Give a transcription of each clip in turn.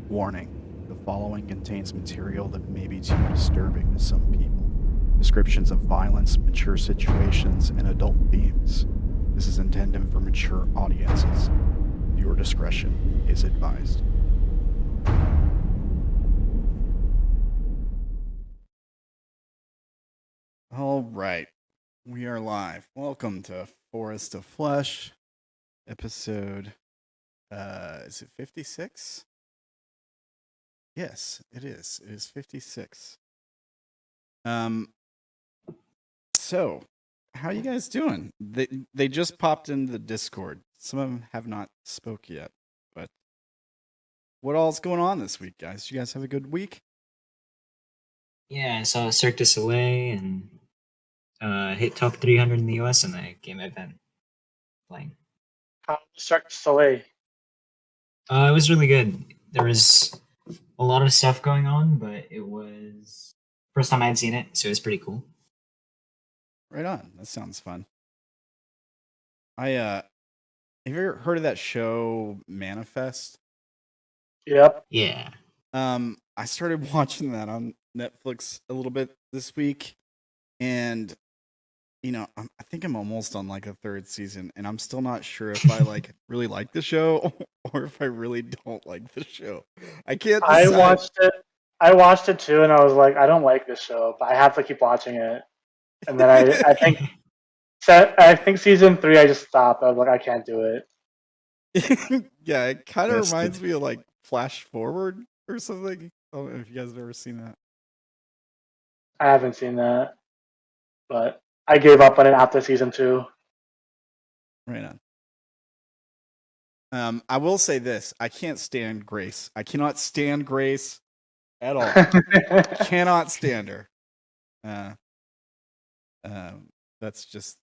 Warning, the following contains material that may be too disturbing to some people. Descriptions of violence, mature situations, and adult themes. This is intended for mature audiences. Viewer discretion is advised. All right, we are live. Welcome to Forest of Flesh, episode, is it 56? Yes, it is. It is 56. So, how you guys doing? They just popped into the Discord. Some of them have not spoke yet, but what all's going on this week, guys? You guys have a good week? Yeah, I saw Cirque du Soleil and hit top 300 in the US in the game event playing. How was Cirque du Soleil? It was really good. There was a lot of stuff going on, but it was first time I'd seen it, so it was pretty cool. Right on. That sounds fun. Have you ever heard of that show Manifest? Yep. Yeah. I started watching that on Netflix a little bit this week, and I think I'm almost on like a third season, and I'm still not sure if I really like the show or if I really don't like the show. I can't decide. I watched it too, and I was like, I don't like this show, but I have to keep watching it. And then I think season 3 I just stopped. I was like, I can't do it. Yeah, it kind of reminds me of like Flash Forward or something. I don't know if you guys have ever seen that. I haven't seen that, but I gave up on it after season 2. Right on. I will say this: I can't stand Grace. I cannot stand Grace at all. Cannot stand her. That's just,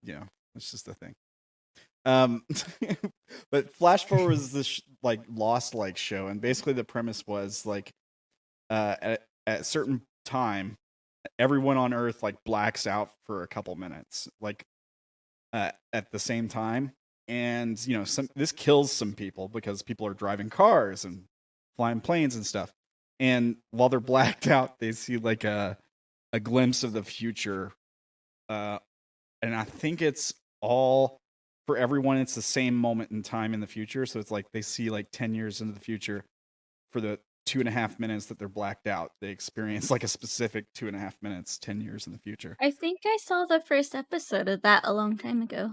it's just the thing. But Flash Forward was this Lost show, and basically the premise was at a certain time, everyone on Earth blacks out for a couple minutes, at the same time, and this kills some people because people are driving cars and flying planes and stuff, and while they're blacked out, they see a glimpse of the future, and I think it's all for everyone. It's the same moment in time in the future, so it's they see 10 years into the future. For the 2.5 minutes that they're blacked out, they experience a specific 2.5 minutes 10 years in the future. I think I saw the first episode of that a long time ago.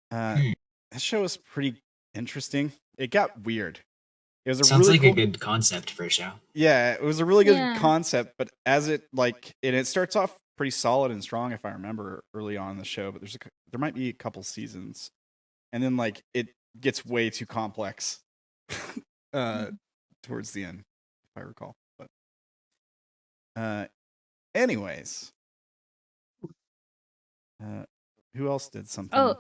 That show was pretty interesting. It got weird. It was Sounds like a good concept for a show. Yeah, it was a really good concept, but as it and it starts off pretty solid and strong, if I remember early on in the show, but there might be a couple seasons, and then it gets way too complex towards the end, if I recall. But anyways, who else did something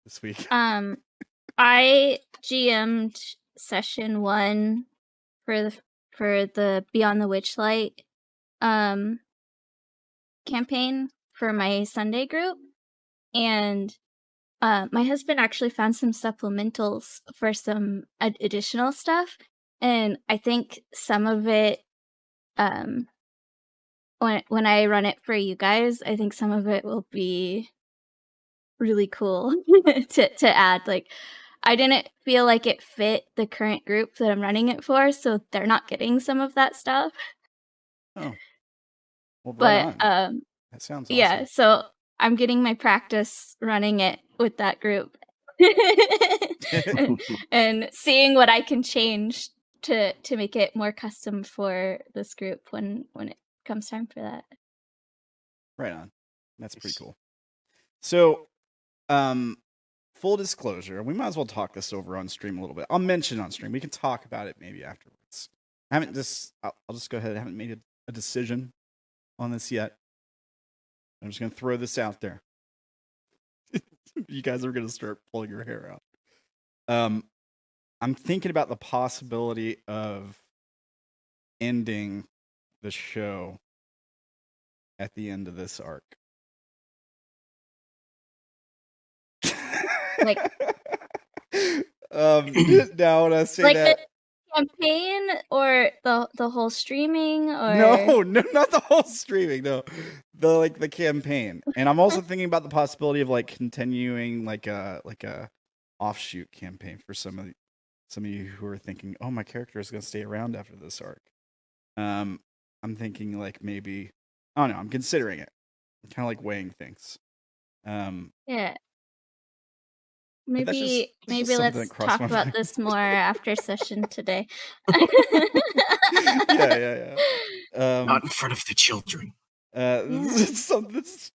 this week? I GM'd session 1 for the Beyond the Witchlight campaign for my Sunday group, and my husband actually found some supplementals for some additional stuff, and I think some of it, when I run it for you guys, I think some of it will be really cool to add. I didn't feel like it fit the current group that I'm running it for, so they're not getting some of that stuff. Oh, well, but that sounds awesome. Yeah, so I'm getting my practice running it with that group and seeing what I can change to make it more custom for this group when it comes time for that. Right on. That's pretty cool. So, full disclosure, we might as well talk this over on stream a little bit. I'll mention on stream. We can talk about it maybe afterwards. I'll just go ahead. I haven't made a decision on this yet. I'm just going to throw this out there. You guys are gonna start pulling your hair out. I'm thinking about the possibility of ending the show at the end of this arc. Like- Now when I say Like that, the campaign or the whole streaming or no, not the whole streaming. No, the campaign. And I'm also thinking about the possibility of like continuing like a offshoot campaign for some of you who are thinking, oh, my character is going to stay around after this arc. I'm thinking like maybe, I don't know. I'm considering it. I'm kind of like weighing things. yeah. But that's just Maybe something that let's crossed talk my about mind. this more after session today. Yeah. Not in front of the children. It's just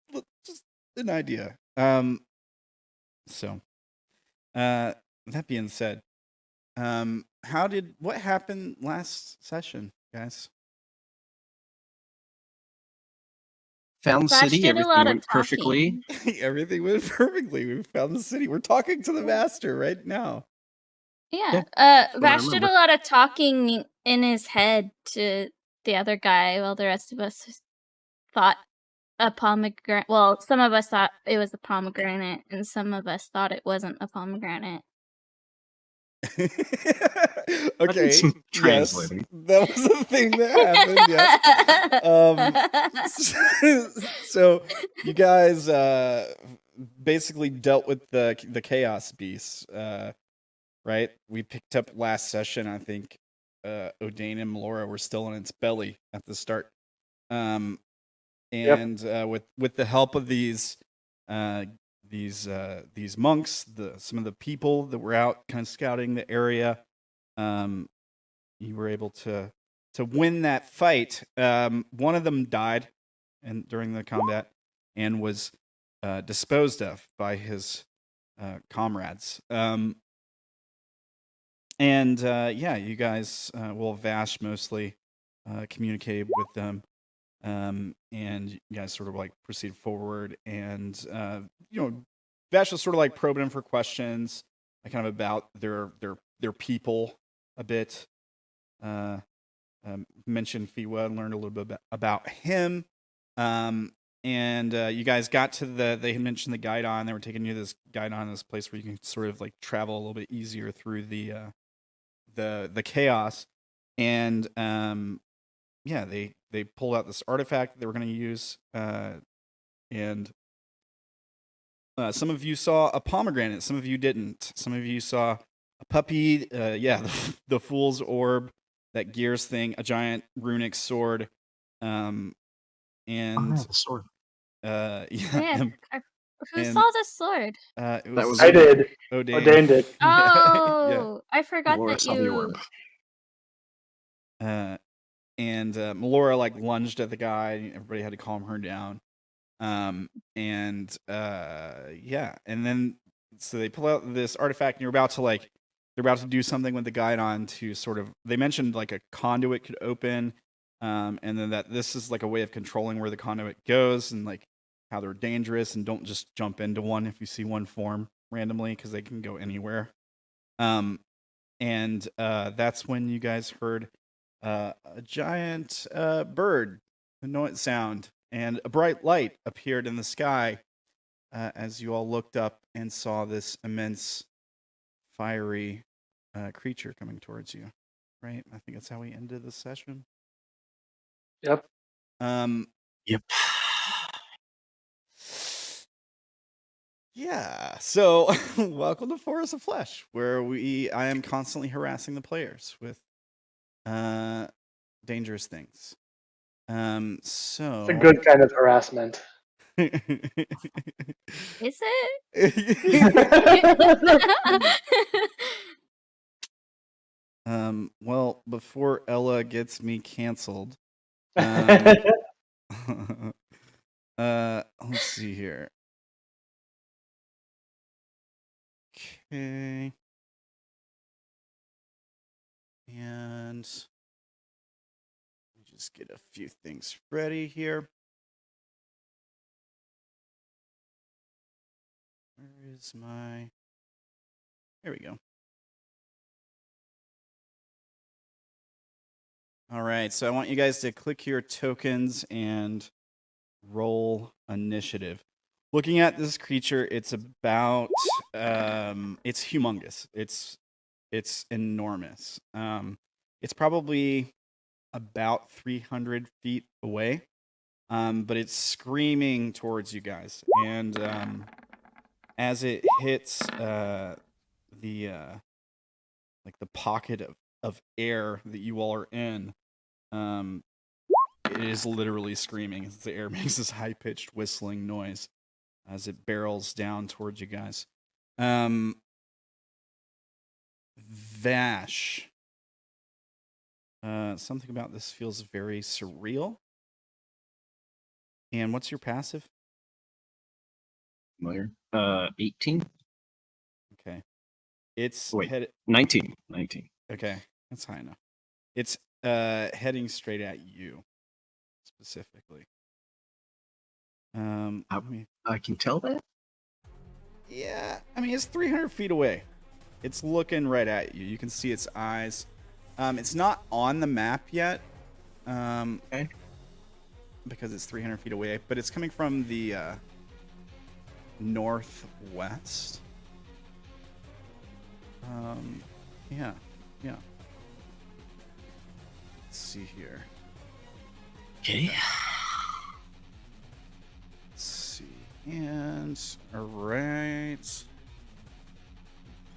an idea. So, that being said, what happened last session, guys? Found Vash city, did a everything lot of went perfectly. Everything went perfectly. We found the city. We're talking to the master right now. Yeah. what I Vash did a remember. lot of talking in his head to the other guy while the rest of us thought a pomegranate. Well, some of us thought it was a pomegranate, and some of us thought it wasn't a pomegranate. I did Okay. some Yes, translating. that was the thing that happened. Yes. So you guys basically dealt with the chaos beasts, right? We picked up last session. I think Odayn and Melora were still in its belly at the start. And with the help of these monks, some of the people that were out kind of scouting the area, you were able to win that fight. One of them died during the combat and was disposed of by his comrades. You guys, Vash mostly communicated with them. And you guys sort of like proceed forward, and Vash was sort of like probing him for questions, kind of about their people a bit. Mentioned Fiwa and learned a little bit about him. You guys got to they had mentioned the Guidon. They were taking you to this Guidon, this place where you can sort of like travel a little bit easier through the chaos. And they pulled out this artifact that they were going to use, and some of you saw a pomegranate, some of you didn't. Some of you saw a puppy, the Fool's Orb, that Gears thing, a giant runic sword, and the sword. Who saw this sword? It That was I did. Odayn. Odayn did. Oh, I forgot Melora that saw the you. orb. And Melora like lunged at the guy, and everybody had to calm her down. And then so they pull out this artifact, and they're about to do something with the Guidon to sort of. They mentioned like a conduit could open, and then that this is like a way of controlling where the conduit goes, and like how they're dangerous, and don't just jump into one if you see one form randomly, because they can go anywhere. That's when you guys heard a giant bird sound, and a bright light appeared in the sky as you all looked up and saw this immense fiery creature coming towards you. Right? I think that's how we ended the session. Yep. Yep. Yeah. So, welcome to Forest of Flesh, where I am constantly harassing the players with dangerous things. So It's a good kind of harassment. Is it? Well, before Ella gets me canceled, let's see here. Okay. And let me just get a few things ready here. Where is my... There we go. All right, so I want you guys to click your tokens and roll initiative. Looking at this creature, it's about it's humongous. It's enormous. It's probably about 300 feet away, but it's screaming towards you guys. And as it hits the pocket of air that you all are in, it is literally screaming as the air makes this high-pitched whistling noise as it barrels down towards you guys. Vash. Something about this feels very surreal. And what's your passive? Familiar. 18. Okay. It's Wait. 19. Okay, that's high enough. It's heading straight at you, specifically. I can tell that. Yeah, I mean, it's 300 feet away. It's looking right at you. You can see its eyes. It's not on the map yet, Okay. because it's 300 feet away, but it's coming from the northwest. Yeah. Let's see here. Okay. Let's see. And all right.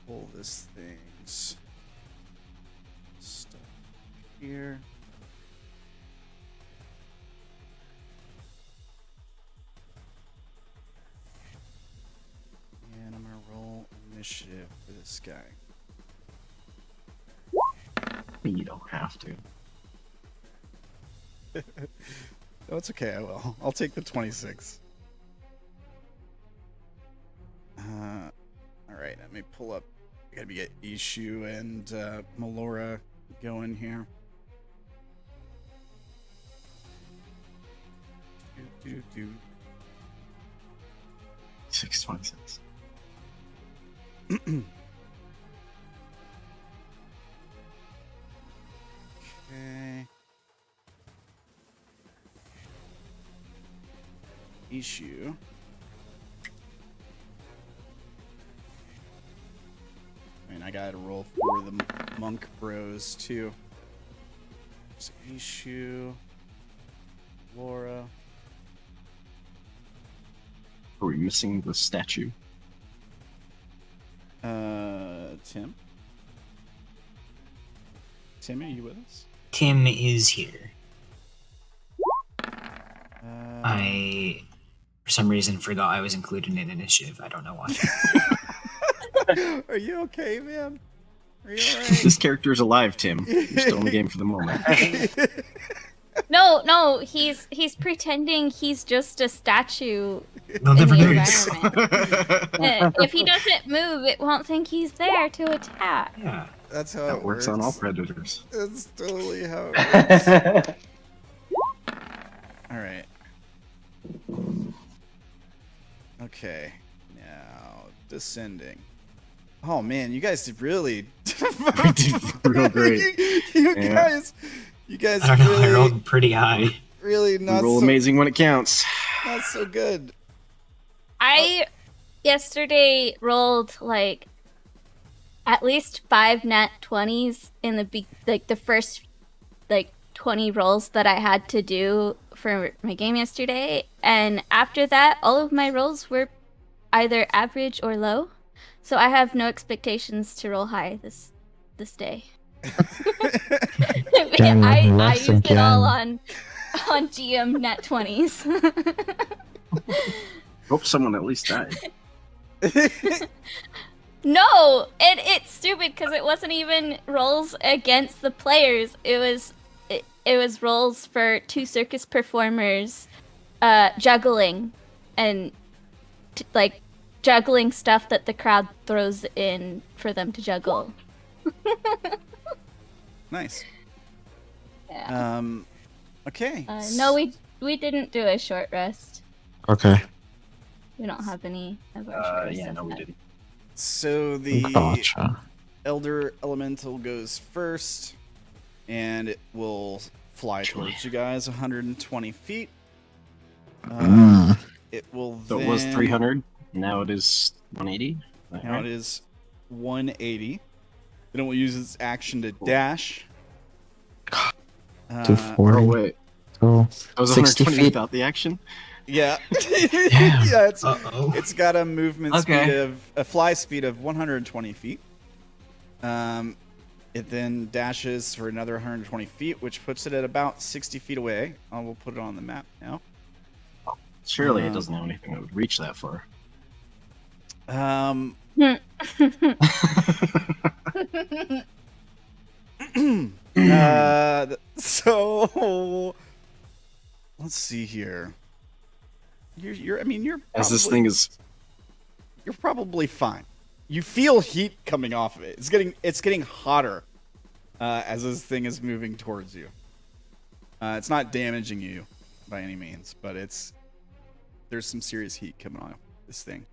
Pull this thing's stuff here. And I'm gonna roll initiative for this guy. You don't have to. No, it's okay. I will. I'll take the 26. All right. Let me pull up. I gotta get Ishu and Melora going here. 626. Okay. Issue. I mean, I gotta roll for the monk bros too. So Issue, Laura. Are we missing the statue? Tim. Tim, are you with us? Tim is here. I, for some reason, forgot I was included in initiative. I don't know why. Are you okay, man? Are you alright? This character is alive, Tim. You're still in the game for the moment. No, he's pretending he's just a statue They'll in never the notice. environment. If he doesn't move, it won't think he's there to attack. Yeah. That's how That it works on all predators. That's totally how it works. Alright. Okay. Now, descending. Oh man, you guys did really... We did real great. You Yeah. guys I don't know. I really, rolled pretty high. really We not roll so, amazing when it counts. not so good. I yesterday rolled like at least 5 nat 20s in the first 20 rolls that I had to do for my game yesterday, and after that all of my rolls were either average or low, so I have no expectations to roll high this day. I used it all on GM nat 20s. Hope someone at least died. No, it's stupid because it wasn't even rolls against the players. It was rolls for 2 circus performers, juggling, and juggling stuff that the crowd throws in for them to juggle. Nice. Yeah. Okay. No, we didn't do a short rest. Okay. We don't have any of our shares Yeah, stuff no, we yet. didn't. So the Gotcha. Elder Elemental goes first, and it will fly towards you guys 120 feet. It will So then, it was 300. Now it is 180. Now it is 180. Then it will use its action to Cool. dash. 240. Oh wait, So I was 60 120 feet. without the action. Yeah. Damn. Yeah, Uh-oh. it's got a movement Okay. speed of a fly speed of 120 feet. It then dashes for another 120 feet, which puts it at about 60 feet away. I will put it on the map now. Surely it doesn't have anything that would reach that far. So let's see here. You're As this probably- thing is you're probably fine. You feel heat coming off of it. It's getting hotter as this thing is moving towards you. It's not damaging you by any means, but there's some serious heat coming off this thing.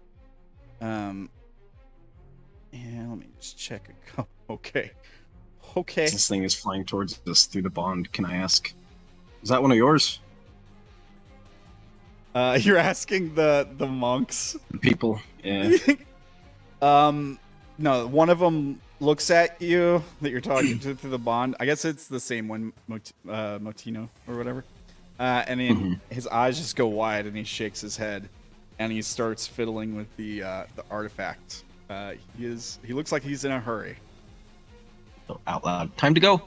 And let me just check a couple. Okay. as this thing is flying towards us through the bond, can I ask, is that one of yours? You're asking the monks. The people? Yeah. No, one of them looks at you that you're talking to through the bond. I guess it's the same one, Motino or whatever. And then his eyes just go wide, and he shakes his head, and he starts fiddling with the artifact. He looks like he's in a hurry. So out loud. Time to go.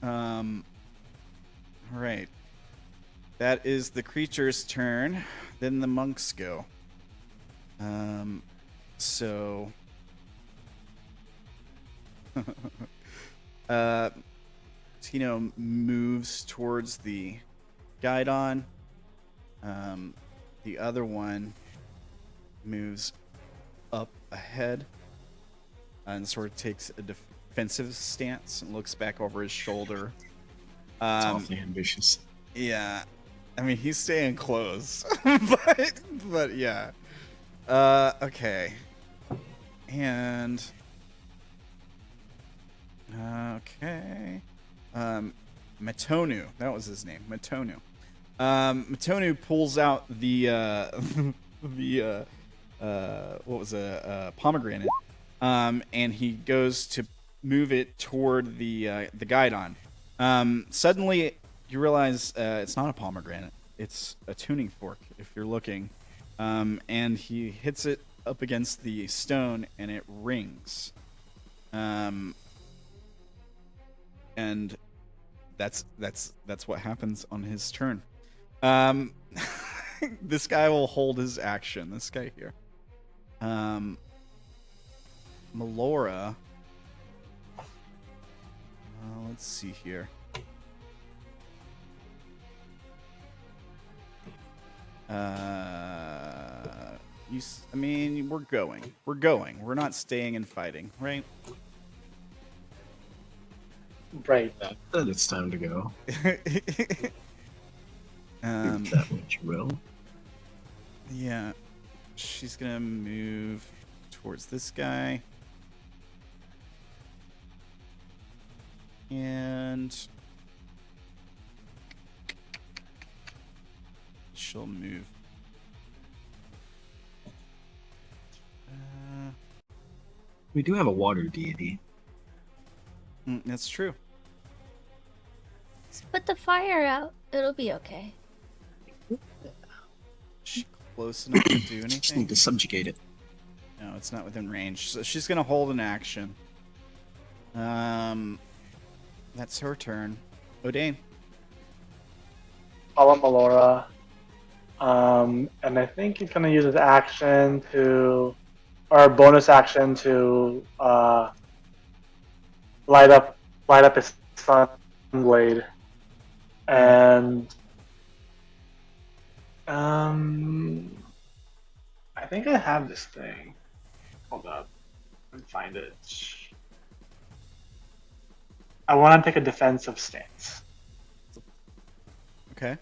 All right. That is the creature's turn. Then the monks go. So Tino moves towards the Guidon. The other one moves up ahead and sort of takes a defensive stance and looks back over his shoulder. It's awfully ambitious. Yeah, I mean he's staying close, but yeah. Okay, and okay, Matonu, that was his name, Matonu. Matonu pulls out the what was a pomegranate, and he goes to move it toward the Guidon. Suddenly, you realize it's not a pomegranate; it's a tuning fork. If you're looking, and he hits it up against the stone, and it rings. And that's what happens on his turn. This guy will hold his action. This guy here. Melora. Let's see here. I mean, we're going. We're not staying and fighting, right? Right. Then it's time to go. Um, If that what you will. yeah, she's gonna move towards this guy, and she'll move. We do have a water deity. That's true. Just put the fire out. It'll be okay. She close enough to do Just need anything? to subjugate it. No, it's not within range. So she's gonna hold an action. That's her turn. Odayn. Follow Melora. And I think he's gonna use his action to, or bonus action to light up his sun blade, and I think I have this thing. Hold up, let me find it. I want to take a defensive stance. Okay.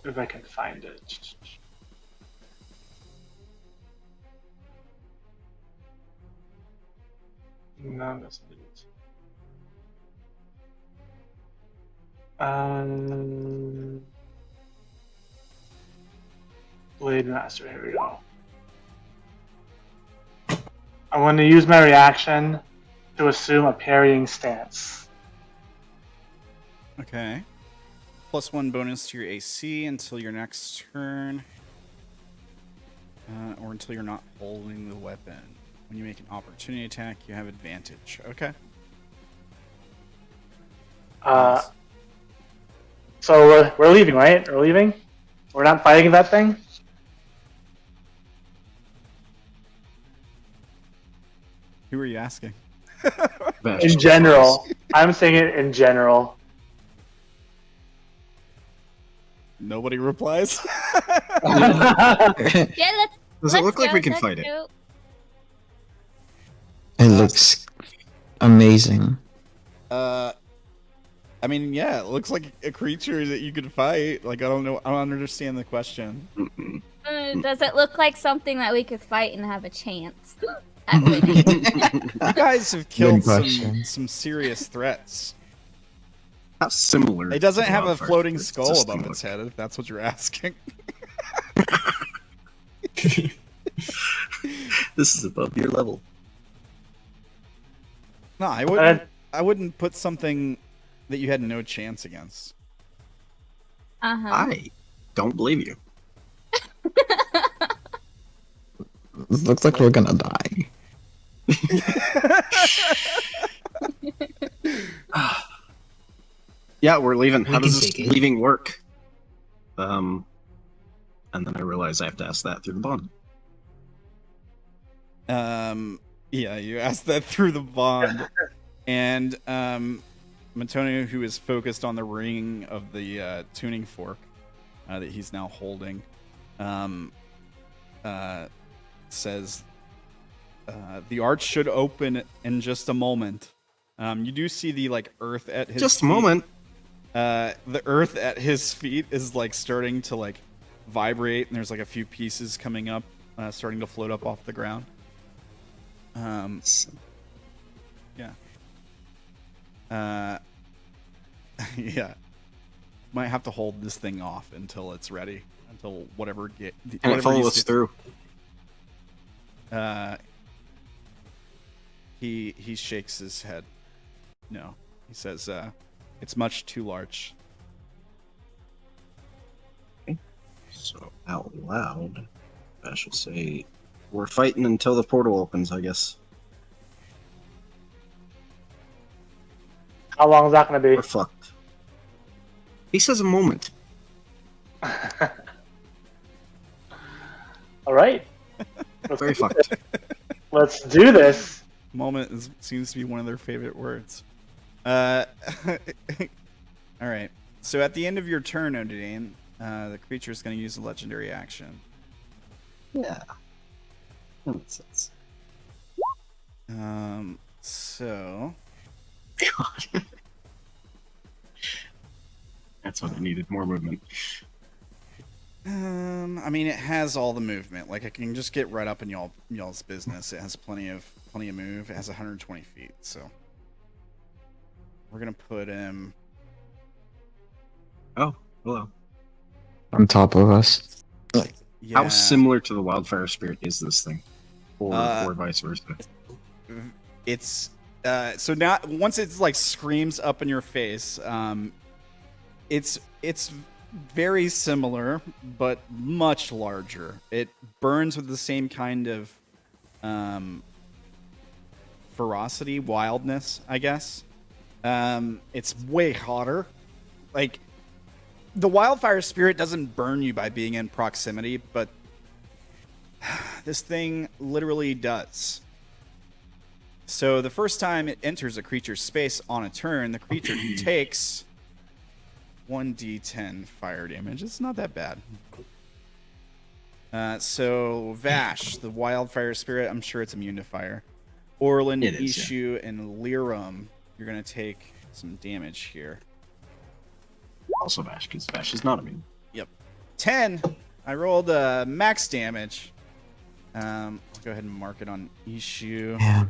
If I can find it. No, that's not it. Blade Master, here we go. I want to use my reaction to assume a parrying stance. Okay. +1 bonus to your AC until your next turn. Or until you're not holding the weapon. When you make an opportunity attack, you have advantage. Okay. Nice. So we're leaving, right? We're leaving? We're not fighting that thing? Who are you asking? Vash. In general. I'm saying it in general. Nobody replies. Yeah, Does it look like we can fight it? It looks amazing. I mean, yeah, it looks like a creature that you could fight. Like, I don't know. I don't understand the question. Does it look like something that we could fight and have a chance at winning? You guys have killed question. some serious threats. How similar? It doesn't to have a Wildfire floating Spirit's skull existing above its look. head, if that's what you're asking. This is above your level. No, I wouldn't put something that you had no chance against. Uh-huh. I don't believe you. It looks like we're gonna die. Yeah, we're leaving. How We does can this take it. leaving work? And then I realize I have to ask that through the bond. Yeah, you asked that through the bond. And Matonio, who is focused on the ring of the tuning fork that he's now holding, says the arch should open in just a moment. You do see the earth at his Just a feet. moment. The earth at his feet is starting to vibrate, and there's a few pieces coming up, starting to float up off the ground. Yeah. Yeah. Might have to hold this thing off until it's ready. Until whatever get. Can it follow us through? He shakes his head. No. He says, it's much too large. So out loud, I shall say, we're fighting until the portal opens, I guess. How long is that going to be? We're fucked. He says a moment. All right. Very fucked. Let's do this. Moment seems to be one of their favorite words. All right. So at the end of your turn, Odayn, the creature is going to use a legendary action. Yeah. That makes sense. So God. That's what I needed, more movement. I mean, it has all the movement. It can just get right up in y'all's business. It has plenty of move. It has 120 feet, so we're gonna put him. Oh, hello. On top of us. Yeah, How similar to the Wildfire Spirit is this thing? Or vice versa? it's so now once it's screams up in your face, it's very similar but much larger. It burns with the same kind of ferocity, wildness, I guess. It's way hotter. The Wildfire Spirit doesn't burn you by being in proximity, but this thing literally does. So the first time it enters a creature's space on a turn, the creature takes 1d10 fire damage. It's not that bad. So Vash, the Wildfire Spirit, I'm sure it's immune to fire. Orilyn, It is, Ishu, and Lyram, you're going to take some damage here. Also Vash, because Vash is not immune. 10. I rolled max damage. I'll go ahead and mark it on Ishu. Yeah.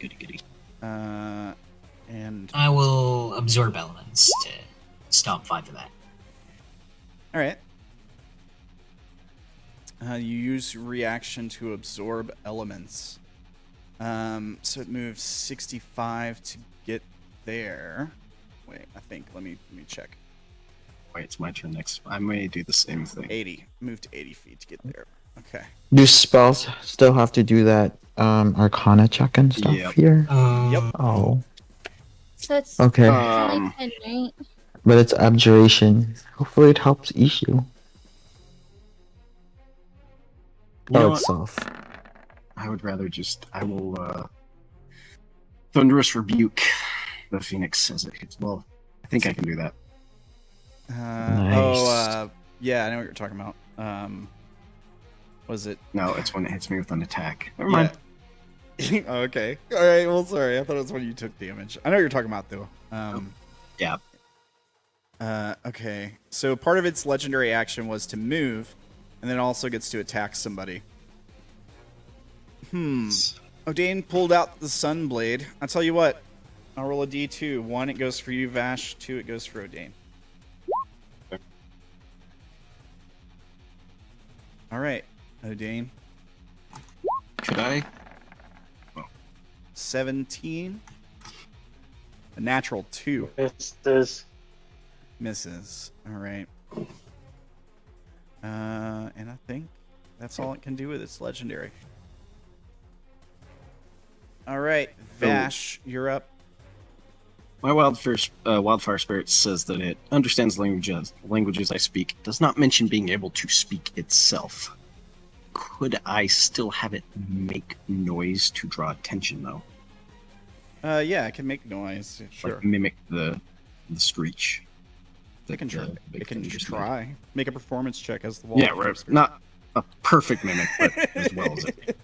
Goody goody. And I will absorb elements to stop 5 of that. all right. You use reaction to absorb elements. So it moves 65 to get there. Wait, I think. Let me check. Wait, it's my turn next. I may do the same thing. 80. Move to 80 feet to get there. Okay. Do spells still have to do that Arcana check and stuff Yep. here? Yep. Oh, So it's okay. only 10, right? But it's abjuration. Hopefully it helps issue. You know Oh, what? itself. I would rather just. I will. Thunderous Rebuke. The Phoenix says it hits. Well, I think I can do that. Nice. Yeah, I know what you're talking about. Was it? No, it's when it hits me with an attack. Never mind. Yeah. Okay. All right. Well, sorry. I thought it was when you took damage. I know what you're talking about, though. Yeah. Okay. So part of its legendary action was to move, and then it also gets to attack somebody. Odayn pulled out the Sunblade. I'll tell you what. I'll roll a d2. 1, it goes for you, Vash. 2, it goes for Odayn. All right, Odayn. Could I? 17. A natural 2. Misses. All right. And I think that's all it can do with its legendary. All right, Vash, you're up. My wildfire spirit says that it understands languages I speak. Does not mention being able to speak itself. Could I still have it make noise to draw attention, though? Yeah, it can make noise. Sure. Like mimic the screech. It can try. the big It can thing just try. Make a performance check as the wall. Yeah, right. Not a perfect mimic, but as well as it.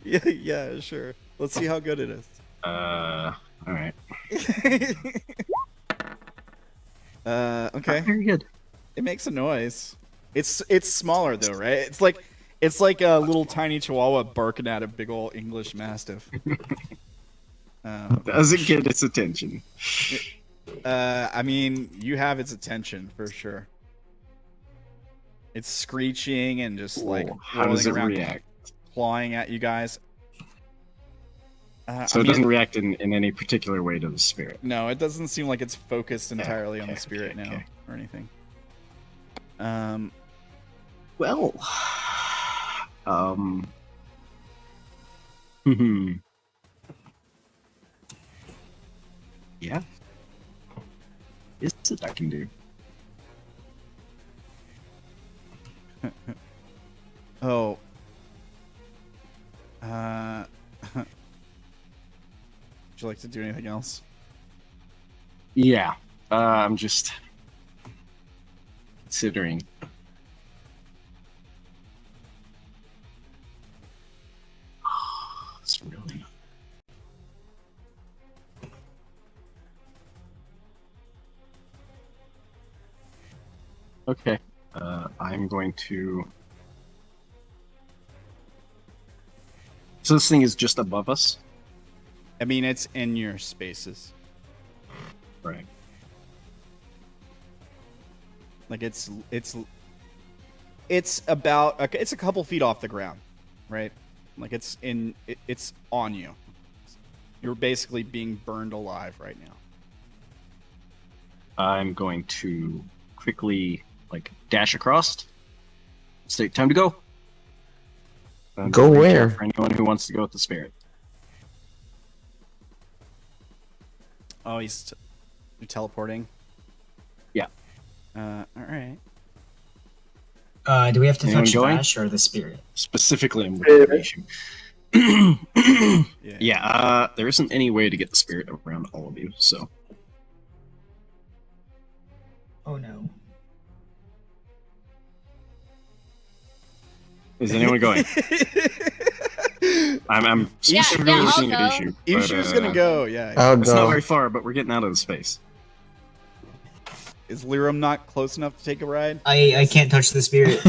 Yeah, sure. Let's see how good it is. All right. Okay. Very good. It makes a noise. It's smaller though, right? It's like a little tiny chihuahua barking at a big old English mastiff. Does it get its attention? I mean, you have its attention for sure. It's screeching and just like How does it rolling around, react? clawing at you guys. So it doesn't react in any particular way to the spirit. No, it doesn't seem like it's focused entirely on the okay, spirit okay, now okay. or anything. Well, yeah. Is it I can do? Oh. Would you like to do anything else? Yeah. I'm just considering. It's really. Okay. I'm going to. So this thing is just above us? I mean, it's in your spaces. Right. Like it's about it's a couple feet off the ground, right? Like it's on you. You're basically being burned alive right now. I'm going to quickly dash across. Say, time to go. Go Reach out where? For anyone who wants to go with the spirit. Oh, you're teleporting. Yeah. All right. Do we have to Anyone touch going? Vash or the spirit? Specifically, I'm looking at the issue. Yeah. Yeah. There isn't any way to get the spirit around all of you. So Oh no. is anyone going? I'm specifically I'll looking at go. issue. Ishu's gonna go. Yeah. I'll It's not go. very far, but we're getting out of the space. Is Lyram not close enough to take a ride? I can't touch the spirit.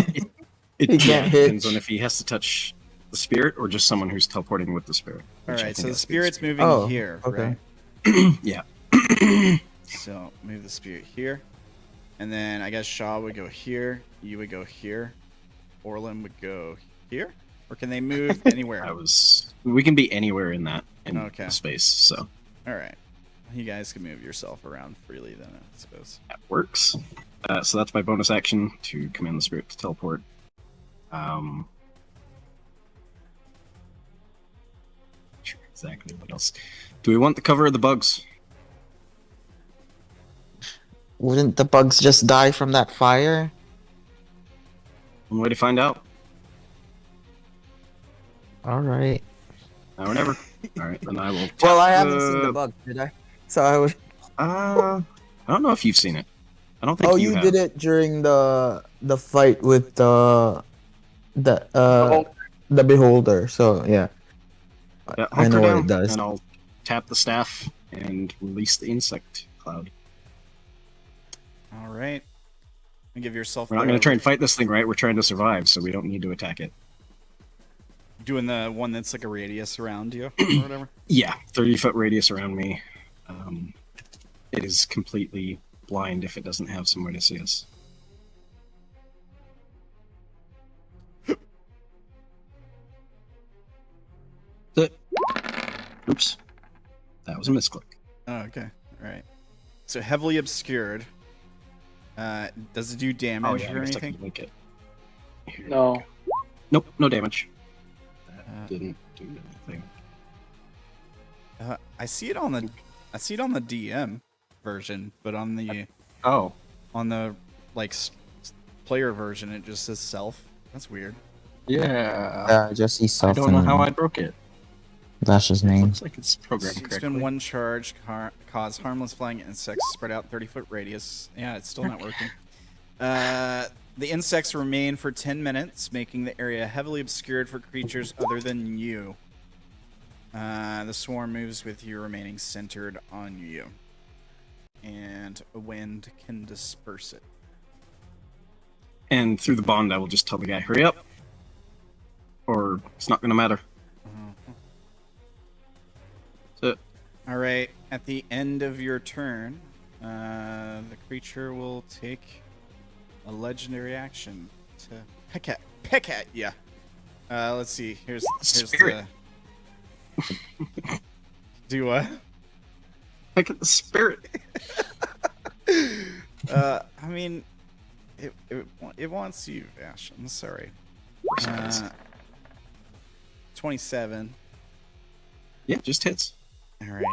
It He can't depends hitch. on if he has to touch the spirit, or just someone who's teleporting with the spirit? All Which I right, think so the is spirit's moving Oh, here, okay. right? Yeah. So move the spirit here, and then I guess Sha'ah would go here. You would go here. Orilyn would go here, or can they move anywhere? We can be anywhere in that Okay. the space, so All right, you guys can move yourself around freely then, I suppose. that works. So that's my bonus action to command the spirit to teleport. Sure, exactly. What else? Do we want the cover of the bugs? Wouldn't the bugs just die from that fire? One way to find out. All right. Now or never. All right, then I will. Well, I haven't seen the bug, did I? So I would. I don't know if you've seen it. I don't think Oh, you you have. did it during the fight with the beholder. So yeah, Yeah, I know hunker what down, it does. and I'll tap the staff and release the insect cloud. All right, and give yourself. We're not going to try and fight this thing, right? We're trying to survive, so we don't need to attack it. Doing the one that's like a radius around you, or whatever. Yeah, 30-foot radius around me. It is completely blind if it doesn't have somewhere to see us. Oops. That was a misclick. Oh, okay. All right. So heavily obscured. Does it do damage I or guess I anything? can link it. Here we No. go. Nope, no damage. That Uh, didn't do anything. I see it on the DM version, but on the Oh, like player version, it just says self. That's weird. yeah. Just see I self don't know how I and broke it. Vash's name. Looks like it's programmed Spend correctly. one charge, cause harmless flying insects spread out 30-foot radius. Yeah, it's still not working. The insects remain for 10 minutes, making the area heavily obscured for creatures other than you. The swarm moves with you remaining centered on you. And a wind can disperse it. And through the bond, I will just tell the guy, hurry up. Or it's not going to matter. That's it. All right. At the end of your turn, the creature will take a legendary action to peck at ya. Let's see. Here's Spirit. the. Do what? Look at the spirit. I mean, it wants you, Vash. I'm sorry. 27. Yeah, just hits. All right.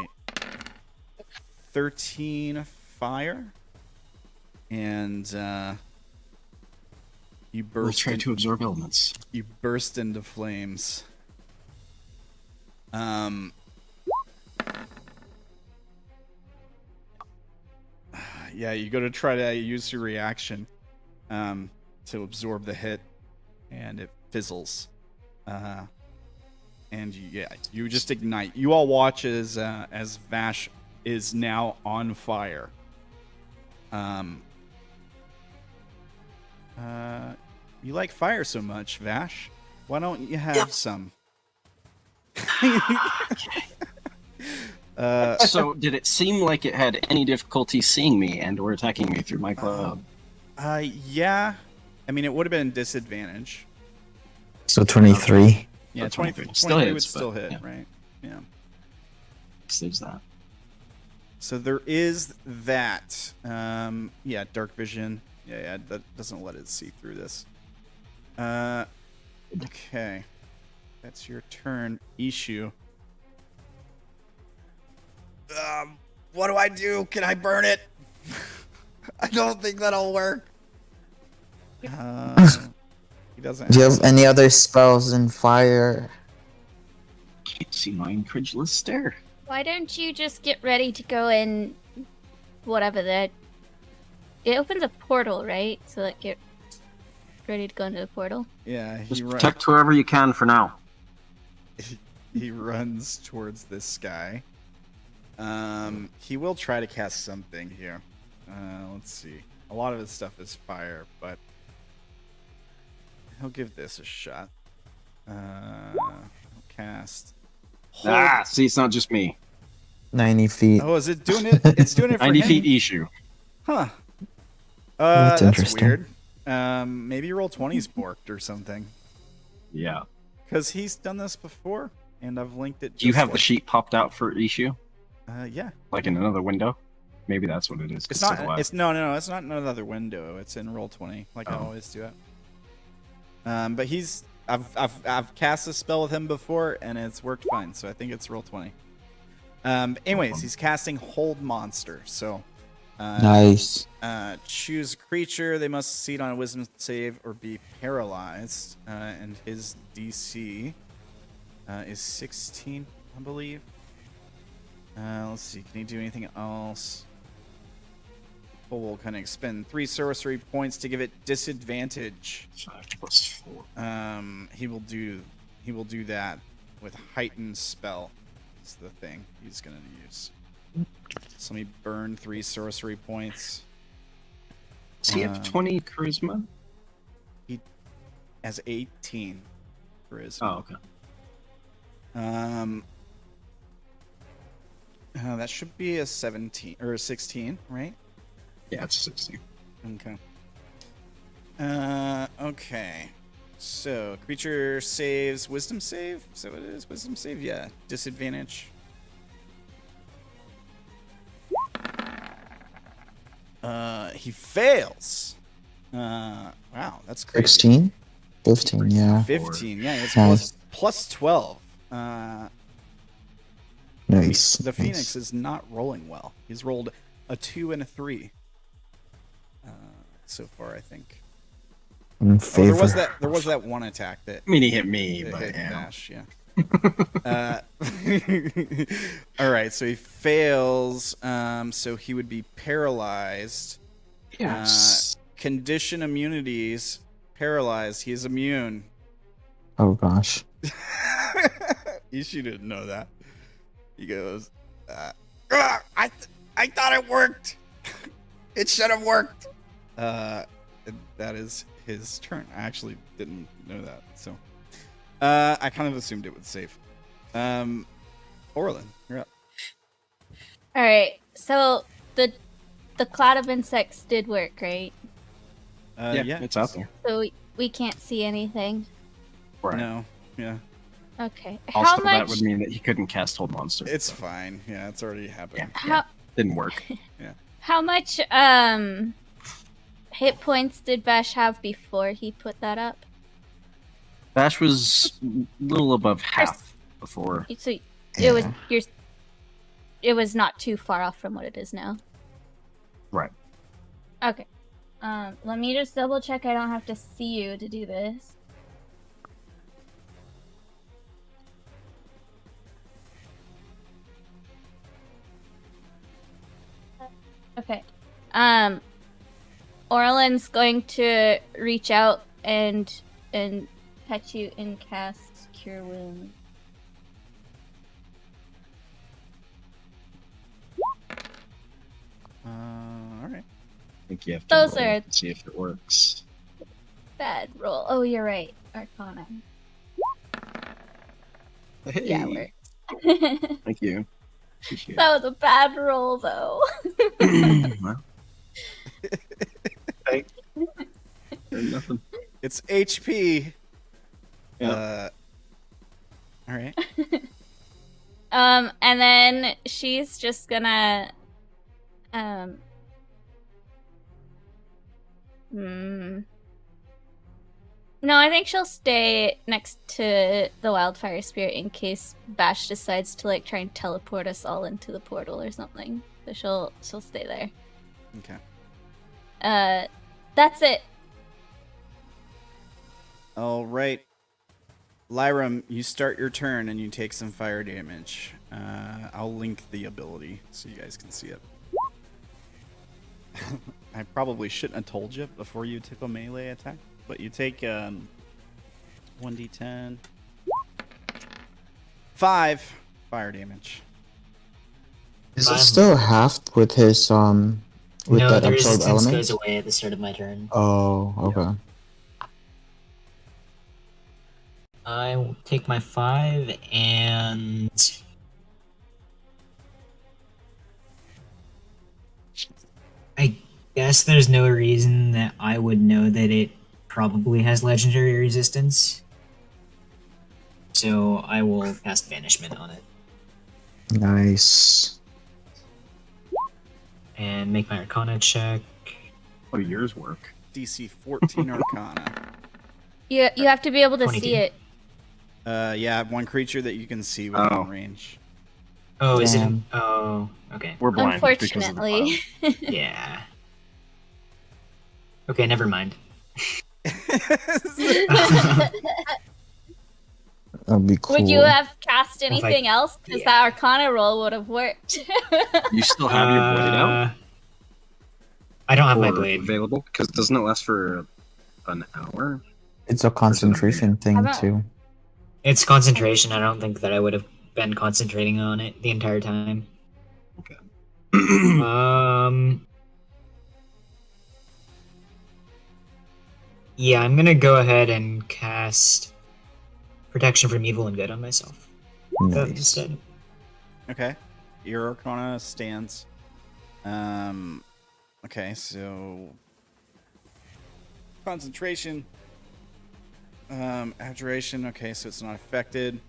13 fire. And you We'll burst try to absorb elements. you burst into flames. Yeah, you go to try to use your reaction to absorb the hit, and it fizzles. And you just ignite. You all watch as Vash is now on fire. You like fire so much, Vash. Why don't you have some? So, did it seem like it had any difficulty seeing me and or attacking me through my cloud? Yeah. I mean, it would have been disadvantage. So 23. Yeah, 23. 23 Still would hits, still but, hit, yeah. right? Yeah. There's that. So there is that. Yeah, dark vision. Yeah, that doesn't let it see through this. Okay. That's your turn, Ishu. What do I do? Can I burn it? I don't think that'll work. He doesn't. Do you have any other spells in fire? Can't see my incredulous stare. Why don't you just get ready to go in whatever that it opens a portal, right? So like get ready to go into the portal. Yeah, he Just protect whoever you can for now. he runs towards this guy. He will try to cast something here. Let's see. A lot of his stuff is fire, but he'll give this a shot. Cast. See, it's not just me. 90 feet. Oh, is it doing it? It's doing it for 90 him. feet issue. Huh. That's That's interesting. weird. Maybe roll 20's borked or something. Yeah. Because he's done this before, and I've linked it. Do you just have the like- sheet popped out for issue? Yeah. Like in another window? Maybe that's what it is. It's not. It's no. It's not in another window. It's in roll 20, like I Oh. always do it. But he's. I've cast this spell with him before, and it's worked fine. So I think it's roll 20. Anyways, he's casting Hold Monster. So. Nice. Choose a creature. They must succeed on a Wisdom save or be paralyzed. And his DC is 16, I believe. Let's see. Can he do anything else? Will kind of expend 3 sorcery points to give it disadvantage. 5 plus 4. He will do that with heightened spell. Is the thing he's gonna use. So let me burn 3 sorcery points. Does he have 20 charisma? As 18 charisma. Oh, okay. That should be a 17 or a 16, right? Yeah, it's 16. Okay. Okay. So creature saves Wisdom save. So it is Wisdom save. Yeah. Disadvantage. He fails. Wow, that's crazy. 16? 15, yeah. 15. Yeah, it's Nice. plus 12. Nice. The Phoenix is not rolling well. He's rolled a 2 and a 3 so far, I think. In Oh, favor. there was that one attack that I mean, he hit me, that but hit yeah. Vash, yeah. All right, so he fails. So he would be paralyzed. Yes. Condition immunities. Paralyzed. He is immune. Oh gosh. Ishu didn't know that. He goes, I thought it worked. It should have worked. That is his turn. I actually didn't know that, so I kind of assumed it would save. Orilyn, you're up. All right. So the cloud of insects did work, right? Yeah, it's out there. So we can't see anything. Right. No, yeah, Okay. Also, How that much? would mean that he couldn't cast Hold Monster. it's fine. Yeah, it's already happened. Didn't work. How much hit points did Vash have before he put that up? Vash was a little above half before. So it Yeah. was it was not too far off from what it is now. Right. Okay. Let me just double check I don't have to see you to do this. Okay. Orilyn's going to reach out and touch you and cast Cure Wounds. I All right. think you have to Those roll are- to see if it works. Bad roll. Oh, you're right. Arcana. Hey, Yeah, it works. thank you. Appreciate That was a bad roll, though. it. Well, Hey. nothing. It's HP. Yeah. All right. And then she's just gonna, No, I think she'll stay next to the wildfire spirit in case Vash decides to like try and teleport us all into the portal or something. So she'll stay there. Okay. That's it. All right. Lyram, you start your turn and you take some fire damage. I'll link the ability so you guys can see it. I probably shouldn't have told you before you took a melee attack, but you take 1d10. 5 fire damage. Is it still half with his with No, that the absorb resistance element? goes away at the start of my turn. Oh, okay. I will take my 5 and I guess there's no reason that I would know that it probably has legendary resistance. So I will cast Banishment on it Nice. and make my Arcana check. How do yours work? DC 14 Arcana. You have to be able to 22. see it. Yeah, one creature that you can see within Oh. range. Oh, is it? Damn. Oh, okay. We're blind because of the Unfortunately. cloud. Yeah. Okay, never mind. That'd be cool. Would you have cast If I- anything else? Because yeah. that Arcana roll would have worked. You still have your blade out? I don't have my Or blade. available? Because doesn't it last for an hour? It's a concentration thing about- too. It's concentration. I don't think that I would have been concentrating on it the entire time. Okay. Yeah, I'm gonna go ahead and cast Protection from Evil and Good on myself. Nice. Instead. Okay. Your Arcana stands. Okay, so concentration. Abjuration, okay, so it's not affected.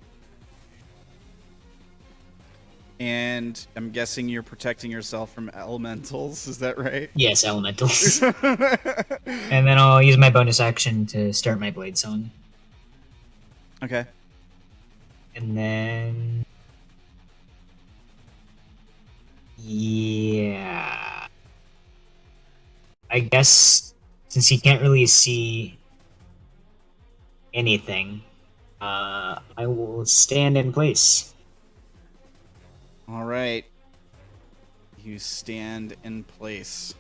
And I'm guessing you're protecting yourself from elementals, is that right? Yes, elementals. And then I'll use my bonus action to start my blade song. Okay. And then... Yeah... I guess since he can't really see anything, I will stand in place. All right. You stand in place.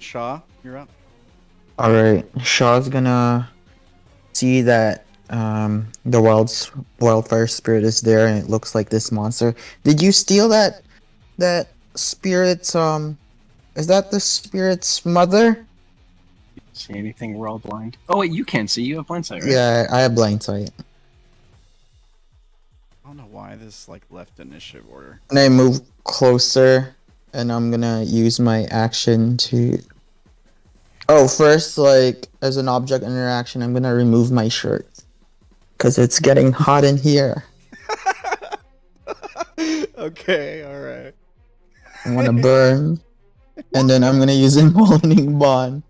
Sha'ah, you're up. All right, Shaw's gonna see that the wildfire spirit is there, and it looks like this monster. Did you steal that spirit's Is that the spirit's mother? See anything? We're all blind. Oh wait, you can see. You have blind sight, right? Yeah, I have blind sight. I don't know why this like left initiative order. And I move closer, and I'm gonna use my action to. Oh, first, like as an object interaction, I'm gonna remove my shirt, cause it's getting hot in here. Okay, all right. I wanna burn, and then I'm gonna use emboldening bond,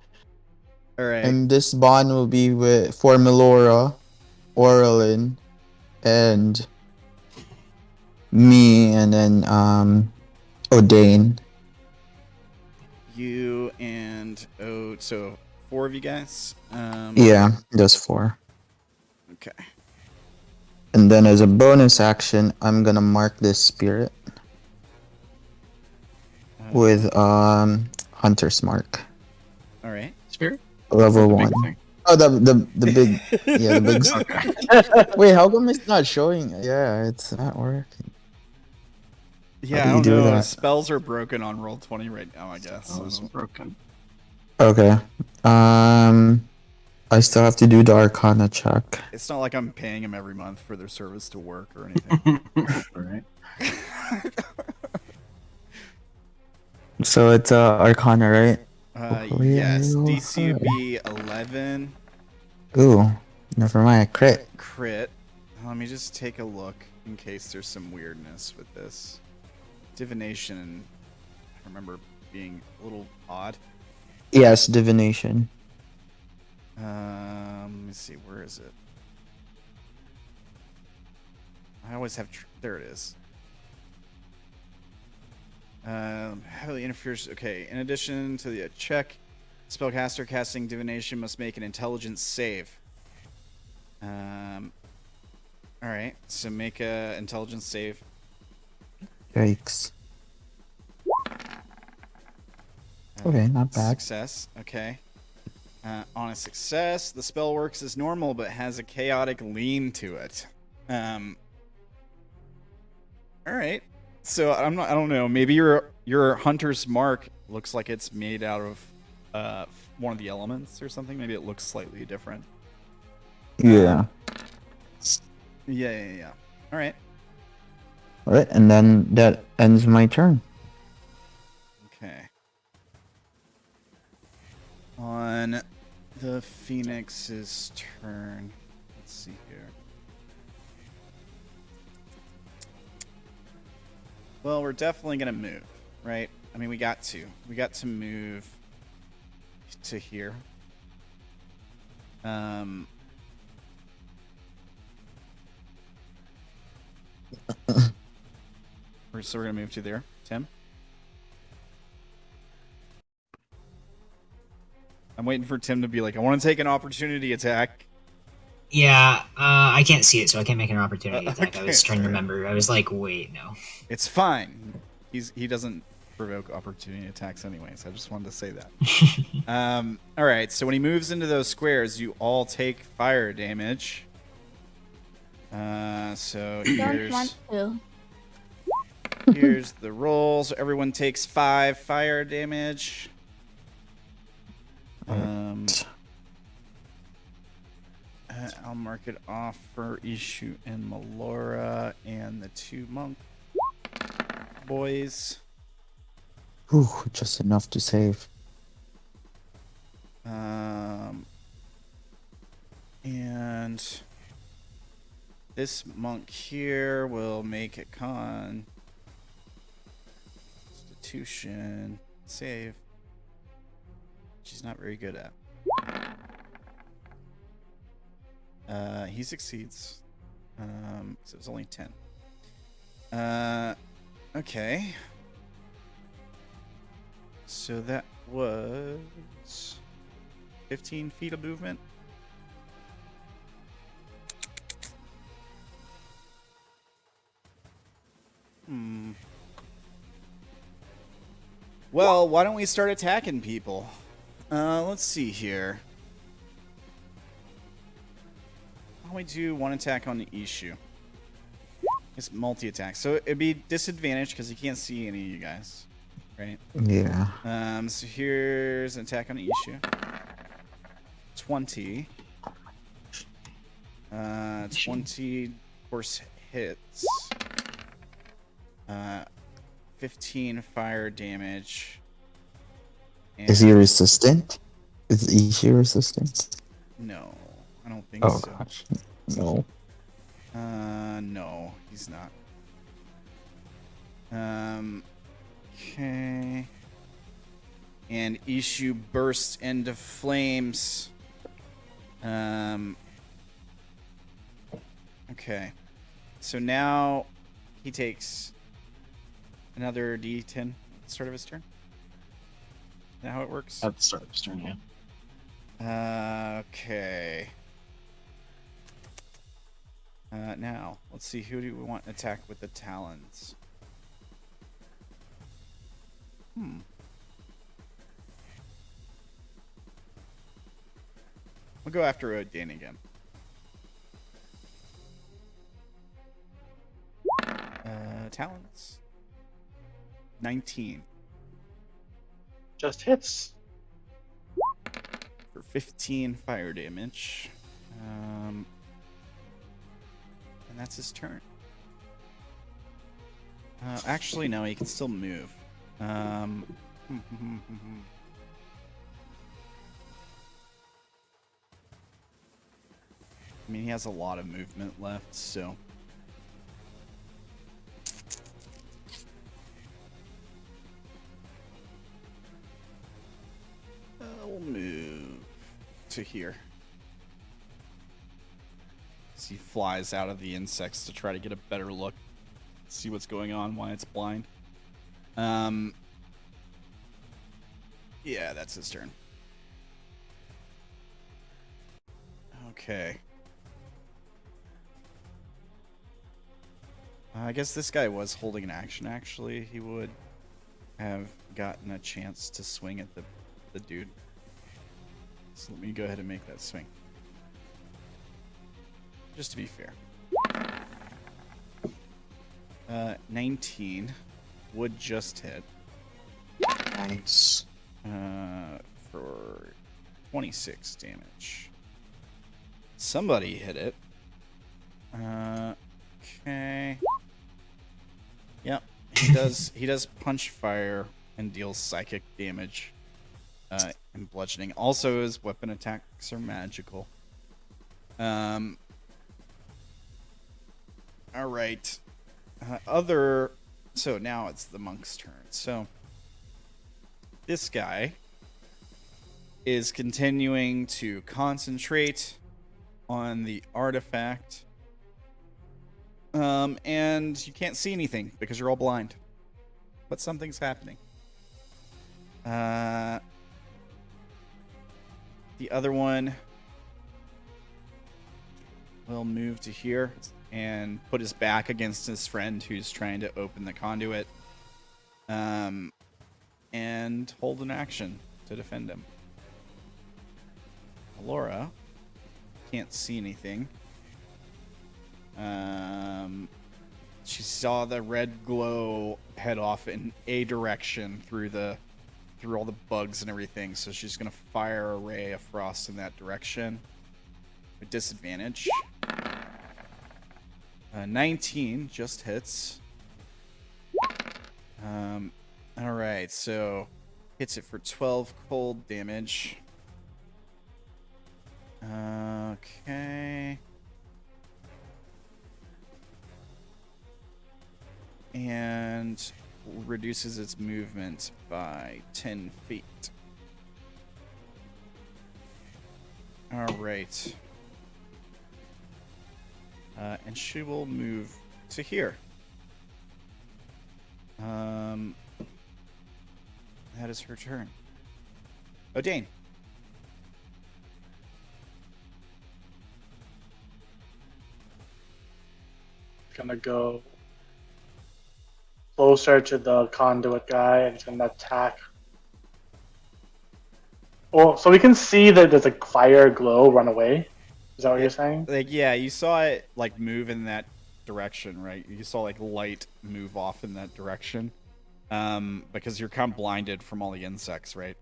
All right. and this bond will be for Melora, Orilyn, and me, and then Odayn. You and so 4 of you guys. Yeah, those 4. Okay. And then as a bonus action, I'm gonna mark this spirit with Hunter's Mark, All right. Spirit? level The 1. big thing. Oh, the big, yeah, the big. Okay. Wait, how come it's not showing? Yeah, it's not working. Yeah, do I you don't do know. that? Spells are broken on Roll20 right now, I guess. Oh, it's broken. Okay. I still have to do the Arcana check. It's not like I'm paying them every month for their service to work or anything. Alright. So it's Arcana, right? Hopefully Yes, I will DC would have- be 11 Ooh, never mind. Crit. crit. Let me just take a look in case there's some weirdness with this. Divination, I remember being a little odd. Yes, divination. Let me see, where is it? I always have. There it is. Heavily interferes. Okay. In addition to the check, spellcaster casting divination must make an intelligence save. All right. So make a intelligence save. Yikes. Okay, not bad. Success. Okay. On a success, the spell works as normal, but has a chaotic lean to it. All right. So I don't know. Maybe your hunter's mark looks like it's made out of one of the elements or something. Maybe it looks slightly different. Yeah. Yeah. All right. All right, and then that ends my turn. Okay. On the Phoenix's turn. Let's see here. Well, we're definitely gonna move, right? I mean, we got to. We got to move to here. So we're gonna move to there. Tim? I'm waiting for Tim to be like, I want to take an opportunity attack. Yeah, I can't see it, so I can't make an opportunity attack. I was okay, trying to fair. remember. I was like, wait, no. It's fine. He doesn't provoke opportunity attacks anyways. I just wanted to say that. All right. So when he moves into those squares, you all take fire damage. So Don't want to. here's the rolls. Everyone takes 5 fire damage. I'll mark it off for Ishu and Melora and the 2 monk boys. Whew, just enough to save. And this monk here will make a Constitution save. She's not very good at. He succeeds. So it's only 10. Okay. So that was 15 feet of movement. Well, why don't we start attacking people? Let's see here. Why don't we do 1 attack on the Ishu? It's multi-attack. So it'd be disadvantaged because he can't see any of you guys. Right? Yeah. So here's an attack on the Ishu. 20. 20, of course, hits. 15 fire damage. Is he resistant? Is Ishi resistant? No, I don't think Oh so. gosh. No. No, he's not. Okay. And Ishu bursts into flames. Okay. So now he takes another D10 at the start of his turn. Is that how it works? At the start of his turn, yeah. Okay. Now, let's see. Who do we want to attack with the talons? We'll go after Odayn again. Talons. 19 Just hits. for 15 fire damage. And that's his turn. Actually, no, he can still move. I mean, he has a lot of movement left, so. We'll move to here. As he flies out of the insects to try to get a better look, see what's going on, why it's blind. Yeah, that's his turn. Okay. I guess this guy was holding an action, actually. He would have gotten a chance to swing at the dude. So let me go ahead and make that swing. Just to be fair. 19 would just hit. Nice. For for 26 damage. Somebody hit it. Okay. Yep. He does punch fire and deals psychic damage. And bludgeoning. Also, his weapon attacks are magical. All right. So now it's the monk's turn. So this guy is continuing to concentrate on the artifact. And you can't see anything because you're all blind. But something's happening. The other one will move to here and put his back against his friend who's trying to open the conduit. And hold an action to defend him. Laura can't see anything. She saw the red glow head off in a direction through all the bugs and everything, so she's gonna fire a ray of frost in that direction with disadvantage. 19 just hits. All right, so hits it for 12 cold damage. Okay. And reduces its movement by 10 feet. All right. And she will move to here. That is her turn. Odayn. Gonna go closer to the conduit guy and gonna attack. Well, so we can see that there's a fire glow run away. Is that what you're saying? Like, yeah, you saw it like move in that direction, right? You saw like light move off in that direction. Because you're kind of blinded from all the insects, right?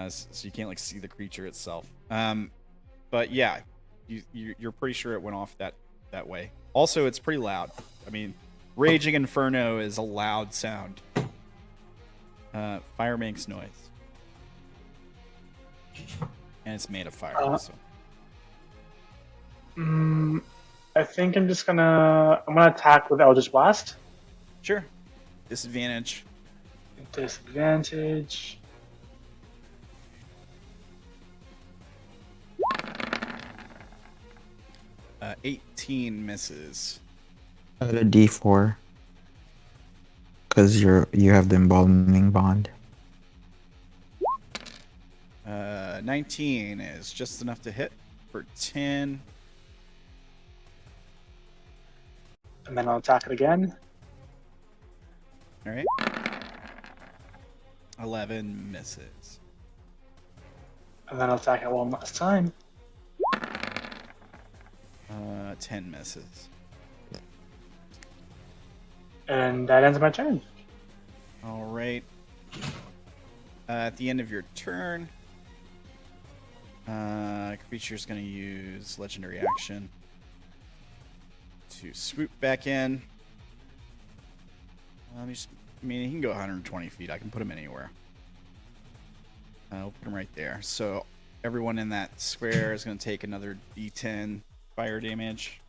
So you can't like see the creature itself. But yeah, you're pretty sure it went off that way. Also, it's pretty loud. I mean, Raging Inferno is a loud sound. Fire makes noise. And it's made of fire. So. I think I'm gonna attack with Eldritch Blast. Sure. Disadvantage. Disadvantage. Uh, 18 misses. Add a D4. Because you have the embalming bond. 19 is just enough to hit for 10. And then I'll attack it again. All right. 11 misses. And then I'll attack it one last time. 10 misses. And that ends my turn. All right. At the end of your turn, creature's going to use legendary action to swoop back in. He can go 120 feet. I can put him anywhere. We'll put him right there. So everyone in that square is going to take another D10 fire damage.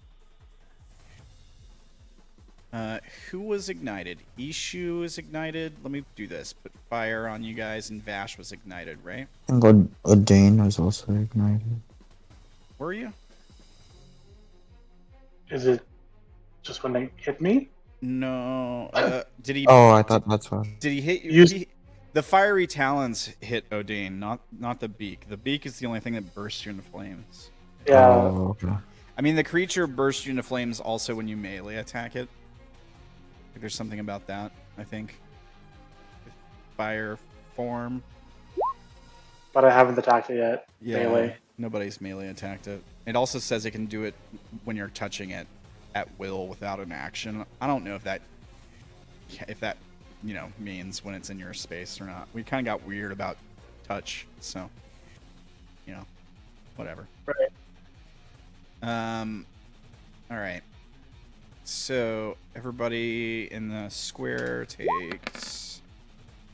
Who was ignited? Ishu was ignited. Let me do this. Put fire on you guys, and Vash was ignited, right? I think Odayn was also ignited. Were you? Is it just when they hit me? No. Did he? Oh, I thought that's what. Did he hit you? The fiery talons hit Odayn, not the beak. The beak is the only thing that bursts you into flames. Yeah. Oh, okay. I mean, the creature bursts you into flames also when you melee attack it. Like, there's something about that, I think. Fire form. But I haven't attacked it yet. Yeah, Melee. nobody's melee attacked it. It also says it can do it when you're touching it at will without an action. I don't know if that means when it's in your space or not. We kind of got weird about touch, so you know, whatever. Right. All right. So everybody in the square takes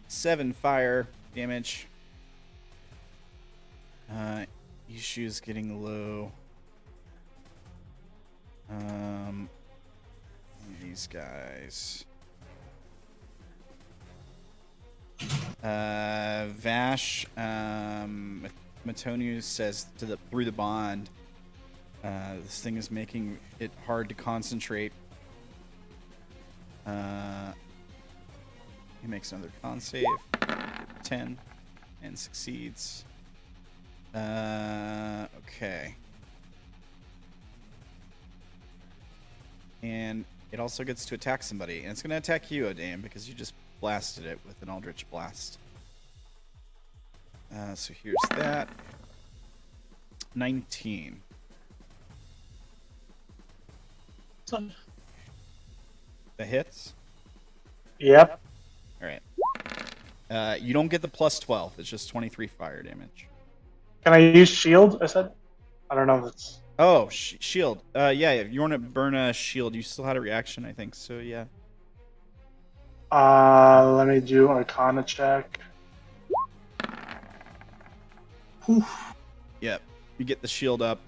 7 fire damage. Issue's getting low. These guys. Vash, Matoniu says through the bond, this thing is making it hard to concentrate. He makes another con save, 10, and succeeds. Okay. And it also gets to attack somebody, and it's going to attack you, Odayn, because you just blasted it with an Eldritch Blast. So here's that. 19. That hits? Yep. Alright. You don't get the plus 12. It's just 23 fire damage. Can I use shield? I said. I don't know if it's. Oh, shield. Yeah, if you want to burn a shield, you still had a reaction, I think. So, yeah. Let me do Arcana check. Yep. You get the shield up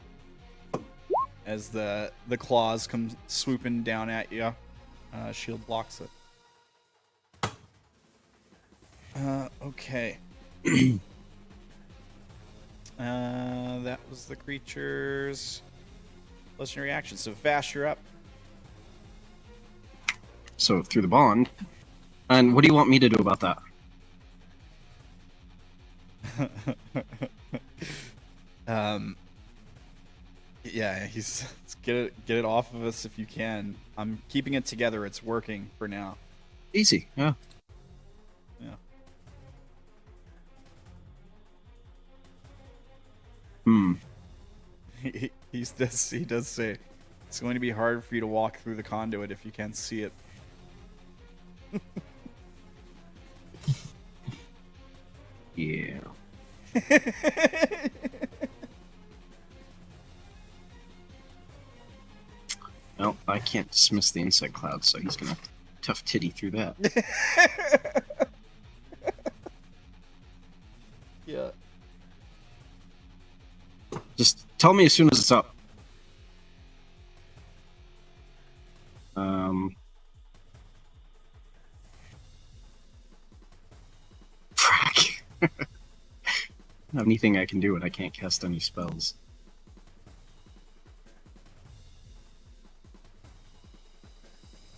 as the claws come swooping down at you. Shield blocks it. Okay. That was the creature's legendary action. So Vash, you're up. So through the bond. And what do you want me to do about that? Yeah, get it off of us if you can. I'm keeping it together. It's working for now. Easy, yeah. Yeah. He does say it's going to be hard for you to walk through the conduit if you can't see it. Yeah. Well, I can't dismiss the insect cloud, so he's gonna tough titty through that. Yeah. Just tell me as soon as it's up. Frack. Anything I can do it, I can't cast any spells.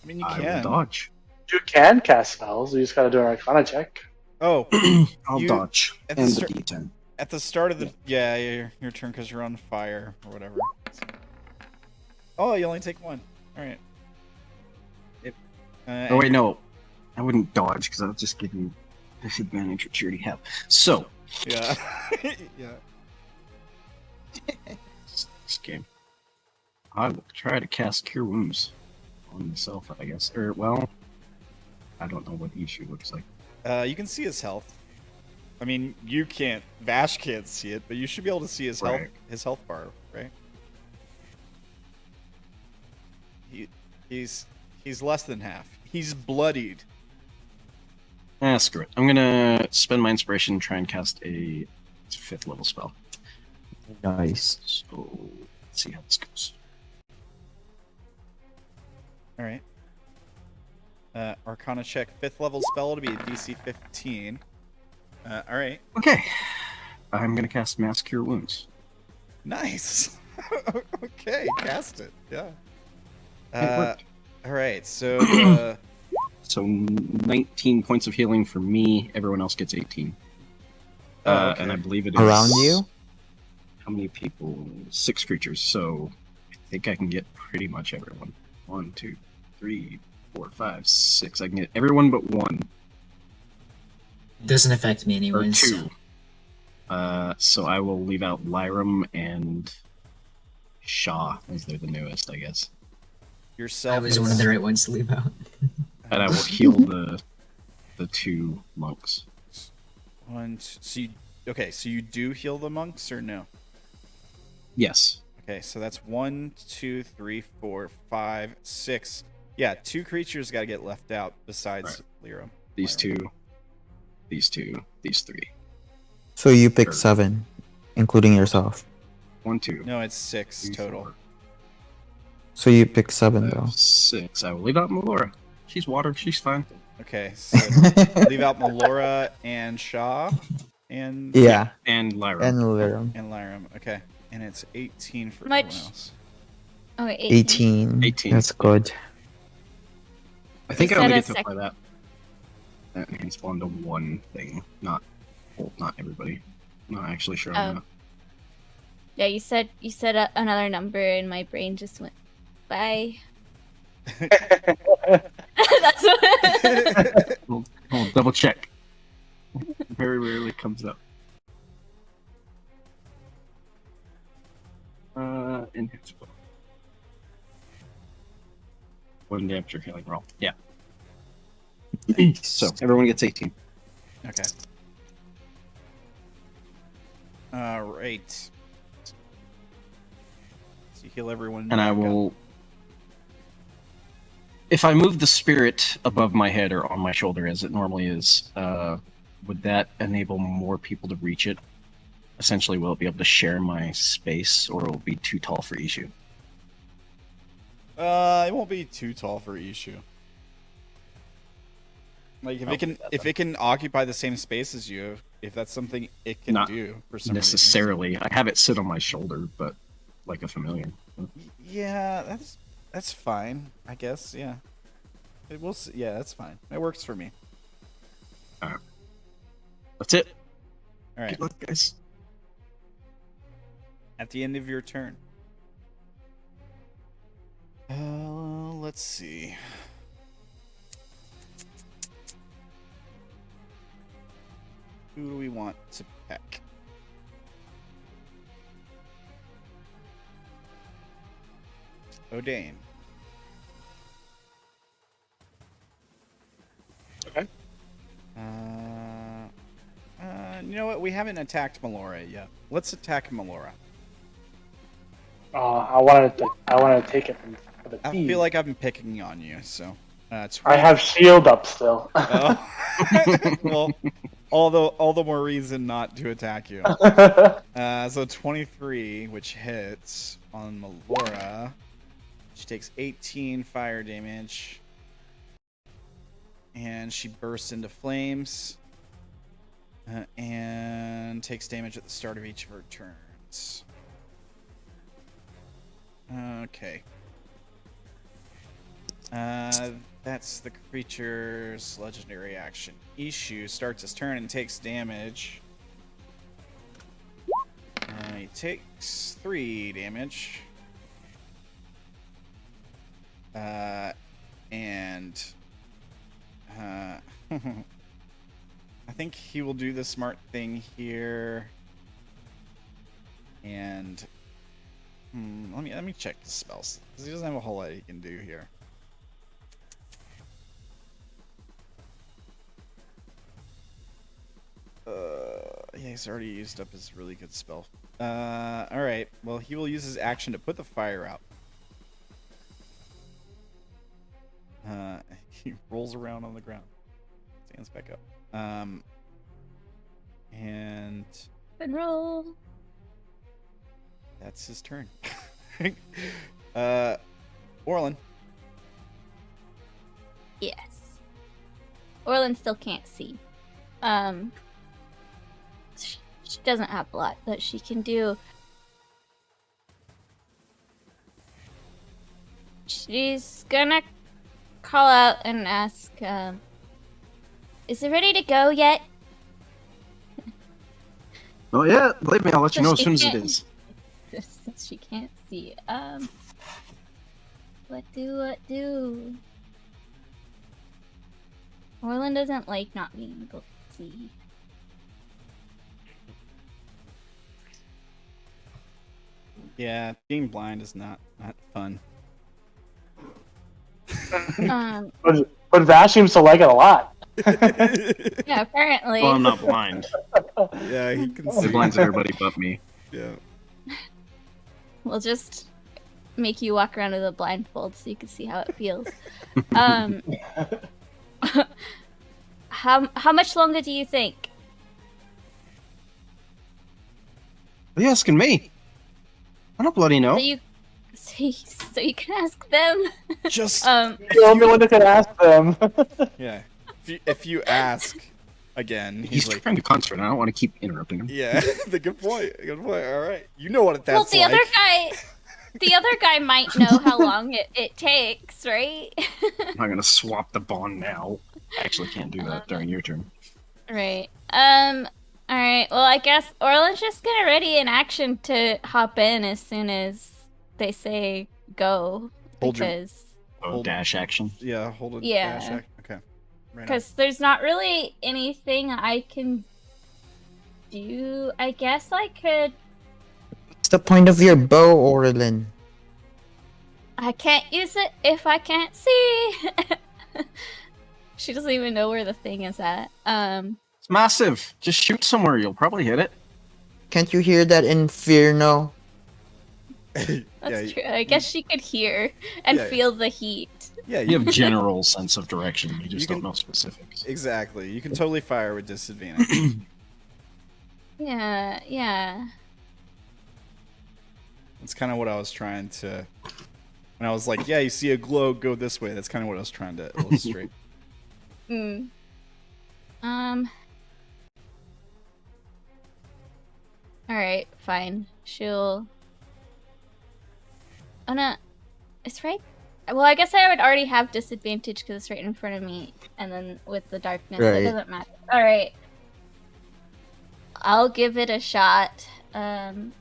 I mean, you I will can. dodge. You can cast spells. You just gotta do an Arcana check. Oh, I'll You- dodge. at And the the start- D10. at the start of the your turn because you're on fire or whatever. Oh, you only take one. All right. Oh wait, no. I wouldn't dodge because I would just give you disadvantage, which you already have. So, Yeah. Yeah. this game. I will try to cast Cure Wounds on myself, I guess. Or, well, I don't know what issue looks like. You can see his health. I mean, you can't. Vash can't see it, but you should be able to see his health. Right. His health bar, right? He's less than half. He's bloodied. Screw it. I'm gonna spend my inspiration and try and cast a 5th level spell. Nice. So, let's see how this goes. All right. Arcana check, 5th level spell to be a DC 15. All right. Okay. I'm gonna cast Mass Cure Wounds. Nice. Okay, cast it. Yeah. It worked. All right. So So 19 points of healing for me. Everyone else gets 18. okay. And I believe it is Around you? How many people? 6 creatures. So I think I can get pretty much everyone. 1, 2, 3, 4, 5, 6. I can get everyone but 1 Doesn't affect me or anyways. 2. So I will leave out Lyram and Sha'ah as they're the newest, I guess. yourself. I was one of the right ones to leave out. And I will heal the 2 monks. So Okay, so you do heal the monks or no? Yes. Okay, so that's 1, 2, 3, 4, 5, 6. Yeah, 2 creatures got to get left out besides Lyram. These two, these 3. So you pick Sure. 7, including yourself. 1, 2. No, it's 6 3, total. 4, So you pick 7 though. 6. I will leave out Melora. She's watered. She's fine. Okay, so leave out Melora and Sha'ah and Yeah, And Lyra. and Lyram. and Lyram. Okay, and it's 18 for Much- everyone else. Oh, wait, 18. 18. That's good. I think You I only said get a to apply that enhanced one to one thing, not everybody. I'm not actually sure on Oh. Yeah, you said another number, and my brain just went bye. That's what. that. I'll double check. Very rarely comes up. Enhanced one. One damage or healing roll. Yeah. So everyone gets 18. Okay. All right. So you heal everyone. And I back up. will. If I move the spirit above my head or on my shoulder as it normally is, would that enable more people to reach it? Essentially, will it be able to share my space, or will it be too tall for Ishu? It won't be too tall for Ishu. Like if it can occupy the same space as you, if that's something it can Not do for some reason. necessarily. I have it sit on my shoulder, but like a familiar. Yeah, that's fine. I guess. Yeah. Yeah, that's fine. It works for me. That's it. All right. Good luck, guys. At the end of your turn. Let's see. Who do we want to peck? Odayn. Okay. You know what? We haven't attacked Melora yet. Let's attack Melora. I wanted to take it from the I team. feel like I've been picking on you, so. I have shield up still. Oh. Well, all the more reason not to attack you. So 23, which hits on Melora. She takes 18 fire damage. And she bursts into flames. And takes damage at the start of each of her turns. Okay. That's the creature's legendary action. Ishu starts his turn and takes damage. He takes 3 damage. And I think he will do the smart thing here. And let me check his spells, because he doesn't have a whole lot he can do here. Yeah, he's already used up his really good spell. Alright, well, he will use his action to put the fire out. He rolls around on the ground. Stands back up. And And roll. that's his turn. Orilyn. Yes. Orilyn still can't see. She doesn't have a lot that she can do. She's gonna call out and ask, is it ready to go yet? Oh yeah, believe me, I'll let you know as She soon as it can't- is. Since she can't see. What do? Orilyn doesn't like not being able to see. Yeah, being blind is not fun. But Vash seems to like it a lot. Yeah, apparently. Well, I'm not blind. Yeah, he can It see. blinds everybody but me. Yeah. We'll just make you walk around with a blindfold so you can see how it feels. How much longer do you think? Are you asking me? I don't bloody know. So you can ask them. Just The only one that could ask them. yeah. If you ask again, He's he's like, trying to concentrate. I don't want to keep interrupting him. yeah. The good point. Good point. All right. You know what that's Well, the other guy might know how long it takes, right? I'm not gonna swap the bond now. I actually can't do that during your turn. Right. All right. Well, I guess Orlin's just gonna ready in action to hop in as soon as they say go. Hold your- Because Dash action. Yeah. Hold it. Yeah. Dash act. Okay. Right on. because there's not really anything I can do. I guess I could. What's the point of your bow, Orilyn? I can't use it if I can't see. She doesn't even know where the thing is at. It's massive. Just shoot somewhere. You'll probably hit it. Can't you hear that inferno? That's true. I guess she could hear and Yeah. feel the heat. Yeah. You have general sense of direction. You just You don't can- know specifics. Exactly. You can totally fire with disadvantage. Yeah. That's kind of what I was trying to. When I was like, yeah, you see a glow, go this way. That's kind of what I was trying to illustrate. Mm. Alright, fine. She'll. Oh no. It's right. Well, I guess I would already have disadvantage because it's right in front of me. And then with the darkness, Right. it doesn't matter. Alright. I'll give it a shot. Anna.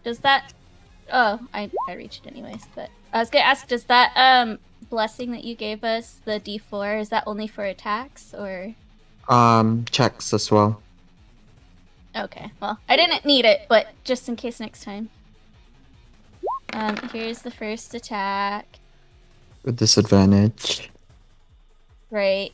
Does that. Oh, I reached anyways, but I was gonna ask, does that blessing that you gave us, the D4, is that only for attacks or? Checks as well. Okay, well, I didn't need it, but just in case next time. Here's the first attack. With disadvantage. Right.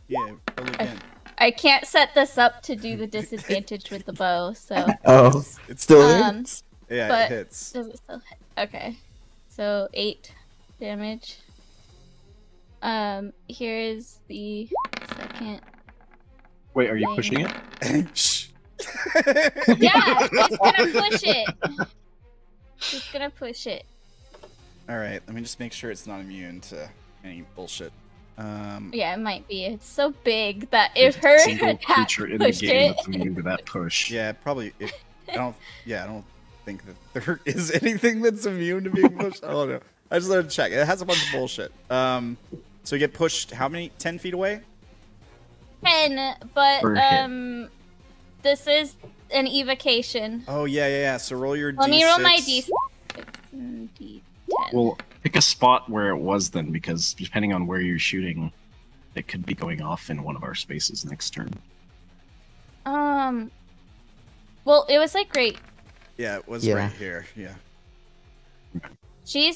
Yeah, roll again. I can't set this up to do the disadvantage with the bow, so. Oh, It's still Um, is? yeah, but- it hits. Does it still hit? Okay. So 8 damage. Here's the second. Wait, are you pushing it? Shh. Yeah, he's gonna push it. He's gonna push it. All right, let me just make sure it's not immune to any bullshit. Yeah, it might be. It's so big that if her Single attack creature in the pushed game it. that's immune to that push. Yeah, probably. I don't think that there is anything that's immune to being pushed. I don't know. I just wanted to check. It has a bunch of bullshit. So you get pushed how many? 10 feet away? 10, but Per hit. this is an evocation. Oh yeah. So roll your. Let me roll my D6. D10. Well, pick a spot where it was then, because depending on where you're shooting, it could be going off in one of our spaces next turn. Well, it was like right. Yeah, it was Yeah. right here. Yeah. She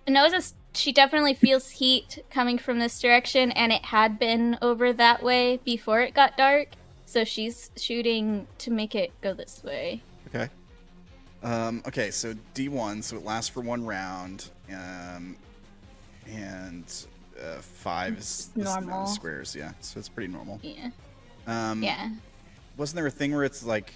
knows this. She definitely feels heat coming from this direction, and it had been over that way before it got dark. So she's shooting to make it go this way. Okay. Okay, so D1, so it lasts for 1 round. And 5 is the amount normal. of squares, yeah. So it's pretty normal. Yeah. Um, Yeah. Wasn't there a thing where it's like,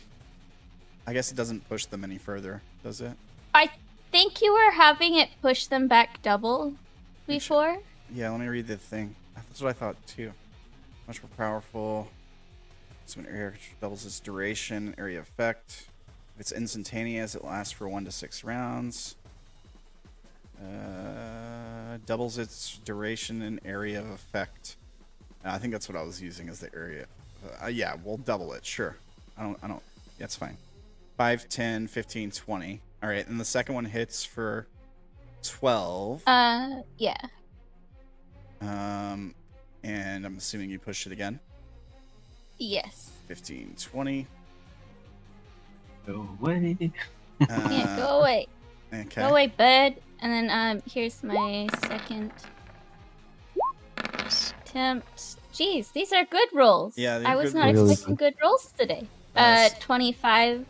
I guess it doesn't push them any further, does it? I think you were having it push them back double before. Yeah, let me read the thing. That's what I thought too. Much more powerful. So an area doubles its duration, area effect. If it's instantaneous, it lasts for 1 to 6 rounds. Doubles its duration and area of effect. I think that's what I was using as the area. Yeah, we'll double it, sure. I don't, that's fine. 5, 10, 15, 20. All right, and the second one hits for 12. Yeah. And I'm assuming you pushed it again. Yes. 15, 20. Go away. Yeah, go away. Okay. Go away, bud. And then here's my second attempt. Jeez, these are good rolls. Yeah, they're I was good not rolls. expecting good rolls today. Uh, 25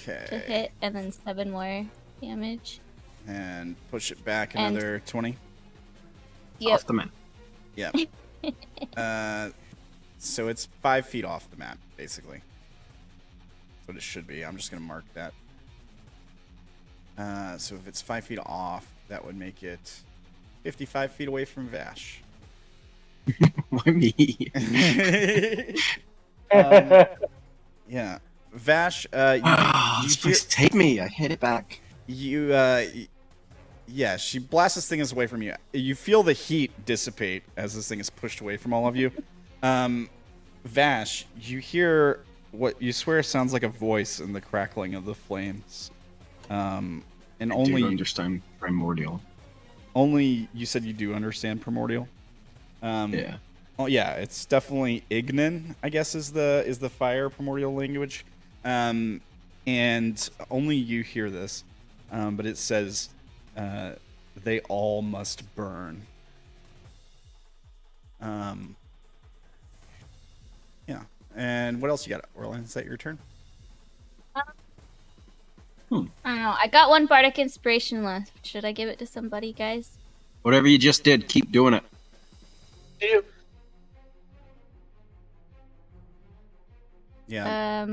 to Okay. hit, and then 7 more damage. And push it back And- another 20. Yep. Off the map. Yep. So it's 5 feet off the map, basically. That's what it should be. I'm just going to mark that. So if it's 5 feet off, that would make it 55 feet away from Vash. Why me? Yeah. Vash, This place take me. I hit it back. Yeah, she blasts this thing away from you. You feel the heat dissipate as this thing is pushed away from all of you. Vash, you hear what you swear sounds like a voice in the crackling of the flames. And I only do understand primordial. only you said you do understand primordial. Yeah. Oh yeah, it's definitely Ignan, I guess is the fire primordial language. And only you hear this. But it says they all must burn. Yeah. And what else you got, Orilyn? Is that your turn? I don't know. I got 1 bardic inspiration left. Should I give it to somebody, guys? Whatever you just did, keep doing it. Yeah.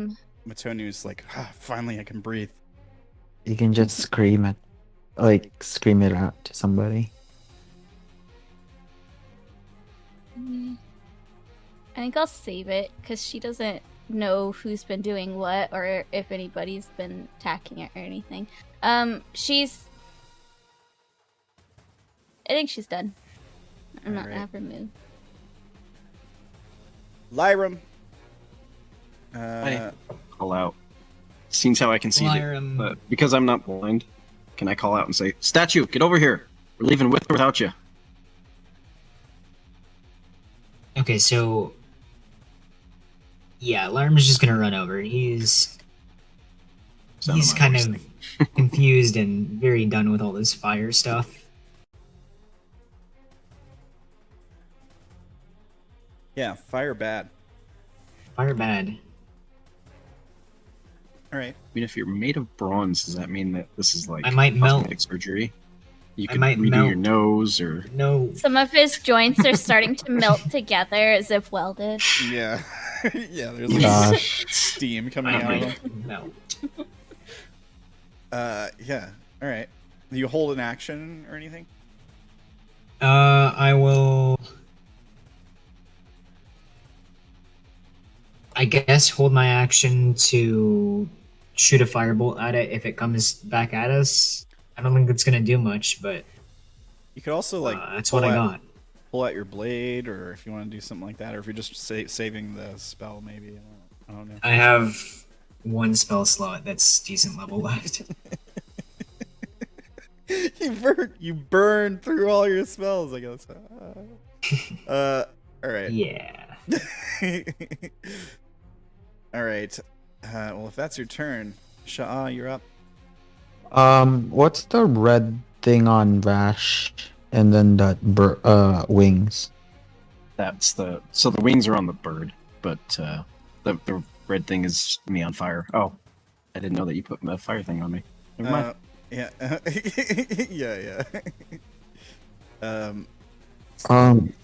Matonu's like, finally I can breathe. You can just scream it, scream it out to somebody. I think I'll save it because she doesn't know who's been doing what or if anybody's been attacking it or anything. I think she's done. I'm not gonna have her move. Lyram. I call out. Seems how I can see it, Lyram. but because I'm not blind, can I call out and say, "Statue, get over here. We're leaving with or without you." Okay, so yeah, Lyram's just gonna run over. He's Sound of my kind voice of thing. confused and very done with all this fire stuff. Yeah, fire bad. Fire bad. All right. I mean, if you're made of bronze, does that mean that this is like I might melt. cosmetic surgery? You I could might redo melt. your nose, or No. Some of his joints are starting to melt together as if welded. Yeah. Yeah, there's like Gosh. steam coming I out of them. might melt. Yeah. All right. Do you hold an action or anything? I will. I guess hold my action to shoot a firebolt at it if it comes back at us. I don't think it's gonna do much, but You could also like that's what I got. pull out your blade, or if you want to do something like that, or if you're just saving the spell, maybe. I don't know. I have 1 spell slot that's decent level left. You burn through all your spells, I guess. All right. Yeah. All right. Well, if that's your turn, Sha'ah, you're up. What's the red thing on Vash, and then that wings? that's the wings are on the bird, but the red thing is me on fire. Oh, I didn't know that you put the fire thing on me. Never mind. Yeah. Yeah.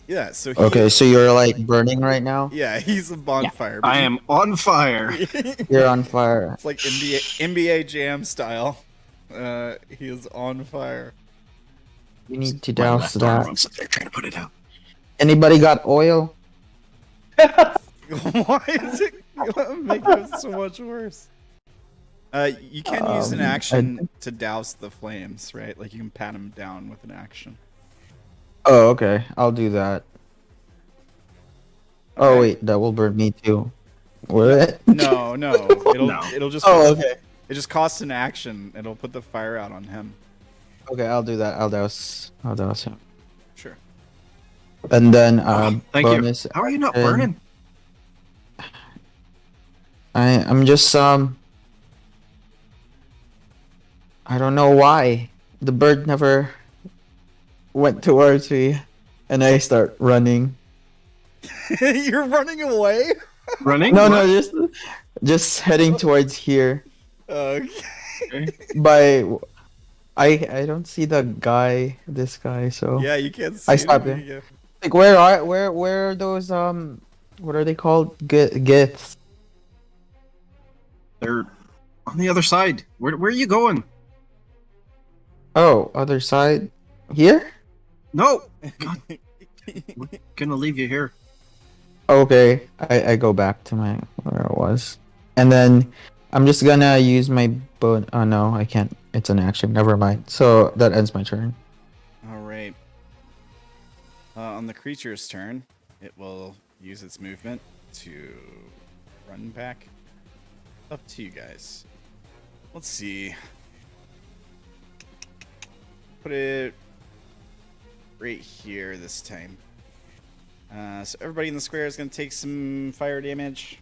Yeah. So he, Okay, so you're like burning right now. Yeah, he's a bonfire. but I he- am on fire. You're on fire. It's like NBA Jam style. He is on fire. You need to My douse left arm, that. I'm sitting there trying to put it out. Anybody got oil? Why is it make it so much worse? You can use an action to douse the flames, right? Like you can pat them down with an action. Oh, okay. I'll do that. Oh Okay. wait, that will burn me too. Will it? No, it'll No. it'll just Oh, okay. it just costs an action. It'll put the fire out on him. Okay, I'll do that. I'll douse him. Sure. And then Thank bonus you. How are you not action. burning? I'm just I don't know why. the bird never went towards me, and I start running. You're running away? Running? No, What? no, just heading towards here. Okay. Okay. By I don't see this guy, so Yeah, you can't see I him. stopped him. Like where are those what are they called? Giths. They're on the other side. Where are you going? Oh, other side. Here? No! God, we're gonna leave you here. Okay, I go back to my where I was, and then I'm just gonna use my bow. Oh no, I can't. It's an action. Never mind. So that ends my turn. All right. On the creature's turn, it will use its movement to run back. Up to you guys. Let's see. Put it right here this time. So everybody in the square is going to take some fire damage.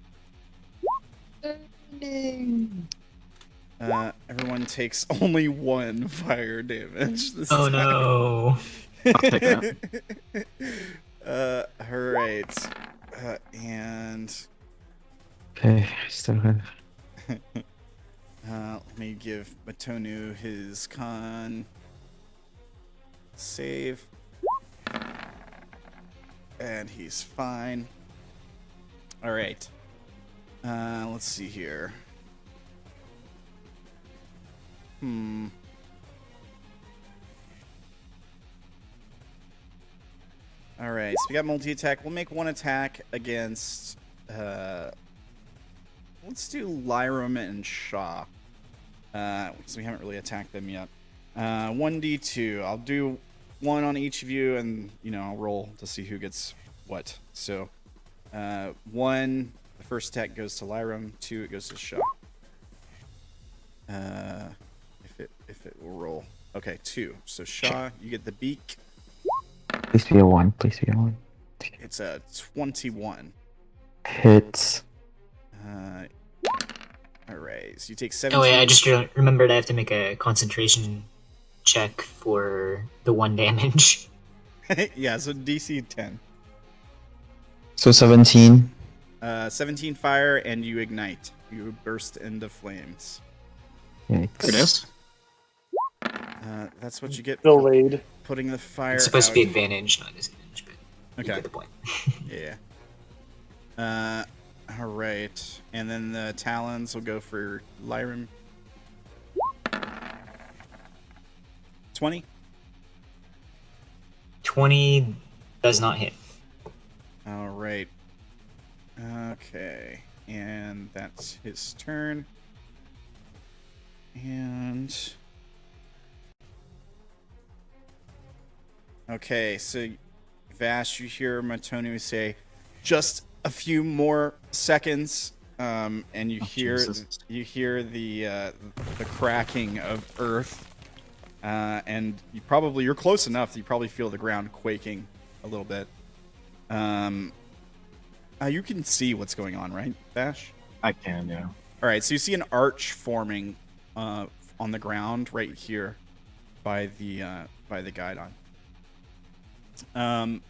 Everyone takes only 1 fire damage this Oh time. no. I'll take that. Alright. And Okay, still good. let me give Matonu his con save. And he's fine. Alright. Let's see here. Alright, so we got multi-attack. We'll make 1 attack against... let's do Lyram and Sha'ah. Because we haven't really attacked them yet. 1d2. I'll do 1 on each of you, and, I'll roll to see who gets what. So, 1, the first attack goes to Lyram. 2, it goes to Sha'ah. If it will roll. Okay, 2. So, Sha'ah, you get the beak. Please be a 1. Please be a 1. It's a 21. Hits. Alright, so you take 17. Oh wait, I just remembered I have to make a concentration check for the 1 damage. Yeah, so DC 10. So 17. 17 fire, and you ignite. You burst into flames. Yikes. There it is. That's what you get for Delayed. putting the fire It's supposed out. to be advantage, not disadvantage, but you Okay. get the point. Yeah. Alright. And then the talons will go for Lyram. 20? 20 does not hit. Alright. Okay. And that's his turn. And... Okay, so Vash, you hear Matonu say, just a few more seconds, and you hear the cracking of earth, and you're close enough that you probably feel the ground quaking a little bit. You can see what's going on, right, Vash? I can, yeah. All right, so you see an arch forming on the ground right here by the Guidon. And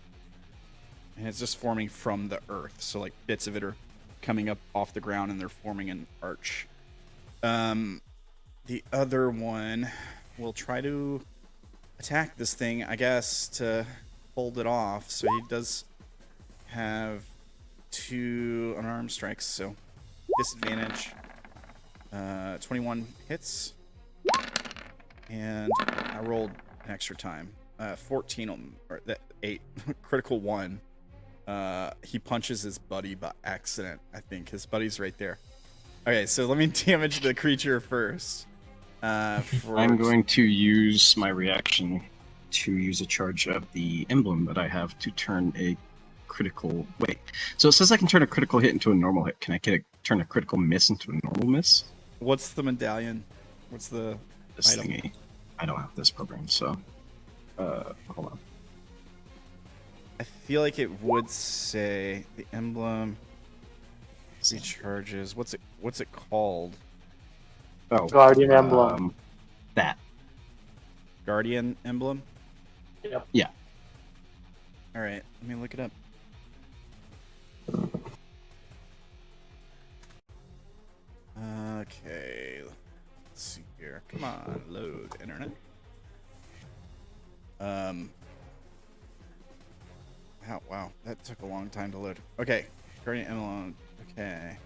it's just forming from the earth, so like bits of it are coming up off the ground and they're forming an arch. The other one will try to attack this thing, I guess, to hold it off. So he does have 2 unarmed strikes, so disadvantage. 21 hits, and I rolled an extra time. 14 or 8 critical 1. He punches his buddy by accident. I think his buddy's right there. Okay, so let me damage the creature first. I'm going to use my reaction to use a charge of the emblem that I have to turn a critical... Wait, so it says I can turn a critical hit into a normal hit. Can I turn a critical miss into a normal miss? What's the medallion? What's the This item? thingy. I don't have this program, so... hold on. I feel like it would say the emblem recharges. What's it called? Oh, Guardian emblem. That. guardian emblem? Yep. Yeah. All right, let me look it up. Okay, let's see here. Come on, load internet. Wow, that took a long time to load. Okay, guardian emblem. Okay,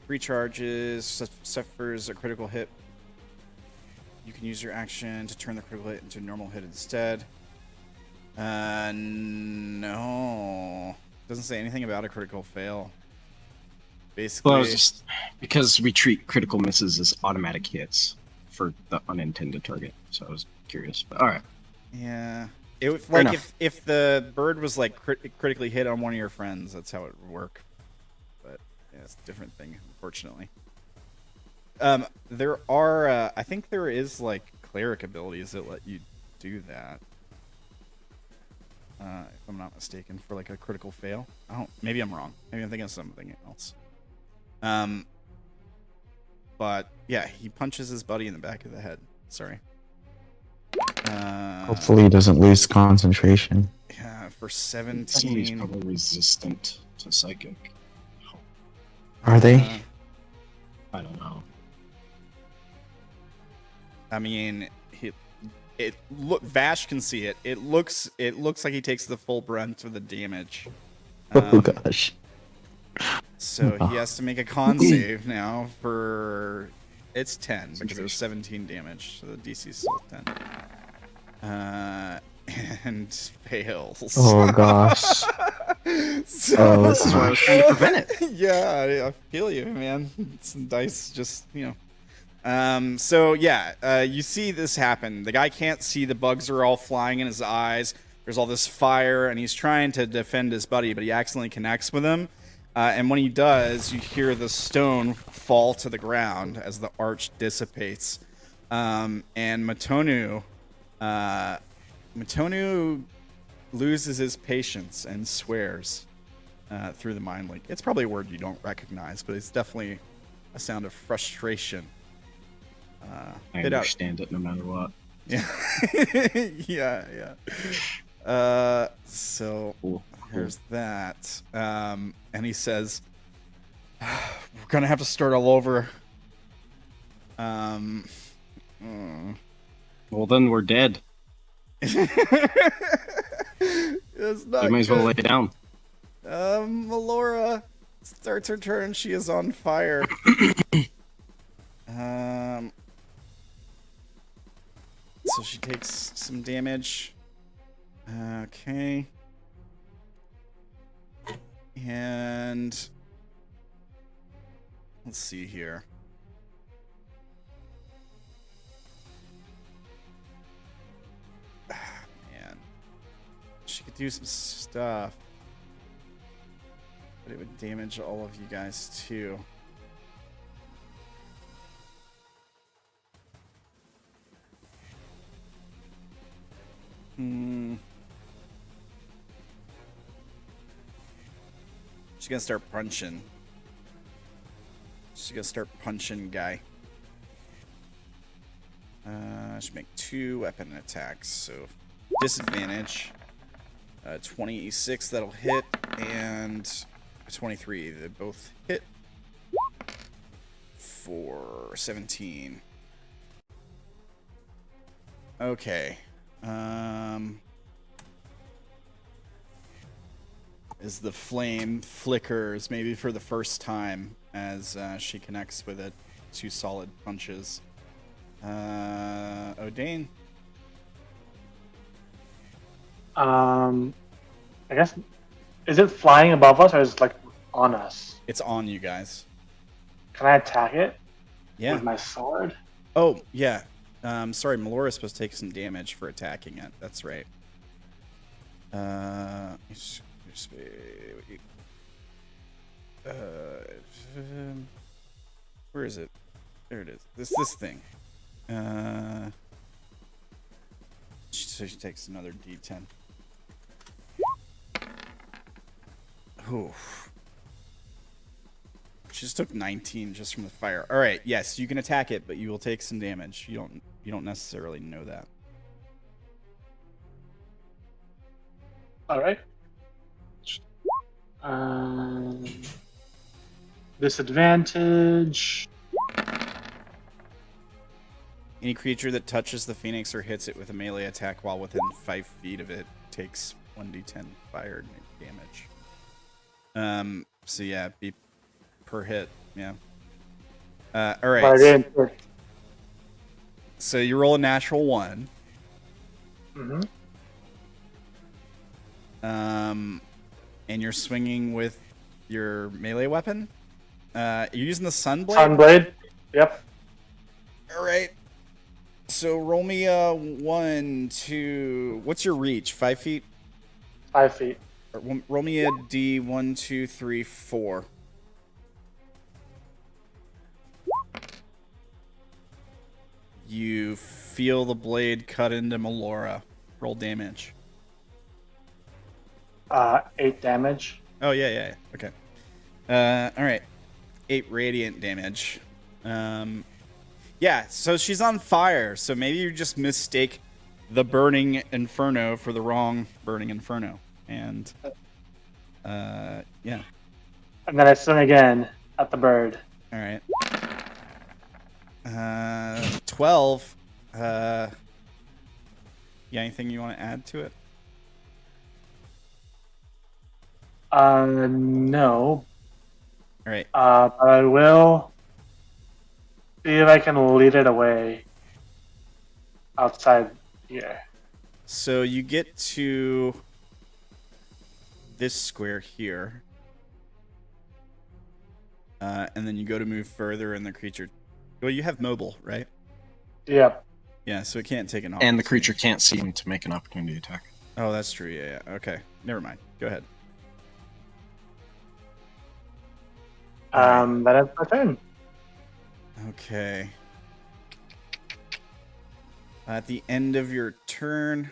recharges, suffers a critical hit. You can use your action to turn the critical hit into a normal hit instead. No. Doesn't say anything about a critical fail. Basically, Well, just because we treat critical misses as automatic hits for the unintended target, so I was curious. But all right. yeah. It would, Fair like enough. if the bird was like critically hit on one of your friends, that's how it would work. But yeah, it's a different thing, unfortunately. There are, I think there is like cleric abilities that let you do that. If I'm not mistaken, for like a critical fail. Maybe I'm wrong. Maybe I'm thinking of something else. But yeah, he punches his buddy in the back of the head. Sorry. Hopefully he doesn't lose concentration. Yeah, for He's 17. probably resistant to psychic. Are they? I don't know. I mean, Vash can see it. It looks like he takes the full brunt of the damage. Oh gosh. So he has to make a con save now for... It's 10 because it was 17 damage, so the DC is still 10. And fails. Oh gosh. So, This is why I was trying to prevent it. yeah, I feel you, man. Some dice just, So yeah, you see this happen. The guy can't see. The bugs are all flying in his eyes. There's all this fire, and he's trying to defend his buddy, but he accidentally connects with him. And when he does, you hear the stone fall to the ground as the arch dissipates. And Matonu loses his patience and swears through the mind link. It's probably a word you don't recognize, but it's definitely a sound of frustration. I understand it no matter what. Yeah. yeah. So Cool. here's that. And he says, we're going to have to start all over. Well, then we're dead. It's not You might as well lay good. down. Melora starts her turn. She is on fire. So she takes some damage. Okay. And let's see here. Man. She could do some stuff. But it would damage all of you guys too. She's gonna start punching. She's gonna start punching guy. Should make 2 weapon attacks, so disadvantage. 26 that'll hit, and 23. They both hit for 17. Okay. As the flame flickers, maybe for the first time, as she connects with it, 2 solid punches. Odayn. I guess, is it flying above us or is it like on us? It's on you guys. Can I attack it Yeah. with my sword? Oh, yeah. Sorry, Melora's supposed to take some damage for attacking it. That's right. Where is it? There it is. This thing. So she takes another D10. Oof. She just took 19 just from the fire. All right, yes, you can attack it, but you will take some damage. You don't necessarily know that. All right. Disadvantage. Any creature that touches the phoenix or hits it with a melee attack while within 5 feet of it takes 1d10 fire damage. So yeah, be per hit. Yeah. All But I right. didn't. So you roll a natural 1. Mm-hmm. And you're swinging with your melee weapon. You're using the Sunblade. Sunblade. Yep. All right. So roll me a 1, 2. What's your reach? 5 feet. 5 feet. Roll me a D. 1, 2, 3, 4. You feel the blade cut into Melora. Roll damage. 8 damage. Oh yeah. Okay. All right. 8 radiant damage. Yeah. So she's on fire. So maybe you just mistake the burning inferno for the wrong burning inferno, and yeah. And then I swing again at the bird. All right. 12. Yeah, anything you want to add to it? No. All right. But I will see if I can lead it away outside here. So you get to this square here. And then you go to move further and the creature... Well, you have mobile, right? Yep. Yeah, so it can't take an And the opportunity. creature can't see him to make an opportunity attack. Oh, that's true. Yeah. Okay. Never mind. Go ahead. That is my turn. Okay. At the end of your turn...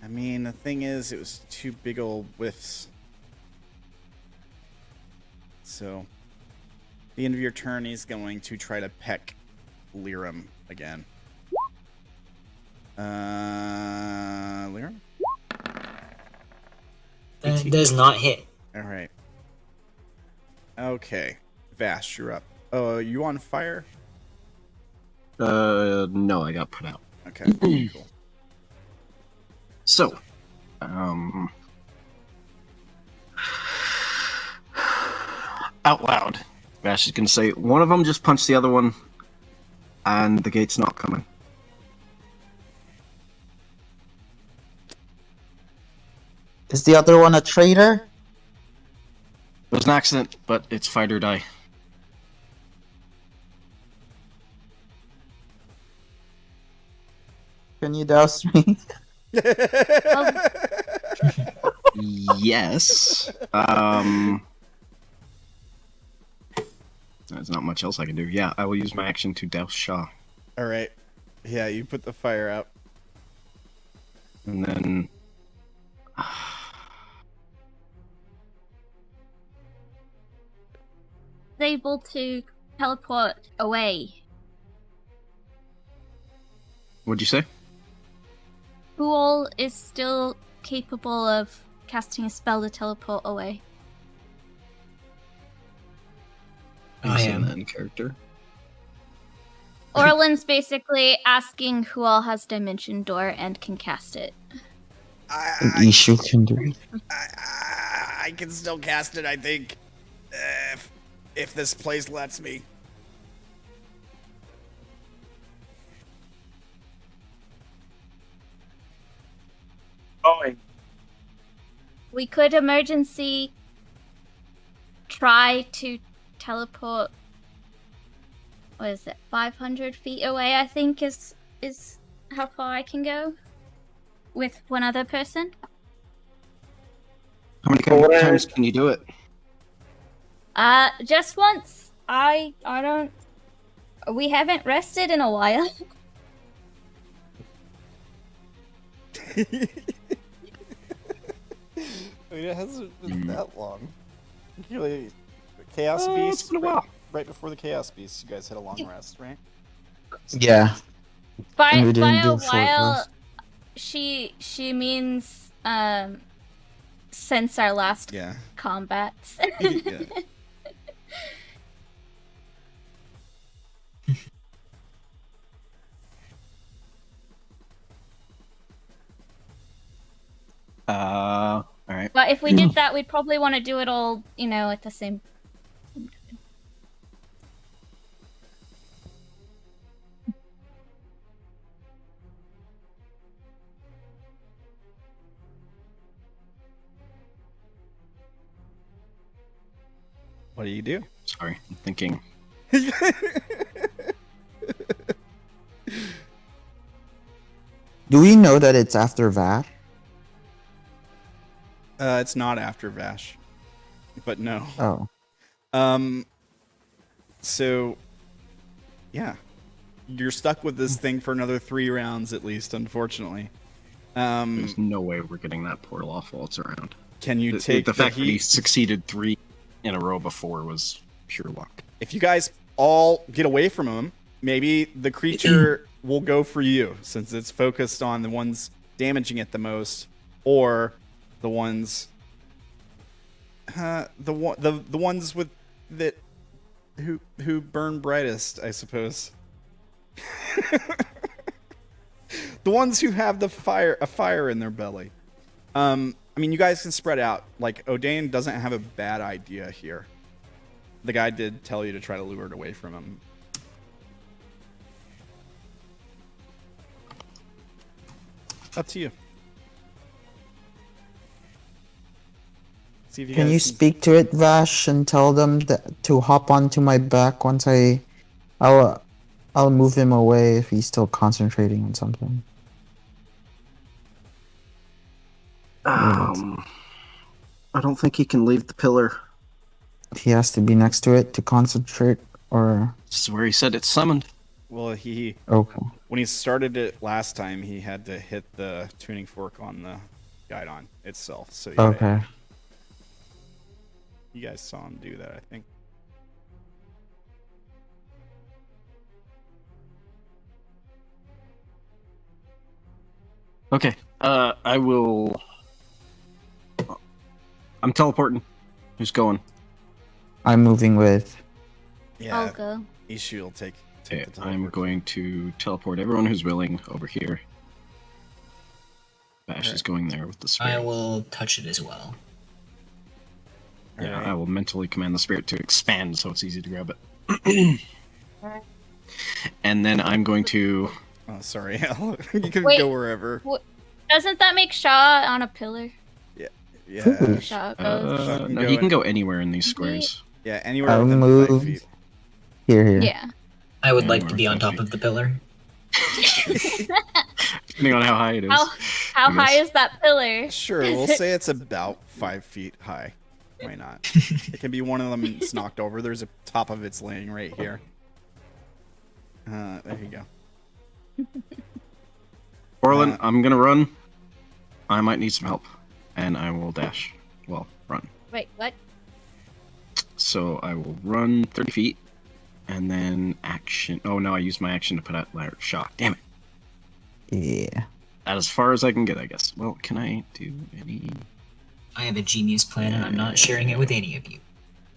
I mean, the thing is, it was 2 big old whiffs. So, at the end of your turn, he's going to try to peck Lyram again. Lyram? That does not hit. All right. Okay. Vash, you're up. Oh, you on fire? No, I got put out. Okay, cool. So, out loud, Vash is going to say, one of them just punched the other one, and the gate's not coming. Is the other one a traitor? It was an accident, but it's fight or die. Can you douse me? Yes. There's not much else I can do. Yeah, I will use my action to douse Sha'ah. All right. Yeah, you put the fire out. And then... Able to teleport away. What'd you say? Who all is still capable of casting a spell to teleport away? Are I you saying am. that in character? Orilyn's basically asking who all has Dimension Door and can cast it. And Ishu can do it. I can still cast it, I think. If this place lets me. Going. We could emergency try to teleport. What is it? 500 feet away, I think is how far I can go with one other person. How many times can you do it? Just once. I don't. We haven't rested in a while. I mean, it hasn't been that long. Really, Chaos Beast. It's been a while. Right before the Chaos Beast, you guys had a long rest, right? Yeah. By And we didn't a do a short while, rest. she means since our last Yeah. combats. Yeah. All right. But if we did that, we'd probably want to do it all, at the same. What do you do? Sorry, I'm thinking. Do we know that it's after Vash? It's not after Vash, but no. Oh. So, yeah, you're stuck with this thing for another 3 rounds at least, unfortunately. There's no way we're getting that portal off while it's around. Can you The take the fact that he heat? succeeded 3 in a row before was pure luck. If you guys all get away from him, maybe the creature will go for you, since it's focused on the ones damaging it the most, or the ones, the ones with that who burn brightest, I suppose. The ones who have a fire in their belly. I mean, you guys can spread out. Like, Odayn doesn't have a bad idea here. The guy did tell you to try to lure it away from him. Up to you. See if you Can guys you speak to it, Vash, and tell them to hop onto my back once I'll move him away if he's still concentrating on something. I don't think he can leave the pillar. He has to be next to it to concentrate, or... This is where he said it's summoned. Well, Okay. when he started it last time, he had to hit the tuning fork on the Guidon itself. So yeah, Okay. you guys saw him do that, I think. Okay. I will... I'm teleporting. Who's going? I'm moving with... Yeah, I'll go. Ishu will take Okay, the I'm teleport. going to teleport everyone who's willing over here. Vash is going there with the spirit. I will touch it as well. Yeah, Alright. I will mentally command the spirit to expand so it's easy to grab it. And then I'm going to... Oh, sorry, Al. You can Wait. go wherever. Doesn't that make Sha'ah on a pillar? Yeah, Sha'ah goes. no, he can go anywhere in these squares. yeah, anywhere I'll within 5 move feet. here. Yeah. I would Yeah, like you to are be on top 5 of the pillar. Depending on how high it is. How I high guess. is that pillar? Sure, we'll say it's about 5 feet high. Why not? It can be one of them that's knocked over. There's a top of it's laying right here. There you go. Orilyn, I'm gonna run. I might need some help. And I will dash. Well, run. Wait, what? So I will run 30 feet. And then action. Oh no, I used my action to put out Lyram. Sha'ah. Damn it. Yeah. That's as far as I can get, I guess. Well, can I do any... I have a genius plan and I'm not sharing it with any of you.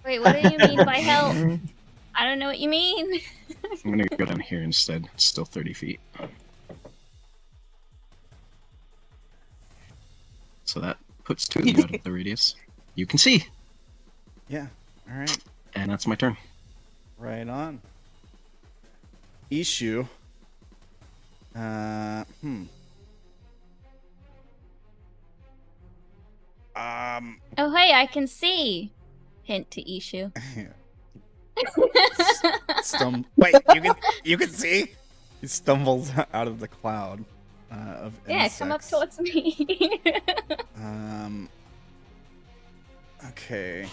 Wait, what do you mean by help? I don't know what you mean. I'm gonna go down here instead. It's still 30 feet. So that puts 2 of you out of the radius. You can see. Yeah, alright. And that's my turn. Right on. Ishu. Oh, hey, I can see. Hint to Ishu. Wait, you can see? He stumbles out of the cloud of Yeah, come up insects. towards me. Okay.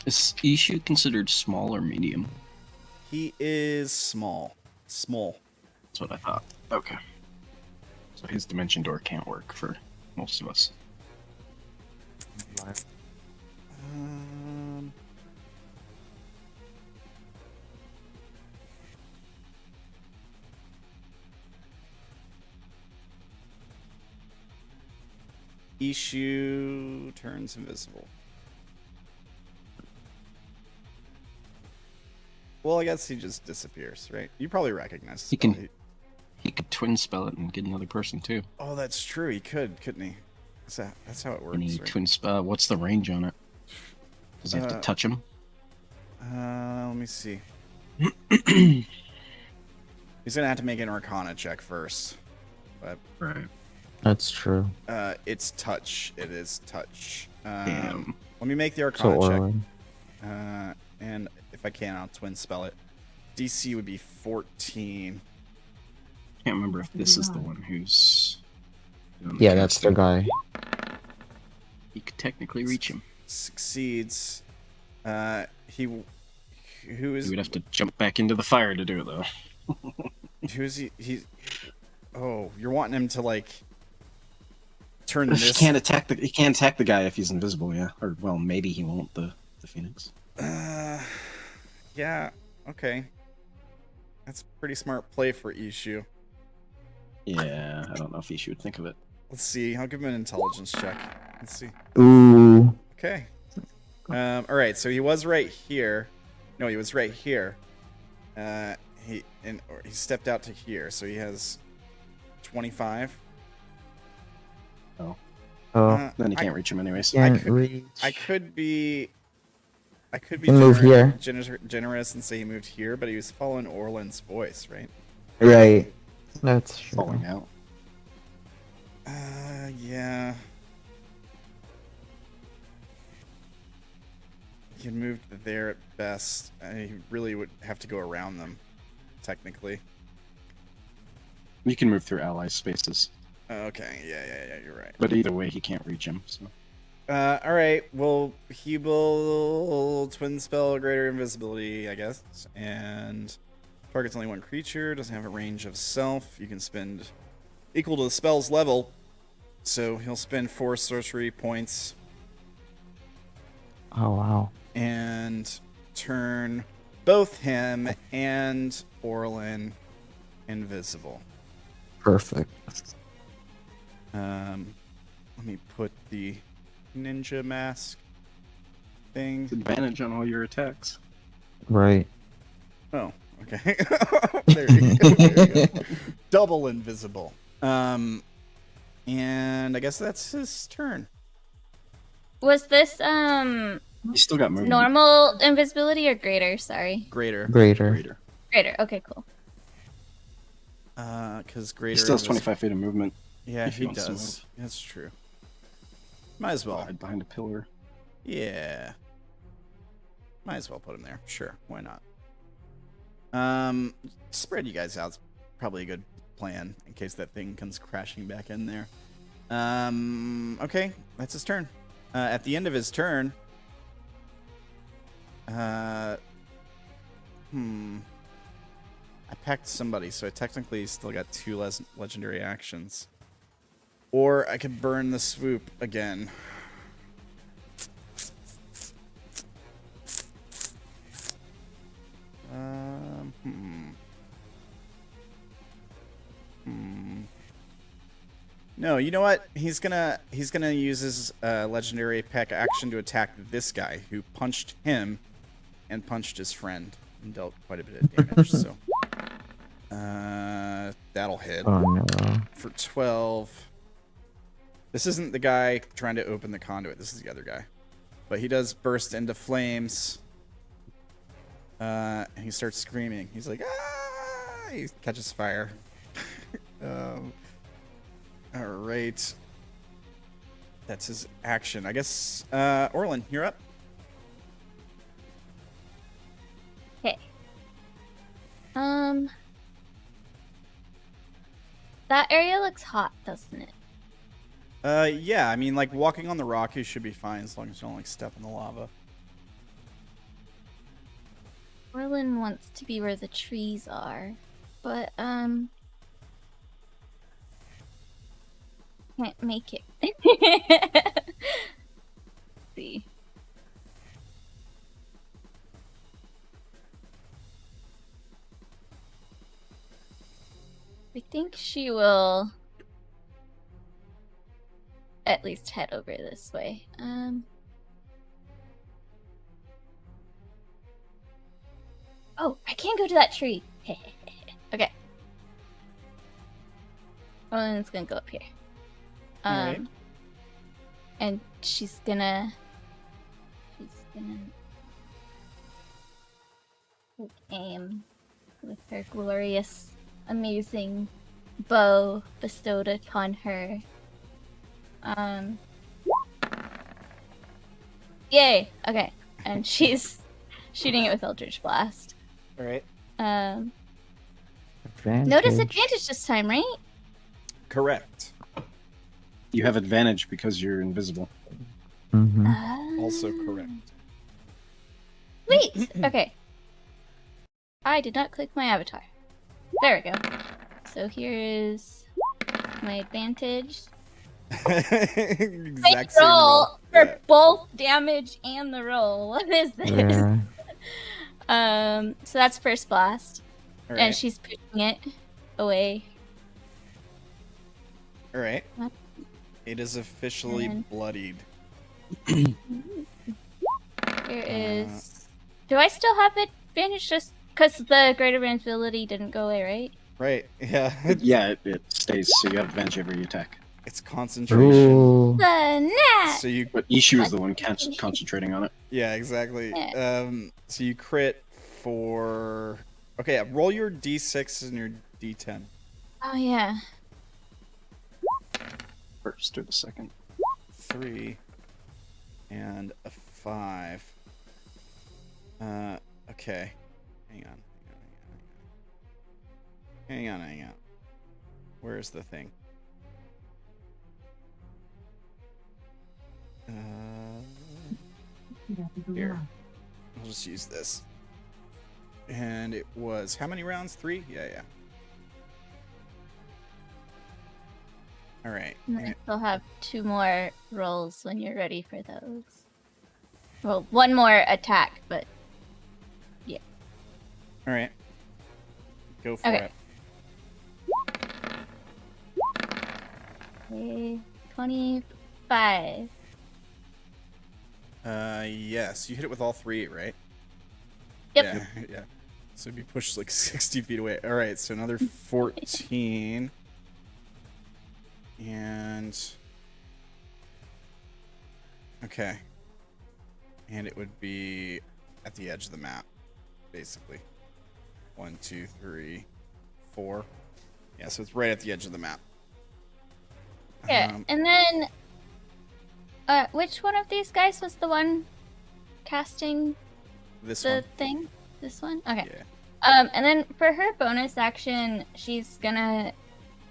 Is Ishu considered small or medium? He is small. Small. That's what I thought. Okay. So his dimension door can't work for most of us. Ishu turns invisible. Well, I guess he just disappears, right? You probably recognize the He spell. can- He could twin spell it and get another person too. Oh, that's true. He could, couldn't he? That's how it works, And he right? twin spell. What's the range on it? Does he have to touch him? Let me see. He's gonna have to make an Arcana check first. But Right. That's true. it's touch. It is touch. Damn. Let me make the So Arcana check. Orilyn. And if I can, I'll twin spell it. DC would be 14. Can't remember if this is the one who's. doing Yeah, that's the casting. guy. He could technically reach him. Succeeds. Who He is would have to jump back into the fire to do it though. who is he? Oh, you're wanting him to like turn He this. can't attack the guy if he's invisible, yeah. Or well, maybe he won't. The Phoenix. Yeah. Okay. That's a pretty smart play for Ishu. Yeah, I don't know if he should think of it. Let's see. I'll give him an intelligence check. Let's see. Ooh. Okay. All right. So he was right here. No, he was right here. He stepped out to here, so he has 25. Oh, Oh, then he can't reach him anyways. can't could- reach. I could be Can move here. generous and say he moved here, but he was following Orlin's voice, right? Right. That's true. Falling out. Yeah. He had moved there at best. He really would have to go around them, technically. You can move through ally spaces, Okay, yeah, you're right. but either way, he can't reach him. So. All right. Well, he will twin spell greater invisibility, I guess, and targets only one creature. Doesn't have a range of self. You can spend equal to the spell's level, so he'll spend 4 sorcery points Oh wow. and turn both him and Orilyn invisible. Perfect. Let me put the ninja mask thing. Advantage on all your attacks. Right. Oh, okay. There you go. Double invisible. And I guess that's his turn. Was this He's still got movement. normal invisibility or greater? Sorry. Greater. Greater. Greater. Okay, cool. Because greater. He still has invis- 25 feet of movement. Yeah, if he he wants to does. move. That's true. Might as well. Hide behind a pillar. Yeah. Might as well put him there. Sure, why not? Spread you guys out's probably a good plan in case that thing comes crashing back in there. Okay, that's his turn. At the end of his turn, I packed somebody, so I technically still got 2 legendary actions. Or I could burn the swoop again. No, you know what? He's gonna use his legendary pack action to attack this guy who punched him and punched his friend and dealt quite a bit of damage. So that'll hit Oh no. for 12. This isn't the guy trying to open the conduit. This is the other guy, but he does burst into flames. And he starts screaming. He's like, ah! He catches fire. All right. That's his action. I guess, Orilyn, you're up. Okay. That area looks hot, doesn't it? Yeah, I mean, like, walking on the rock, you should be fine as long as you don't, like, step in the lava. Orlin wants to be where the trees are, but can't make it. See. I think she will at least head over this way. Oh, I can't go to that tree. Okay. Well, then it's gonna go up here. Alright. And she's gonna take aim with her glorious, amazing bow bestowed upon her. Yay! Okay, and she's shooting it with Eldritch Blast. All right. Notice advantage this time, right? Correct. You have advantage because you're invisible. Also correct. Wait. Okay. I did not click my avatar. There we go. So here is my advantage. Exact Same same roll roll. for Yeah. both damage and the roll. What is this? Yeah. So that's first blast, All and right. she's pushing it away. All right. What? It is officially And- bloodied. Here is. Do I still have advantage just because the greater ability didn't go away, right? Right. Yeah. Yeah, it stays, so you have advantage every attack. It's concentration. Ooh. The net. So you. But Ishu is the one concentrating on it. Yeah. Exactly. Yeah. So you crit for. Okay. Roll your d6 and your d10. Oh yeah. First or the second. 3 and a 5. Okay. Hang on. Where's the thing? Here. I'll just use this. And it was how many rounds? 3? Yeah. All right. And I still have 2 more rolls when you're ready for those. Well, 1 more attack, but All right. Go for Okay. it. okay, 25. Yes. You hit it with all 3, right? Yep. Yeah. So it'd be pushed like 60 feet away. All right. So another 14. And. Okay. And it would be at the edge of the map, basically. 1, 2, 3, 4. Yeah, so it's right at the edge of the map. Yeah, and then which one of these guys was the one casting This the one. thing? This one? Okay. Yeah. And then for her bonus action, she's gonna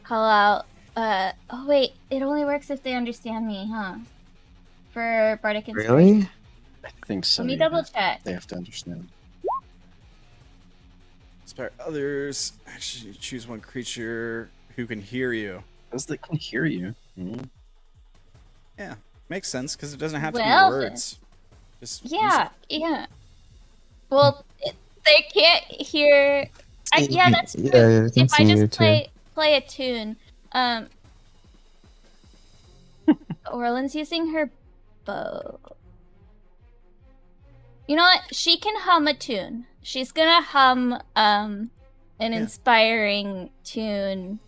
call out oh wait, it only works if they understand me, huh? For Bardic Inspiration. Really? I think so. Let me yeah. double check. They have to understand. Inspire others. Actually, choose one creature who can hear you. Because they can hear you. Mm. Yeah, makes sense because it doesn't have to Well, be words. Just use Yeah. Well, they can't hear. Yeah, that's true. Yeah, they can If I see you just too. play a tune, Orlin's using her bow. You know what? She can hum a tune. She's gonna hum an inspiring tune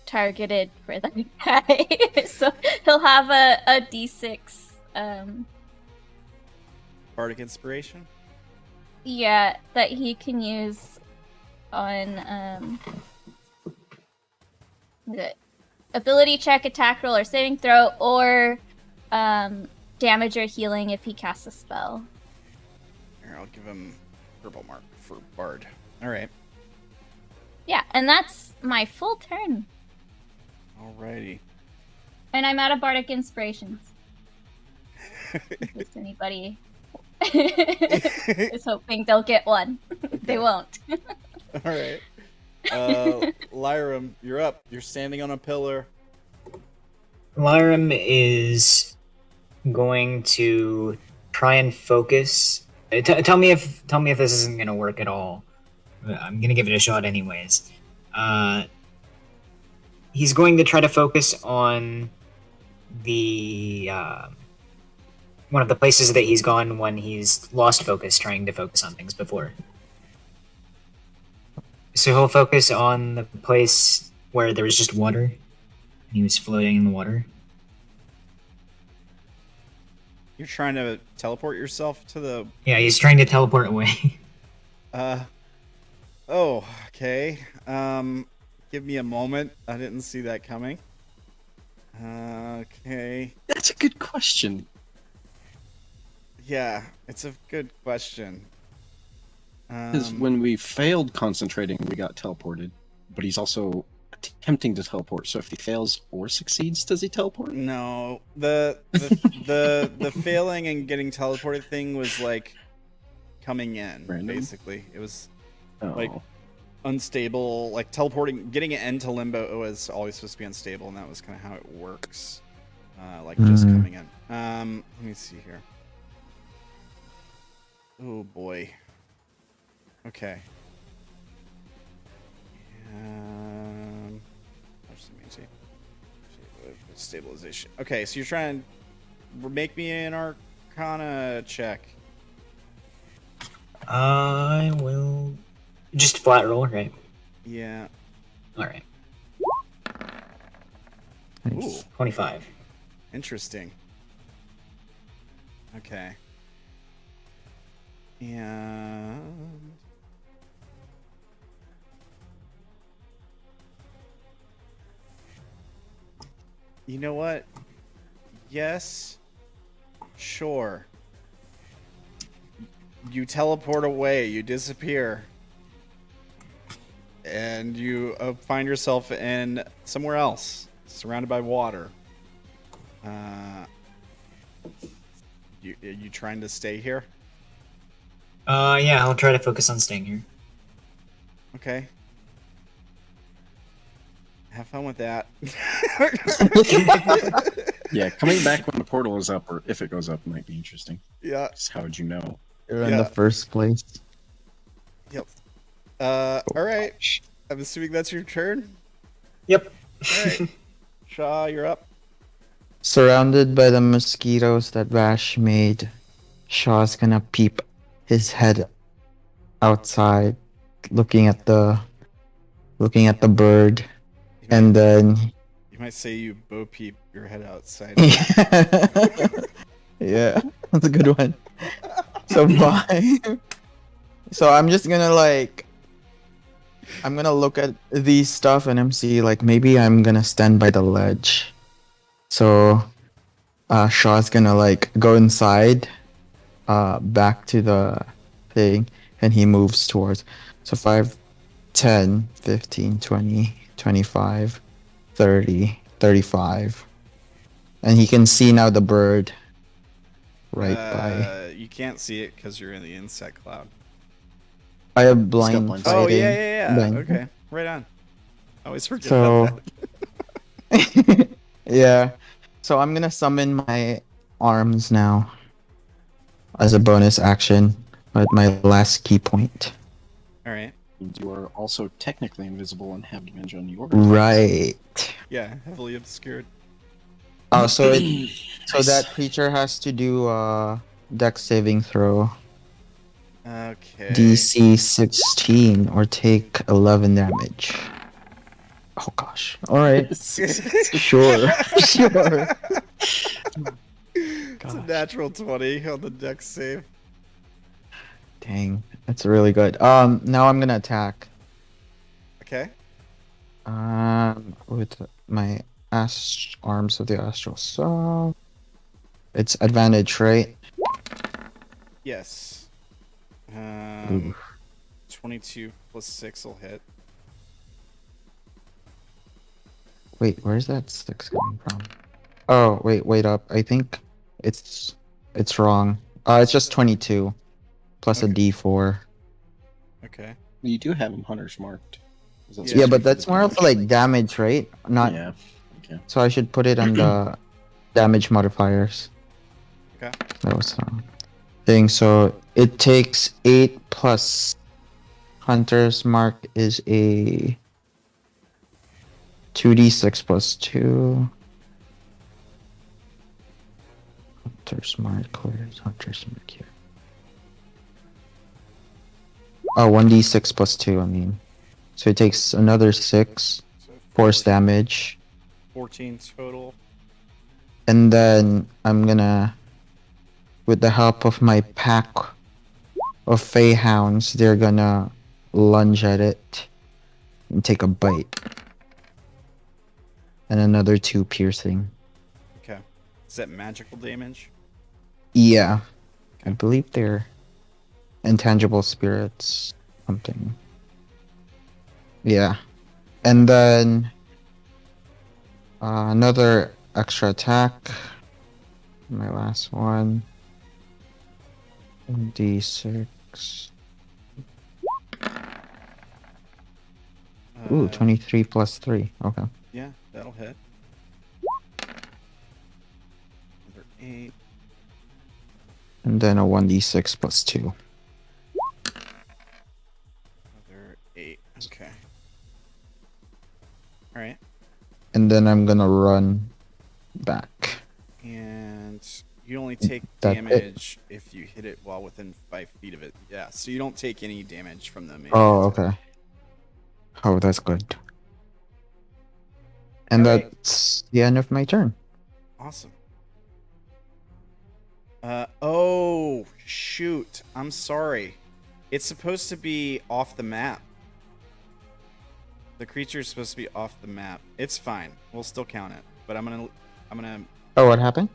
targeted for that guy. So he'll have a D6. Bardic Inspiration. Yeah, that he can use on the ability check, attack roll, or saving throw, or damage or healing if he casts a spell. Here, I'll give him purple mark for Bard. All right. Yeah, and that's my full turn. Alrighty. And I'm out of Bardic Inspirations. In case anybody is hoping they'll get one. They won't. All right. Lyram, you're up. You're standing on a pillar. Lyram is going to try and focus. Tell me if this isn't going to work at all. I'm going to give it a shot anyways. He's going to try to focus on the one of the places that he's gone when he's lost focus trying to focus on things before. So he'll focus on the place where there was just water, and he was floating in the water. You're trying to teleport yourself to the. Yeah, he's trying to teleport away. Oh, okay. Give me a moment. I didn't see that coming. Okay. That's a good question. Yeah, it's a good question. Because when we failed concentrating, we got teleported. But he's also attempting to teleport. So if he fails or succeeds, does he teleport? No, the failing and getting teleported thing was like coming in. Random? Basically, it was Oh. like unstable. Like teleporting, getting it into limbo was always supposed to be unstable, and that was kind of how it works. Like just coming in. Let me see here. Oh boy. Okay. Stabilization. Okay, so you're trying to make me an Arcana check. I will just flat roll, right? Yeah. All right, Ooh, 25. interesting. Okay. And you know what? Yes. Sure. You teleport away, you disappear. And you find yourself in somewhere else, surrounded by water. You trying to stay here? Yeah, I'll try to focus on staying here. Okay. Have fun with that. Yeah, coming back when the portal is up, or if it goes up, might be interesting. Yeah. Just how would you know? You're in Yeah. the first place. Yep. All right. I'm assuming that's your turn. Yep. All right. Sha'ah, you're up. Surrounded by the mosquitoes that Vash made, Shaw's gonna peep his head outside, looking at the bird, and then You might say you bo peep your head outside. yeah, that's a good one. So so I'm just gonna I'm gonna look at these stuff and I'm see like maybe I'm gonna stand by the ledge. So Shaw's gonna go inside, back to the thing, and he moves towards. So 5, 10, 15, 20, 25, 30, 35. And he can see now the bird right by. You can't see it because you're in the insect cloud. I have blind blind Oh sighting. yeah. Blind. Okay, right on. I always forget So about that. yeah. So I'm gonna summon my arms now as a bonus action with my last key point. All right. You are also technically invisible and have advantage on your Right. Yeah, heavily obscured. Oh, so that creature has to do a dex saving throw. Okay. DC 16 or take 11 damage. Oh gosh. All right. Sure. Sure. It's a natural 20 on the dex save. Dang, that's really good. Now I'm gonna attack. Okay. With my arms of the astral soul. It's advantage, right? Yes. 22 plus 6 will hit. Wait, where's that 6 coming from? Oh, wait up. I think it's wrong. It's just 22 plus a D4. Okay. You do have him hunters marked. Is that Yeah, supposed Yeah, to but be for that's the more of damage? damage, right? Not. Yeah. Okay. So I should put it on the damage modifiers. Okay. That was thing. So it takes 8 plus Hunter's Mark is a 2d6 plus 2. Hunter's Mark, Hunter's Mark here. Oh, 1d6 plus 2, I mean. So it takes another 6 So force damage. 14 total. And then I'm gonna, with the help of my pack of Fey Hounds, they're gonna lunge at it and take a bite. And another 2 piercing. Okay. Is that magical damage? Yeah. I believe they're intangible spirits. Something. Yeah. And then another extra attack. My last one. 1d6. Ooh, 23 plus 3. Okay. Yeah, that'll hit. Another 8. And then a 1d6 plus 2. Another 8. Okay. Alright. And then I'm gonna run back. And you only take That's damage if you hit it while within 5 feet of it. Yeah, so you don't take any damage from the melee Oh, attack. okay. Oh, that's good. And Alright. that's the end of my turn. Awesome. Oh, shoot. I'm sorry. It's supposed to be off the map. The creature's supposed to be off the map. It's fine. We'll still count it. But I'm gonna Oh, what happened?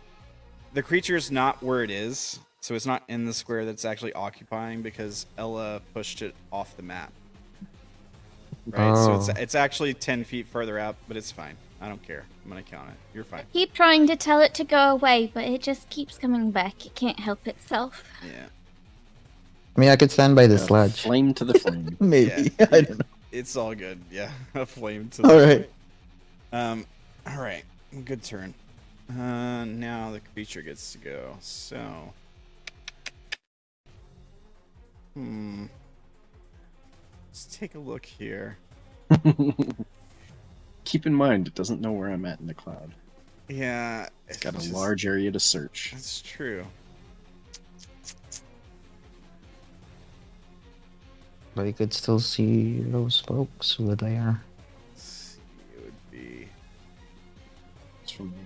the creature's not where it is, so it's not in the square that's actually occupying because Ella pushed it off the map. Right? Oh. So it's actually 10 feet further out, but it's fine. I don't care. I'm gonna count it. You're fine. Keep trying to tell it to go away, but it just keeps coming back. It can't help itself. Yeah. I mean, I could stand by the sledge. Flame to the flame. Maybe. Yeah. I don't know. It's all good. Yeah. A flame to All right. All right. Good turn. Now the creature gets to go. So, let's take a look here. Keep in mind, it doesn't know where I'm at in the cloud. Yeah, It's got a large area to search. That's true. But you could still see those folks over there. Let's see, it would be. It's from me.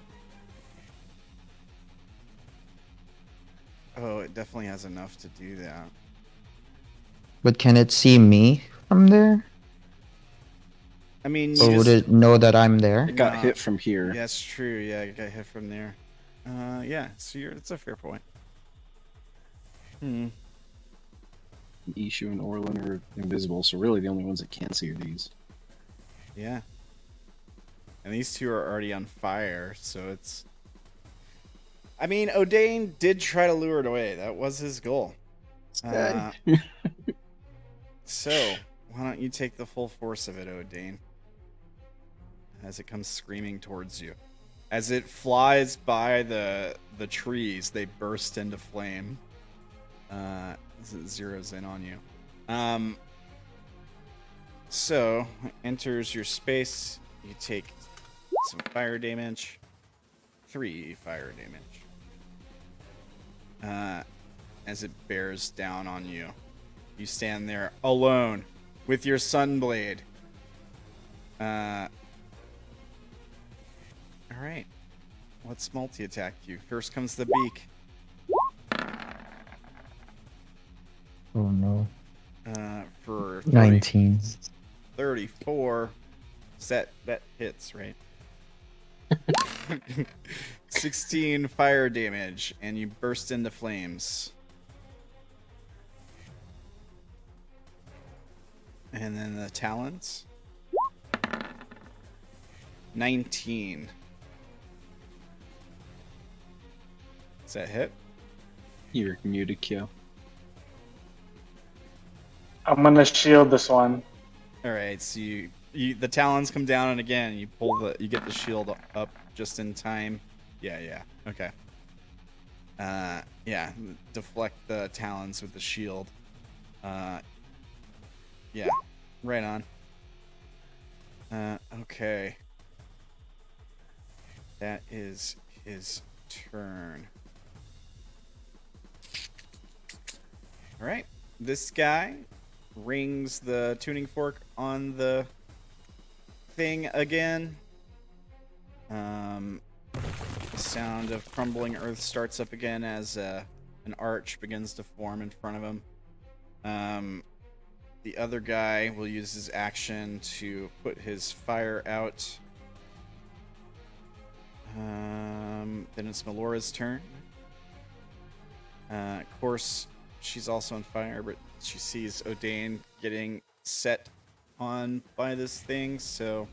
Oh, it definitely has enough to do that. But can it see me from there? I mean, Or would it know that I'm there? It got Nah. hit from here. Yeah, it's true. Yeah, it got hit from there. Yeah. So it's a fair point. Ishu and Orilyn are invisible, so really the only ones that can see are these. Yeah. And these two are already on fire, so it's. I mean, Odayn did try to lure it away. That was his goal. So, why don't you take the full force of it, Odayn? As it comes screaming towards you. As it flies by the trees, they burst into flame. As it zeroes in on you. So, enters your space. You take some fire damage. 3 fire damage. As it bears down on you. You stand there alone with your sunblade. Alright. Let's multi-attack you. First comes the beak. Oh no. For 19. 34. That hits, right? 16 fire damage, and you burst into flames. And then the talons. 19. Does that hit? You're muted, Kyo. I'm gonna shield this one. All right, so you the talons come down, and again you get the shield up just in time. Yeah, okay. Yeah, deflect the talons with the shield. Yeah, right on. Okay. That is his turn. All right. This guy rings the tuning fork on the thing again. The sound of crumbling earth starts up again as an arch begins to form in front of him. The other guy will use his action to put his fire out. Then it's Melora's turn. Of course, she's also on fire, but she sees Odayn getting set on by this thing, so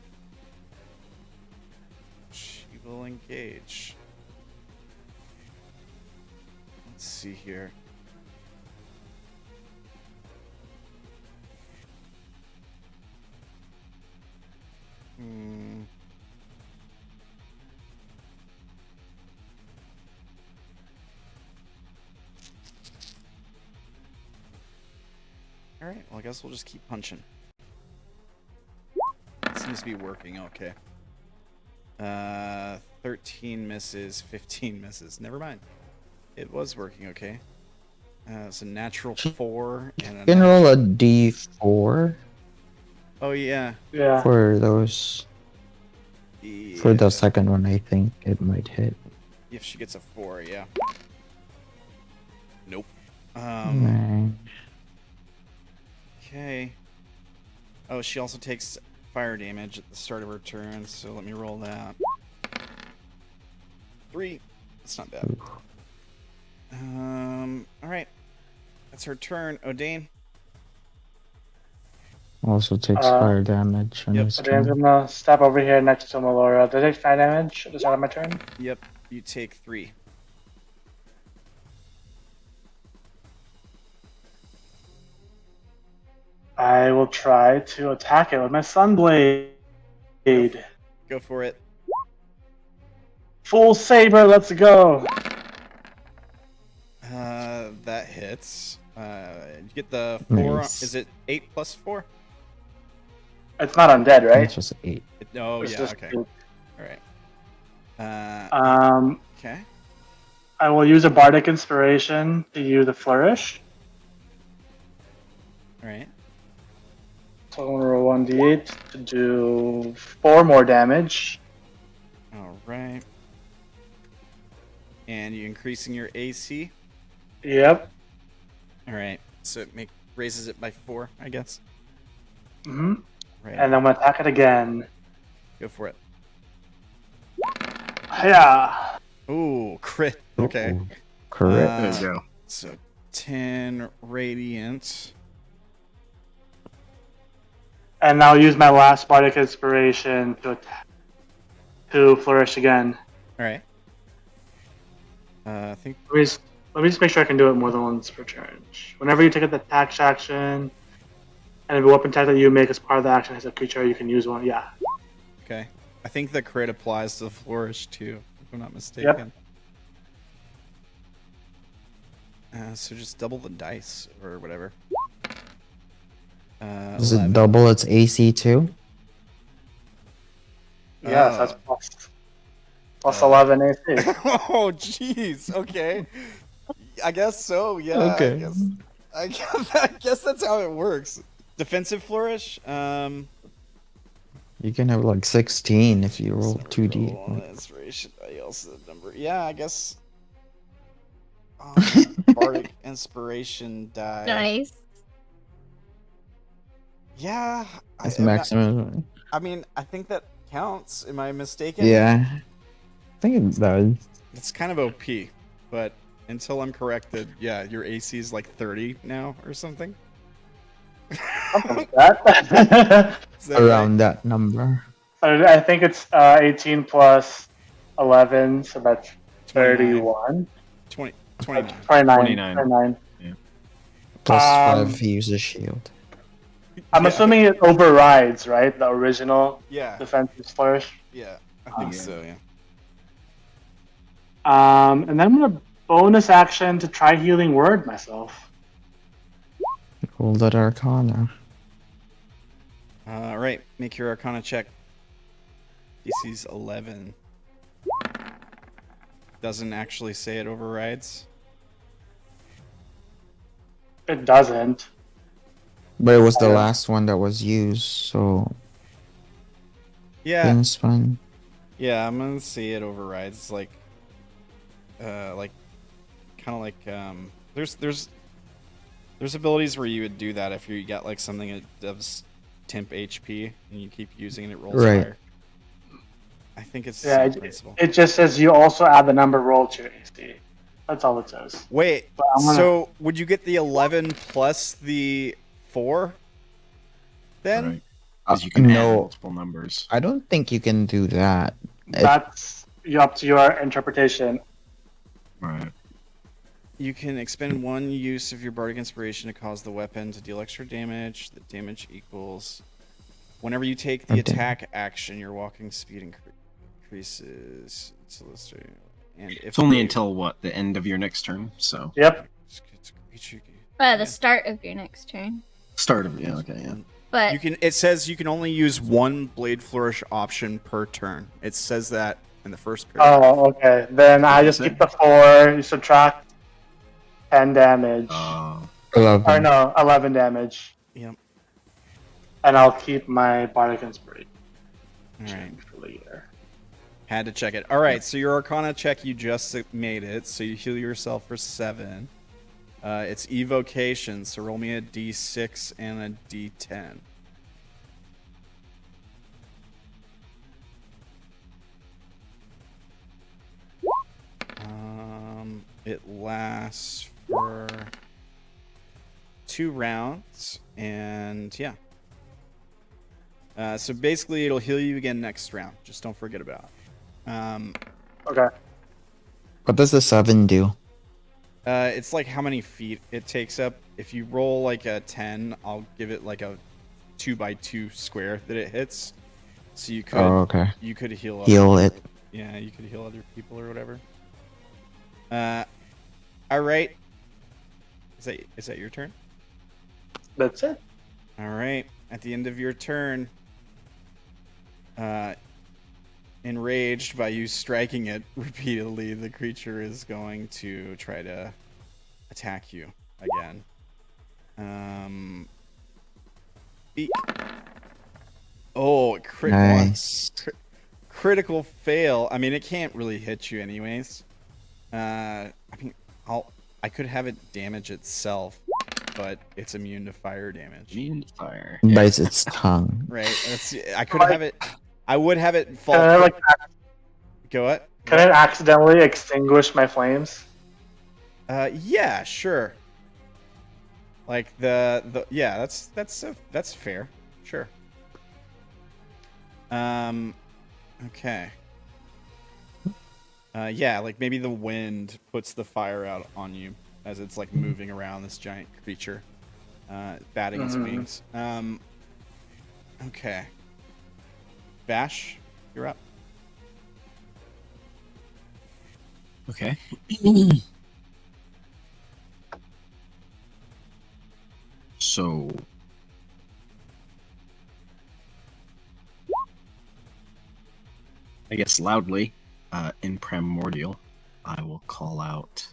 she will engage. Let's see here. Alright, well I guess we'll just keep punching. It seems to be working okay. 13 misses, 15 misses. Never mind. It was working okay. It's a natural 4 and a You can roll a d4 Oh yeah. Yeah. for those. For the second one, I think it might hit. If she gets a 4, yeah. Nope. Right. Okay. Oh, she also takes fire damage at the start of her turn, so let me roll that. 3. That's not bad. Alright. That's her turn. Odayn. Also takes fire damage on his Odayn's turn. gonna step over here next to Melora. Does it take 5 damage at the start of my turn? Yep, you take 3. I will try to attack it with my Sunblade. Go for it. Full saber, let's go. That hits. You get the 4. Nice. Is it 8 plus 4? It's not undead, right? It's just 8. Oh, It's yeah, just okay. 8. Alright. Okay. I will use a bardic inspiration to use a flourish. Alright. So I'm gonna roll 1d8 to do 4 more damage. Alright. And you increasing your AC? Yep. Alright. So it raises it by 4, I guess. Mm-hmm. Right. And I'm gonna attack it again. Go for it. Yeah. Ooh, crit. Okay. Ooh, correct. There you go. So 10 radiant. And I'll use my last bardic inspiration to flourish again. Alright. I think Let me just make sure I can do it more than once per turn. Whenever you take an attack action, and a weapon attack that you make as part of the action as a creature, you can use one. Yeah. okay. I think the crit applies to the flourish too, if I'm not mistaken. So just double the dice or whatever. Does it 11. double its AC too? Yes, Oh. that's plus 11 AC. Oh, jeez. Okay. I guess so. Yeah. Okay. I guess that's how it works. Defensive flourish. You can have like 16 if you roll Roll 2d. inspiration. I also the number. Yeah, I guess. Bardic inspiration die. Nice. Yeah. That's maximum. I mean, I think that counts. Am I mistaken? Yeah. I think it does. It's kind of OP, but until I'm corrected, yeah, your AC is like 30 now or something. Something like that. Is that Around that number. I think it's 18 plus 11, so that's 31. 20, 29. 29. 29. Plus Um, 5 if you use a shield. I'm Yeah. assuming it overrides, right? The original Yeah, defensive flourish. yeah, I think so, yeah. And then I'm gonna bonus action to try healing word myself. Roll that Arcana. Alright, make your Arcana check. DC's 11. Doesn't actually say it overrides. It doesn't. But it was the Yeah. last one that was used, so Yeah, things fine. yeah. I'm gonna say it overrides. Like kind of like there's abilities where you would do that if you got like something that does temp HP and you keep using it, it rolls Right. fire. I think it's the Yeah, same principle. it just says you also add the number rolled to your AC. That's all it says. Wait, But I'm gonna- so would you get the 11 plus the 4? Then Right. Because you can add no, multiple numbers. I don't think you can do that. That's up to your interpretation. Right. you can expend 1 use of your bardic inspiration to cause the weapon to deal extra damage. The damage equals whenever you take the Okay. attack action, your walking speed increases. And if It's only they- until what, the end of your next turn. So Yep. The start of your next turn. start of okay, yeah. But You can. It says you can only use 1 blade flourish option per turn. It says that in the first paragraph. Oh, okay. Then I just keep the 4. You subtract 10 damage. Or 11. no, 11 damage. Yep. And I'll keep my bardic inspiration All right. for later. Had to check it. All right. So your Arcana check, you just made it. So you heal yourself for 7. It's evocation. So roll me a d6 and a d10. It lasts for 2 rounds, and yeah. So basically, it'll heal you again next round. Just don't forget about it. Okay. What does the 7 do? It's like how many feet it takes up. If you roll like a 10, I'll give it like a 2x2 square that it hits. So you could Oh, okay. you could heal Heal other it. people. Yeah, you could heal other people or whatever. All right. Is that your turn? That's it. All right. At the end of your turn, enraged by you striking it repeatedly, the creature is going to try to attack you again. Nice. Critical fail. I mean, it can't really hit you anyways. I mean, I could have it damage itself, but it's immune to fire damage. Immune to fire. Bites its tongue. Right. I could have it. I would have it fall. Can I, like, Go what? can it accidentally extinguish my flames? Yeah, sure. Like yeah, that's fair. Sure. Okay. Yeah, like maybe the wind puts the fire out on you as it's like moving around this giant creature, batting its wings. Okay. Vash, you're up. Okay. So I guess loudly, in Primordial, I will call out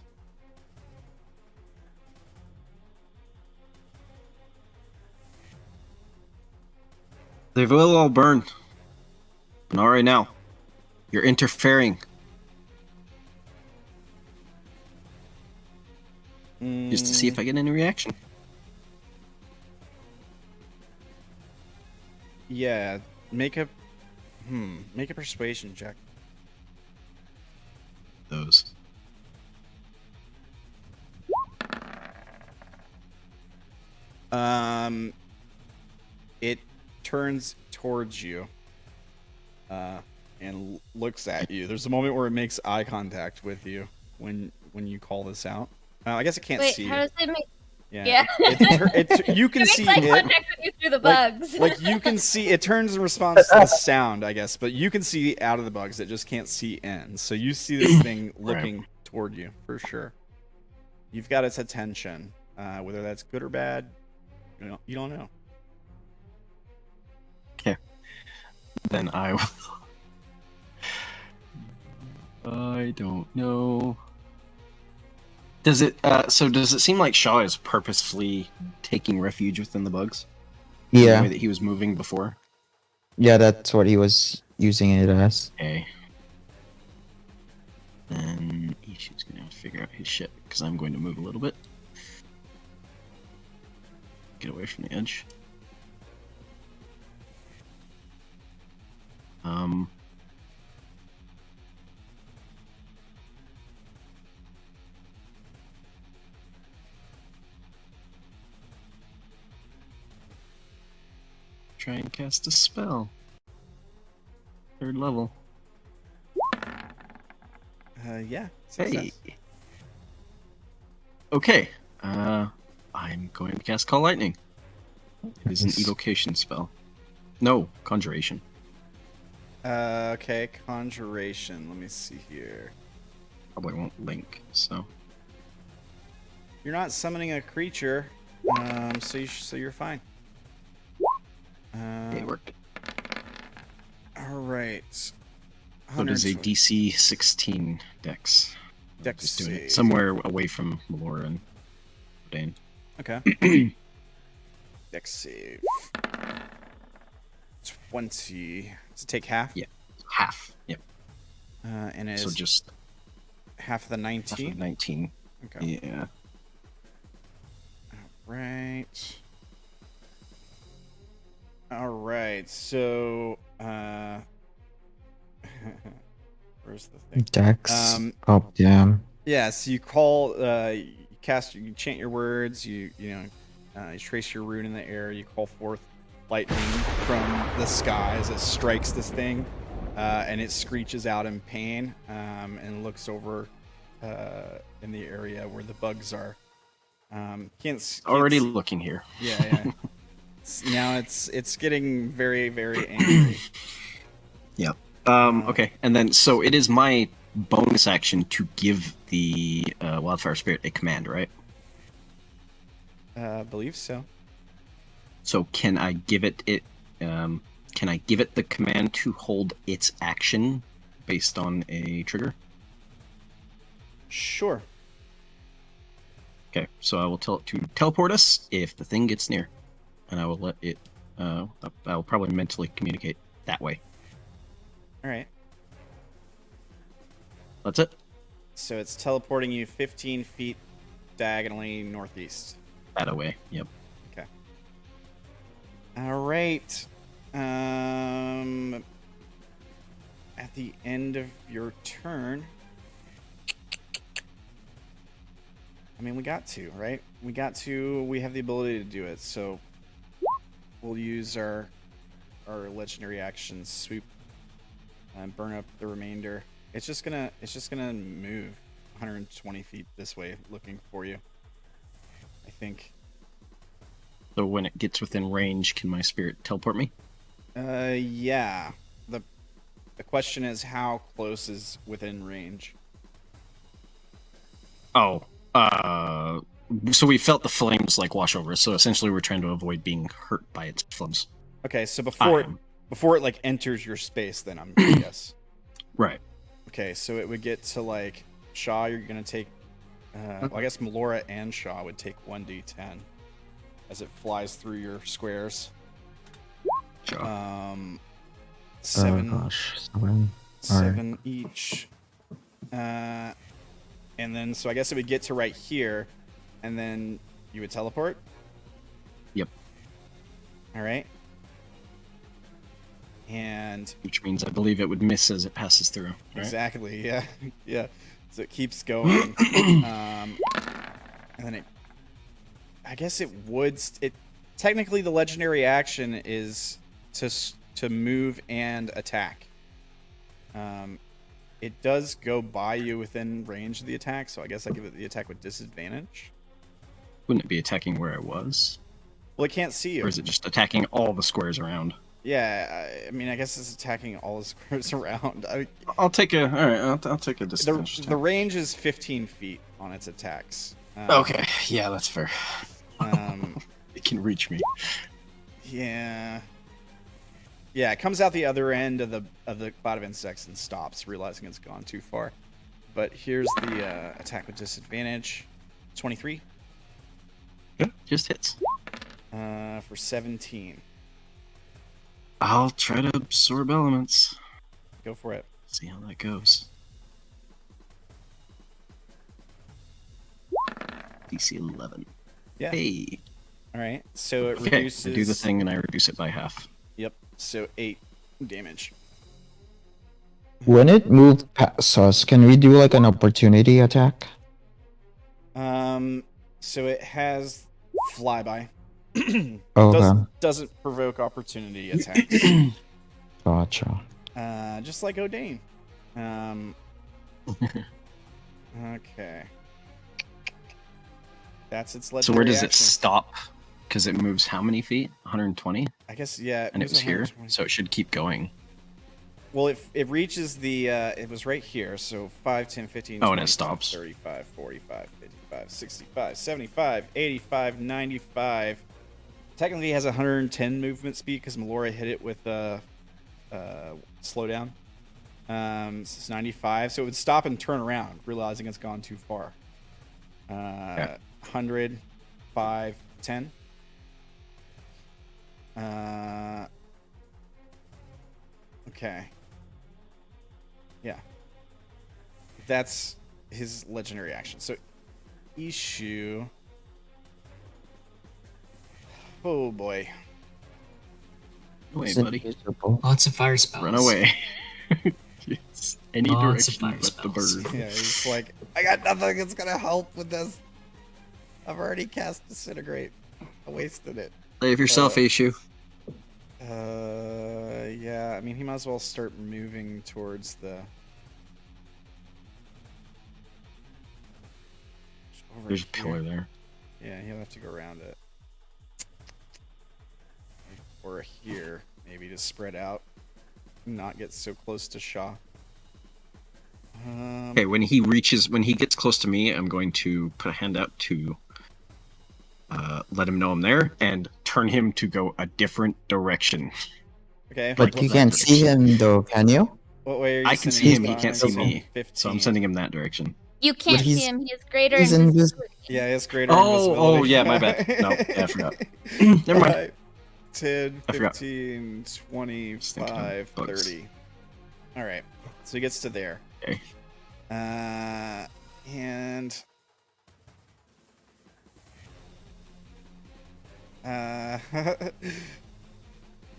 they will all burn. But not right now. You're interfering. Just to see if I get any reaction. Yeah, make a persuasion check. Those. It turns towards you, and looks at you. There's a moment where it makes eye contact with you when you call this out. I guess it can't wait, see how you. does it make? Yeah, Yeah. you can It see makes eye it. contact with you through the Like, bugs. like you can see it turns in response to the sound, I guess, but you can see out of the bugs. It just can't see in. So you see this thing looking toward you for sure. You've got its attention. Whether that's good or bad, you don't know. Okay. Then I will. I don't know. Does it? Does it seem like Sha'ah is purposefully taking refuge within the bugs? In the Yeah, way that he was moving before. yeah, that's what he was using it as. Okay. Then Ishi's gonna have to figure out his shit because I'm going to move a little bit. Get away from the edge. Try and cast a spell. 3rd level. Yeah. Hey. Success. Okay. I'm going to cast Call Lightning. It is an Nice. evocation spell. No, conjuration. Okay, conjuration. Let me see here. Probably won't link, so. You're not summoning a creature, so you're fine. It worked. All right. So it is a 120 DC 16 dex. Dex Just doing save. it somewhere away from Melora and Odayn. Okay. Dex save. 20. Does it take half? Yeah. Half. Yep. And it So is just half of the half of 19. 19. Okay. Yeah. Right. All right. So, where's the thing? Dex. Um, Oh, damn. Yeah. So you call, you cast, you chant your words. You trace your rune in the air. You call forth lightning from the sky as it strikes this thing, and it screeches out in pain, and looks over in the area where the bugs are. Can't Already see- looking here. Yeah. Now it's getting very, very angry. Yep. Okay. And then, so it is my bonus action to give the Wildfire Spirit a command, right? I believe so. So can I give it the command to hold its action based on a trigger? Sure. Okay, so I will tell it to teleport us if the thing gets near, and I will let it. I will probably mentally communicate that way. All right. That's it. So it's teleporting you 15 feet diagonally northeast. That away. Yep. All right. At the end of your turn, I mean, we got to, right? We have the ability to do it. So we'll use our legendary action, swoop, and burn up the remainder. It's just gonna move 120 feet this way, looking for you, I think. So when it gets within range, can my spirit teleport me? Yeah. The question is, how close is within range? Oh. So we felt the flames like wash over us. So essentially, we're trying to avoid being hurt by its flames. Okay, so before it like enters your space, then I'm yes. Right. Okay, so it would get to like Sha'ah. You're gonna take. Well, I guess Melora and Sha'ah would take 1d10 as it flies through your squares. Sure. 7. Oh gosh. 7 each. And then, so I guess it would get to right here, and then you would teleport? Yep. Alright. And... Which means I believe it would miss as it passes through. Right? Exactly, yeah. Yeah. So it keeps going. And then it... I guess it would... Technically, the legendary action is to move and attack. It does go by you within range of the attack, so I guess I give it the attack with disadvantage. Wouldn't it be attacking where I was? Well, it can't see you. Or is it just attacking all the squares around? Yeah, I mean, I guess it's attacking all the squares around. I'll take a... Alright, I'll take a disadvantage. The range is 15 feet on its attacks. Okay, yeah, that's fair. Um, It can reach me. yeah. Yeah, it comes out the other end of the cloud of insects and stops, realizing it's gone too far. But here's the attack with disadvantage. 23 Yeah, just hits. for 17. I'll try to absorb elements. Go for it. See how that goes. DC 11. Yeah. Hey. All right. So it Okay, reduces. I do the thing and I reduce it by half. Yep. So 8 damage. When it moved past us, can we do like an opportunity attack? So it has flyby. Okay. Doesn't provoke opportunity attacks. Gotcha. Just like Odayn. Okay. That's its legendary So where does it action. stop? Because it moves how many feet? 120? I guess, yeah. And it was here, 120. so it should keep going. Well, it reaches the, it was right here, so 5, 10, 15, Oh, 20, and it stops. 35, 45, 55, 65, 75, 85, 95. Technically it has 110 movement speed because Melora hit it with slowdown. So it's 95, so it would stop and turn around, realizing it's gone too far. 100, 5, 10. Okay. Yeah. That's his legendary action. So, Ishu. Oh boy. Away, It's buddy. invisible. Lots of fire spells. Run away. Yes. Any Lots of direction fire but the spells. bird. Yeah, he's like, I got nothing that's gonna help with this. I've already cast Disintegrate. I wasted it. Save yourself, Ishu. Yeah, I mean, he might as well start moving towards the. Over There's a here. pillar there. Yeah, he'll have to go around it. Or here, maybe to spread out. Not get so close to Sha'ah. Okay, when he gets close to me, I'm going to put a hand out to let him know I'm there and turn him to go a different direction. Okay. But Like you that can't see him though, can you? What way are you I can sending see him, he by? can't see So me. 15. So I'm sending him that direction. You can't see he's- him. He has greater he's invisibility. Yeah, it's greater Oh, invisibility. yeah, my bad. No, yeah, I forgot. Never mind. 5, 10, I forgot. 15, Just thinking 25, of bugs. 30. All right. So he gets to there. Okay. And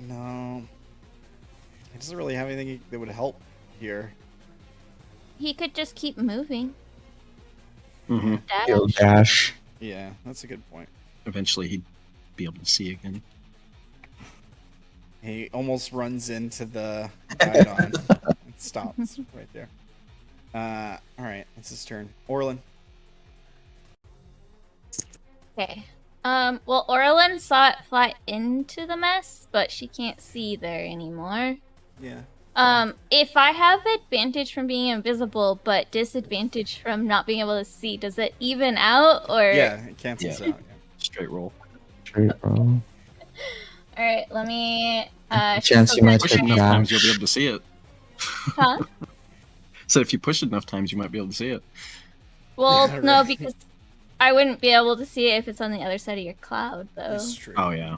no, he doesn't really have anything that would help here. He could just keep moving. Mm-hmm. Yo, Dash. dash. Yeah, that's a good point. Eventually, he'd be able to see again. He almost runs into the Guidon. It stops right there. All right, it's his turn. Orilyn. Okay. Well, Orilyn saw it fly into the mess, but she can't see there anymore. Yeah. If I have advantage from being invisible, but disadvantage from not being able to see, does it even out, or? Yeah, it cancels Yeah. out. Straight roll. Straight roll. Alright, let me, Chance she's you might Push take it enough dash. times, you'll be able to see it. Huh? So if you push it enough times, you might be able to see it. Well, Yeah, no, right. because I wouldn't be able to see it if it's on the other side of your cloud, though. That's true. Oh yeah,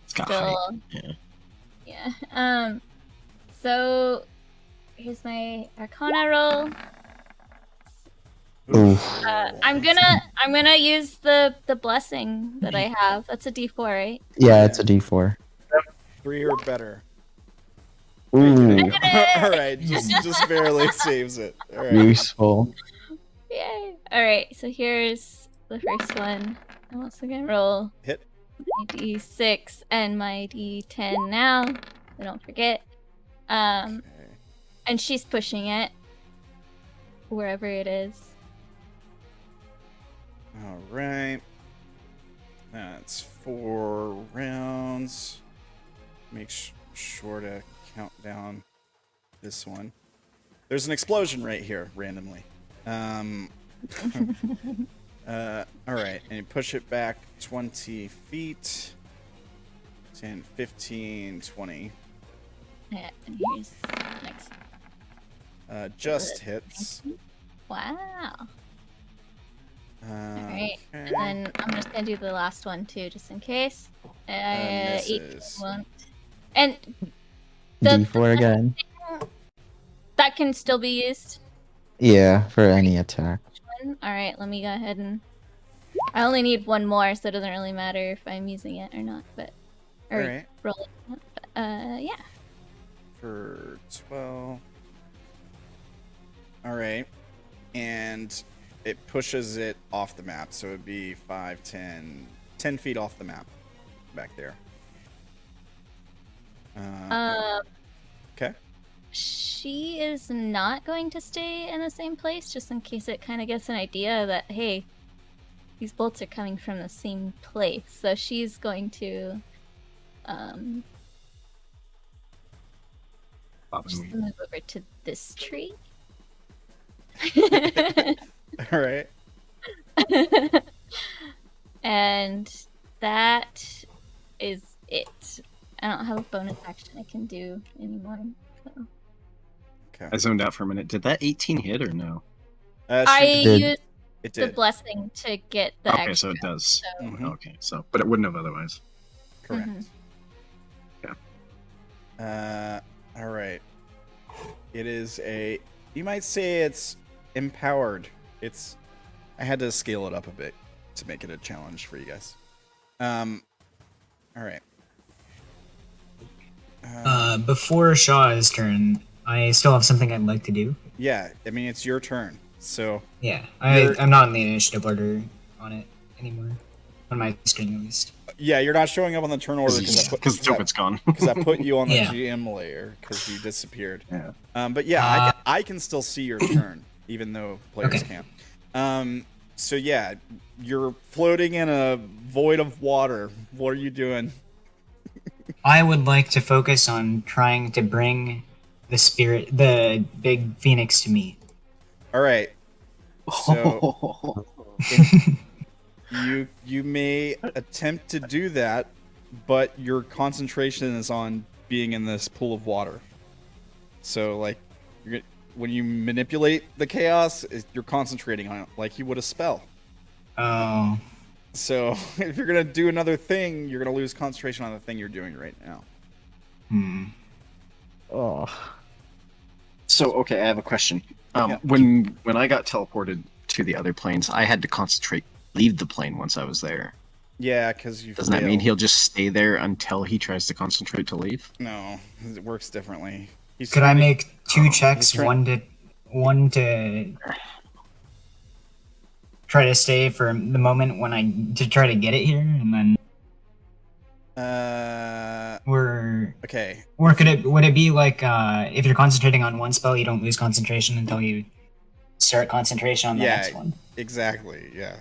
it's got height. Still, Yeah. yeah. So here's my Arcana roll. Oof. I'm gonna use the blessing that I have. That's a D4, right? Yeah, it's a D4. 3 or better. Ooh, All right, just barely saves it. All right. useful. Yay! All right, so here's the first one. I once again roll Hit. my D6 and my D10 now. So don't forget. Okay. And she's pushing it wherever it is. All right. That's 4 rounds. Make sure to count down this one. There's an explosion right here, randomly. All right, and you push it back 20 feet. 10, 15, 20. Yeah, and here's the next. Just hits. Wow. Alright. And Okay. then I'm just gonna do the last one too, just in case. 18 Misses. won't. And the D4 again. that can still be used. Yeah, for any attack. Alright, let me go ahead and I only need one more, so it doesn't really matter if I'm using it or not, but or Alright. rolling. But, yeah. For 12. Alright. And it pushes it off the map, so it'd be 5, 10 feet off the map. Back there. Okay. She is not going to stay in the same place, just in case it kind of gets an idea that, hey, these bolts are coming from the same place. So she's going to just move over to this tree. Alright. And that is it. I don't have a bonus action I can do anymore. So. I zoned out for a minute. Did that 18 hit or no? I did. used It the did. blessing to get the Okay, extra. so it does. So. Mhm. Okay, so but it wouldn't have otherwise. Correct. Yeah. Alright. It is you might say it's empowered. I had to scale it up a bit to make it a challenge for you guys. Alright. Before Sha'ah's turn, I still have something I'd like to do. Yeah, I mean, it's your turn. So, Yeah, You're- I'm not in the initiative order on it anymore. On my screen, at least. yeah, you're not showing up on the turn order Because the trumpet's gone. because I put you on the Yeah. GM layer because you disappeared. Yeah. But yeah, I can still see your turn, even though players Okay. can't. So yeah, you're floating in a void of water. What are you doing? I would like to focus on trying to bring the big phoenix to me. All right. So you may attempt to do that, but your concentration is on being in this pool of water. So like, when you manipulate the chaos, you're concentrating on it like you would a spell. Oh, So if you're gonna do another thing, you're gonna lose concentration on the thing you're doing right now. Oh. So okay, I have a question. Yeah. When I got teleported to the other planes, I had to concentrate, leave the plane once I was there. Yeah, because you. Doesn't that mean he'll just stay there until he tries to concentrate to leave? No, it works differently. could I make two checks? he's One to try to stay for the moment to try to get it here, and then Okay. Or would it be like if you're concentrating on one spell, you don't lose concentration until you start concentration on the next one? Exactly. Yeah.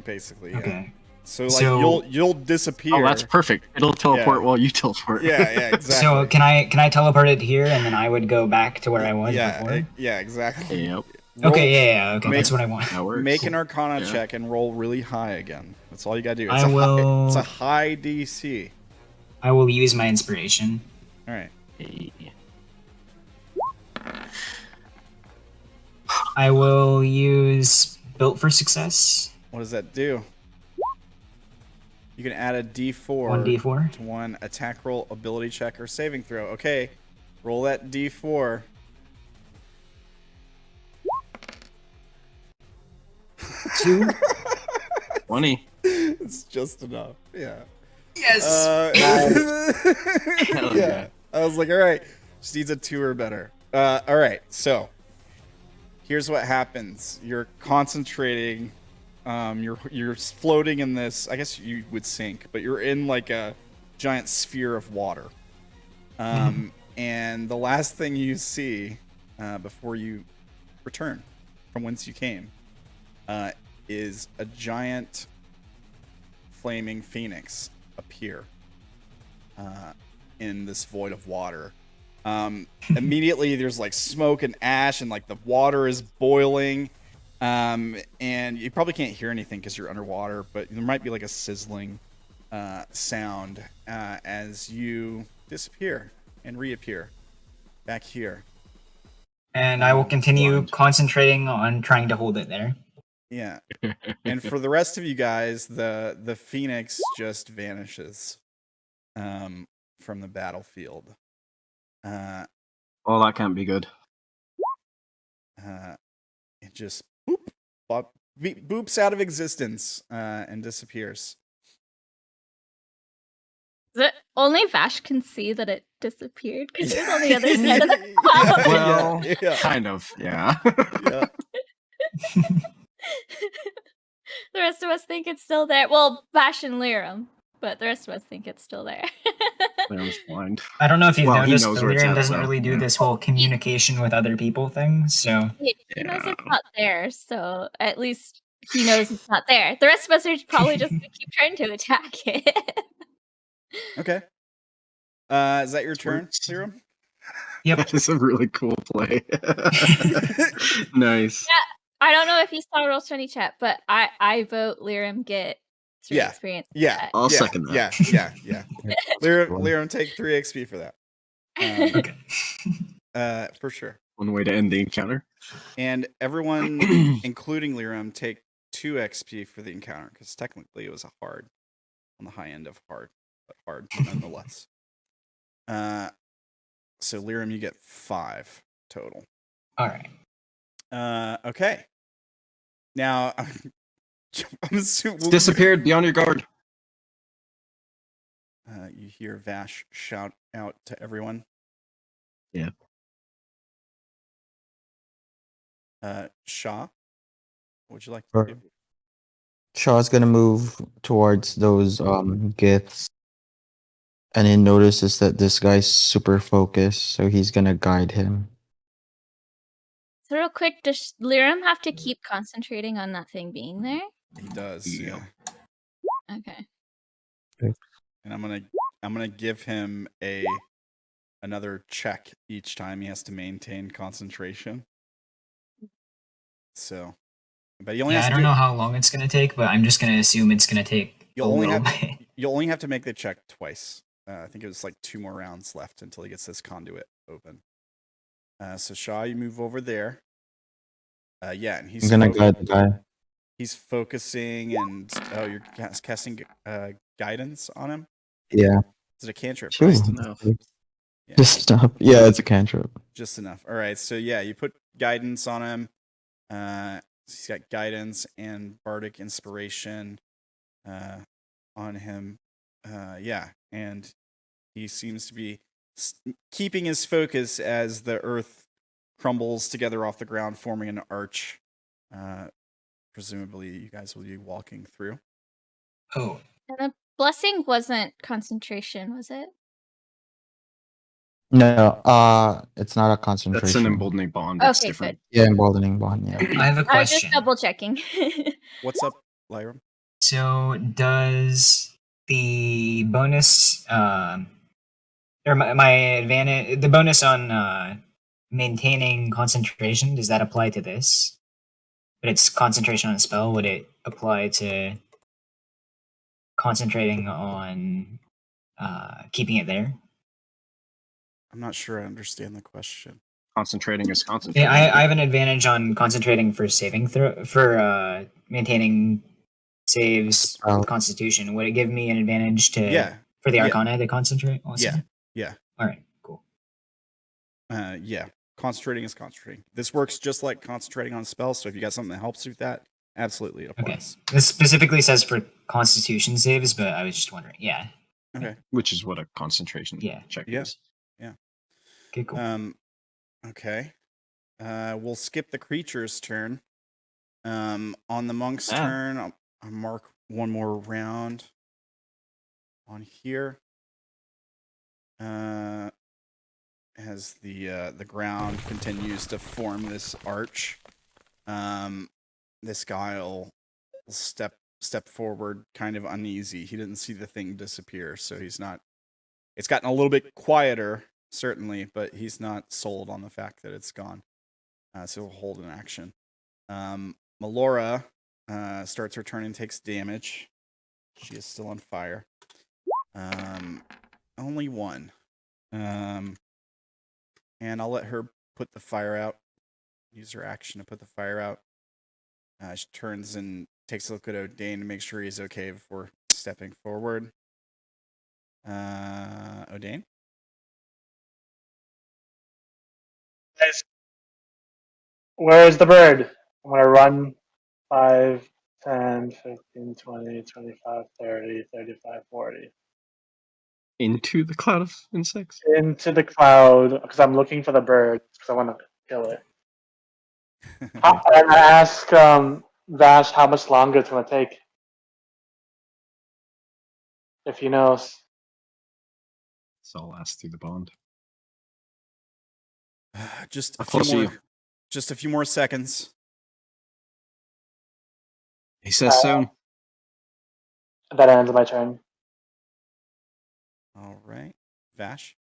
Basically. Yeah. Okay. So like you'll disappear. Oh, that's perfect. It'll teleport while you teleport. Yeah. Exactly. So can I teleport it here, and then I would go back to where I was before? Yeah. Exactly. Yep. Okay. Yeah. Okay. That's what I want. That works. Make an Arcana check and roll really high again. That's all you gotta do. I It's a high DC. I will use my inspiration. All right. I will use Built for Success. What does that do? You can add a D4. 1d4. To one attack roll, ability check, or saving throw. Okay. Roll that D4. Two. 20. It's just enough. Yeah. Yes. Hell Yeah. yeah. I was like, all right, just needs a 2 or better. All right, so here's what happens. You're concentrating. You're floating in this. I guess you would sink, but you're in like a giant sphere of water. And the last thing you see before you return from whence you came is a giant flaming phoenix appear in this void of water. Immediately there's like smoke and ash, and like the water is boiling, and you probably can't hear anything because you're underwater, but there might be like a sizzling sound as you disappear and reappear back here. And I will continue concentrating on trying to hold it there. Yeah. And for the rest of you guys, the phoenix just vanishes from the battlefield. Well, that can't be good. It just boops out of existence and disappears. Only Vash can see that it disappeared because it was on the other side of the cloud. Well, yeah. kind of, yeah. Yeah. The rest of us think it's still there. Well, Vash and Lyram, but the rest of us think it's still there. Lyram's blind. I don't know if you've Well, he noticed, knows but where it's Lyram at, doesn't so, really do yeah. this whole communication with other people thing, so... He knows Yeah. it's not there, so at least he knows it's not there. The rest of us are probably just going to keep trying to attack it. Okay. Is that your turn, Works. Lyram? Yep. That is a really cool play. Nice. Yeah, I don't know if you saw Roll20 chat, but I vote Lyram get 3 Yeah. experience. for Yeah. that. I'll second that. Yeah. Lyram, take 3 XP for that. Okay. For sure. One way to end the encounter. And everyone, including Lyram, take 2 XP for the encounter, because technically it was a hard, on the high end of hard, but hard nonetheless. So Lyram, you get 5 total. Alright. Okay. Now, I'm assuming It's disappeared. Be on your guard. you hear Vash shout out to everyone. Yeah. Sha'ah, what would you like to do? Shaw's gonna move towards those giths, and he notices that this guy's super focused, so he's gonna guide him. So real quick, does Lyram have to keep concentrating on that thing being there? He does. Yeah. Yeah. Okay. And I'm gonna give him another check each time he has to maintain concentration. So, but you only Yeah, has I to don't know how long it's gonna take, but I'm just gonna assume it's gonna take You'll a only little have bit. you'll only have to make the check twice. I think it was like 2 more rounds left until he gets this conduit open. So Sha'ah, you move over there. Yeah, and I'm he's gonna guide the guy. he's focusing, and you're casting guidance on him. Yeah. Is it a cantrip? Sure. Just enough. Yeah, Just stop. Yeah, it's a cantrip. just enough. All right, so yeah, you put guidance on him. He's got guidance and bardic inspiration on him. Yeah, and he seems to be keeping his focus as the earth crumbles together off the ground, forming an arch. Presumably, you guys will be walking through. Oh, And the blessing wasn't concentration, was it? No, it's not a concentration. That's an emboldening bond. It's Okay, different. Yeah, emboldening bond. Yeah. I have a I was just question. double checking. What's up, Lyram? So, does the bonus, or my advantage, the bonus on maintaining concentration, does that apply to this? But it's concentration on a spell. Would it apply to concentrating on keeping it there? I'm not sure I understand the question. Concentrating is concentrating. Yeah, I have an advantage on concentrating for saving for maintaining saves Oh. with Constitution. Would it give me an advantage to Yeah, for the yeah. Arcana to concentrate? Also? Yeah. All right. Cool. Yeah. Concentrating is concentrating. This works just like concentrating on spells. So if you got something that helps you with that, absolutely it Okay. applies. This specifically says for Constitution saves, but I was just wondering. Yeah. Okay. Which is what a concentration Yeah. check Yeah. is. Okay. Cool. Okay. We'll skip the creature's turn. On the monk's Ah. turn, I'll mark one more round on here. As the ground continues to form this arch, this guy will step forward, kind of uneasy. He didn't see the thing disappear, so he's not. It's gotten a little bit quieter, certainly, but he's not sold on the fact that it's gone. So he'll hold an action. Melora starts her turn and takes damage. She is still on fire. Only 1. And I'll let her put the fire out. Use her action to put the fire out. She turns and takes a look at Odayn to make sure he's okay before stepping forward. Odayn? Guys, where's the bird? I'm gonna run 5, 10, 15, 20, 25, 30, 35, 40. Into the cloud of insects. Into the cloud, because I'm looking for the bird, because I want to kill it. And I ask Vash how much longer it's going to take. If he knows. So I'll ask through the bond. Just How a few close are more. you? Just a few more seconds. He says soon. That ends my turn. All right. Vash?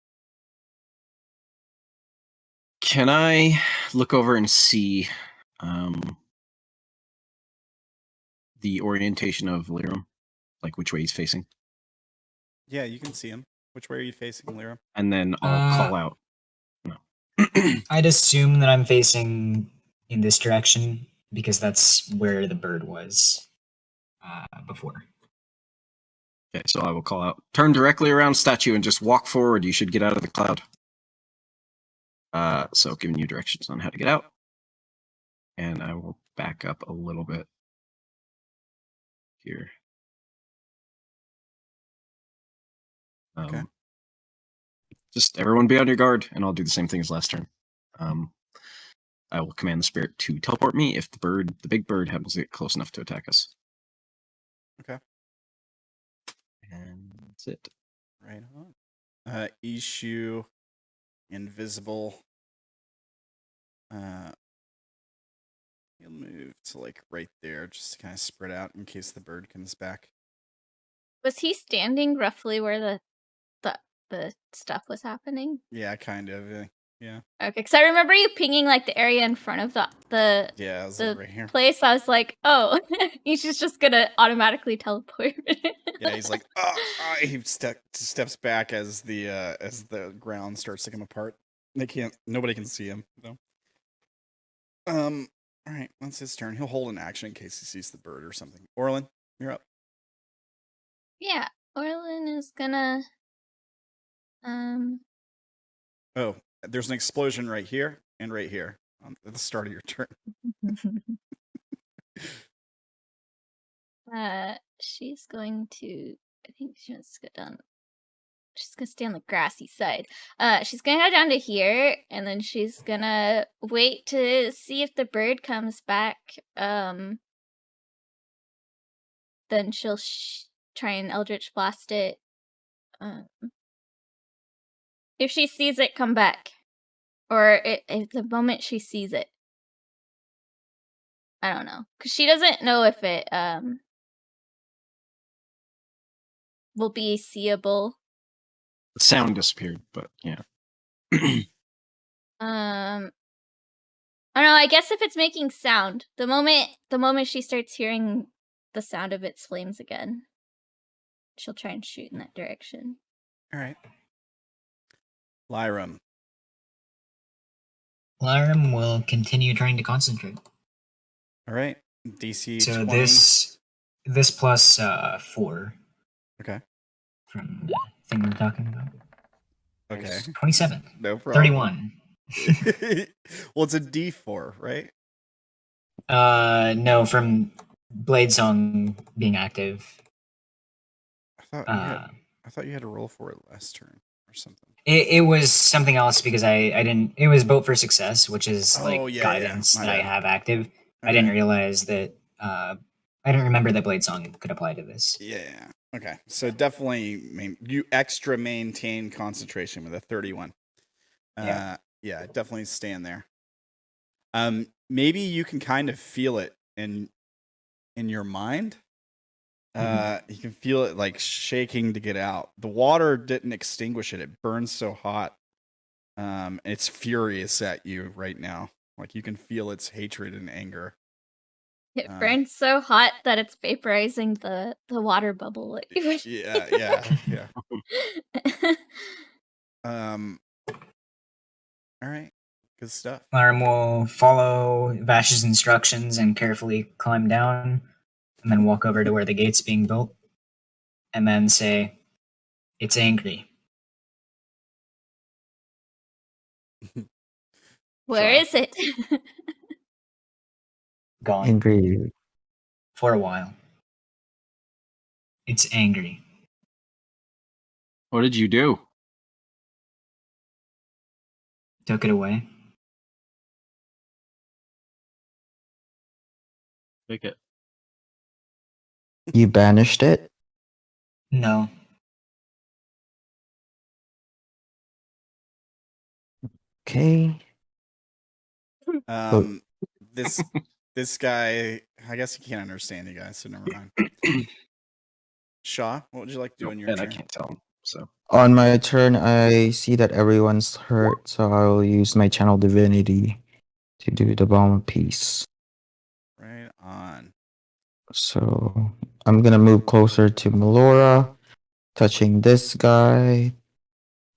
Can I look over and see the orientation of Lyram? Like which way he's facing? Yeah, you can see him. Which way are you facing, Lyram? And then I'll call out. No. I'd assume that I'm facing in this direction because that's where the bird was before. Okay, so I will call out. Turn directly around statue and just walk forward. You should get out of the cloud. So giving you directions on how to get out. And I will back up a little bit here. Okay. Just everyone be on your guard, and I'll do the same thing as last turn. I will command the spirit to teleport me if the big bird happens to get close enough to attack us. Okay. And that's it. Right on. Issue, invisible. He'll move to like right there, just to kind of spread out in case the bird comes back. Was he standing roughly where the stuff was happening? Yeah, kind of. Yeah. Okay, because I remember you pinging like the area in front of the Yeah, I was the like right here. place. I was like, oh, he's just gonna automatically teleport. Yeah, he's like, he steps back as the ground starts to come apart. Nobody can see him. So. All right, that's his turn. He'll hold an action in case he sees the bird or something. Orilyn, you're up. Yeah, Orilyn is gonna Oh, there's an explosion right here and right here at the start of your turn. she's going to. I think she wants to go down. She's gonna stay on the grassy side. She's gonna go down to here, and then she's gonna wait to see if the bird comes back. Then she'll try and Eldritch Blast it. If she sees it come back, or if the moment she sees it, I don't know, because she doesn't know if it will be seeable. The sound disappeared, but yeah. I don't know. I guess if it's making sound, the moment she starts hearing the sound of its flames again, she'll try and shoot in that direction. All right. Lyram. Lyram will continue trying to concentrate. All right. DC So 20. this plus 4. Okay. From the thing we're talking about. Okay. There's 27. No problem. 31. Well, it's a D4, right? No, from Blade Song being active. I thought you had to roll for it last turn or something. It was something else because I didn't. It was Vote for Success, which is guidance My that bad. I have active. Okay. I didn't realize that. I didn't remember that Blade Song could apply to this. Yeah. Okay. So definitely, you extra maintain concentration with a 31. Yeah, definitely stand there. Maybe you can kind of feel it in your mind. You can feel it like shaking to get out. The water didn't extinguish it. It burns so hot. It's furious at you right now. Like you can feel its hatred and anger. It burns so hot that it's vaporizing the water bubble that you were Yeah. All right. Good stuff. Lyram will follow Vash's instructions and carefully climb down, and then walk over to where the gate's being built, and then say, "It's angry." Where Sha'ah. is it? Gone Angry. for a while. It's angry. What did you do? Took it away. Take it. You banished it? No. Okay. This guy, I guess he can't understand you guys, so never mind. Sha'ah, what would you like to do in your And I turn? can't tell him. So On my turn, I see that everyone's hurt, so I will use my channel divinity to do the bomb of peace. Right on. So I'm gonna move closer to Melora, touching this guy.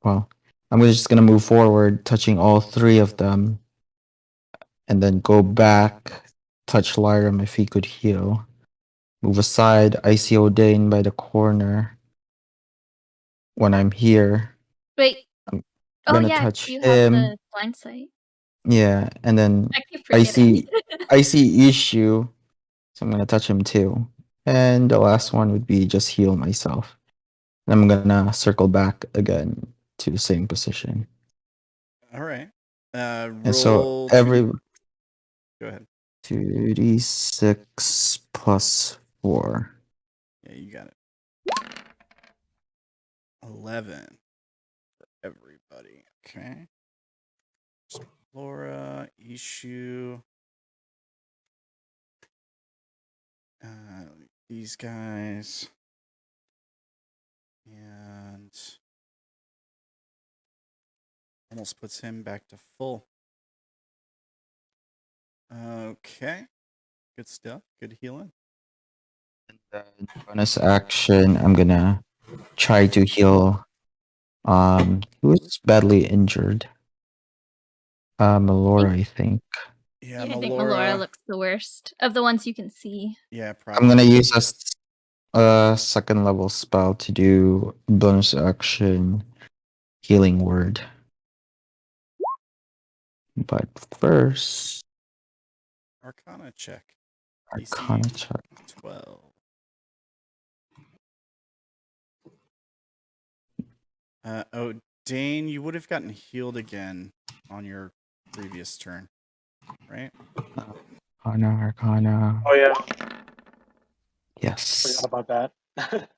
Well, I'm just gonna move forward, touching all three of them, and then go back, touch Lyram if he could heal. Move aside, I see Odayn by the corner. When I'm here, Wait. I'm Oh gonna yeah, touch you have him. the blind sight. Yeah, and then I keep I forgetting. I see Issue, so I'm gonna touch him too. And the last one would be just heal myself. And I'm gonna circle back again to the same position. All right. And so Roll every 2D. Go ahead. 2d6 plus 4. Yeah, you got it. 11 for everybody. Okay. Laura, Ishu. These guys. And almost puts him back to full. Okay. Good stuff. Good healing. Bonus action, I'm gonna try to heal who's badly injured. Melora, I think. Yeah, I think Melora looks the worst of the ones you can see. Yeah, I'm gonna probably. use a second level spell to do bonus action healing word. But first, Arcana check. Arcana DC check. 12. Dane, you would have gotten healed again on your previous turn, right? Arcana. Oh yeah, Yes. forgot about that.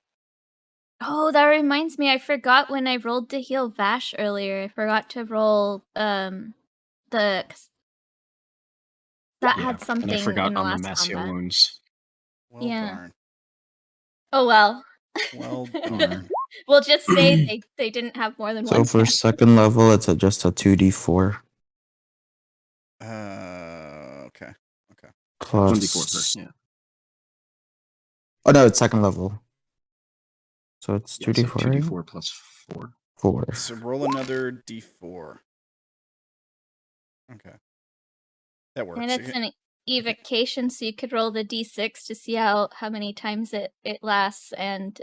Oh, that reminds me. I forgot when I rolled to heal Vash earlier. I forgot to roll the 'cause that had something and I forgot in the on the last Massia combat. wounds. Well Yeah. darn. Oh well. Well darn. We'll just say they didn't have more than So one. for Vash. second level, it's just a 2d4 Okay. plus. 1d4, sorry. Yeah. Oh no, it's second level. So it's Yeah, so 2d4. 2d4 plus 4. 4. So roll another d4. Okay. That works. And it's an evocation, so you could roll the d6 to see how many times it lasts and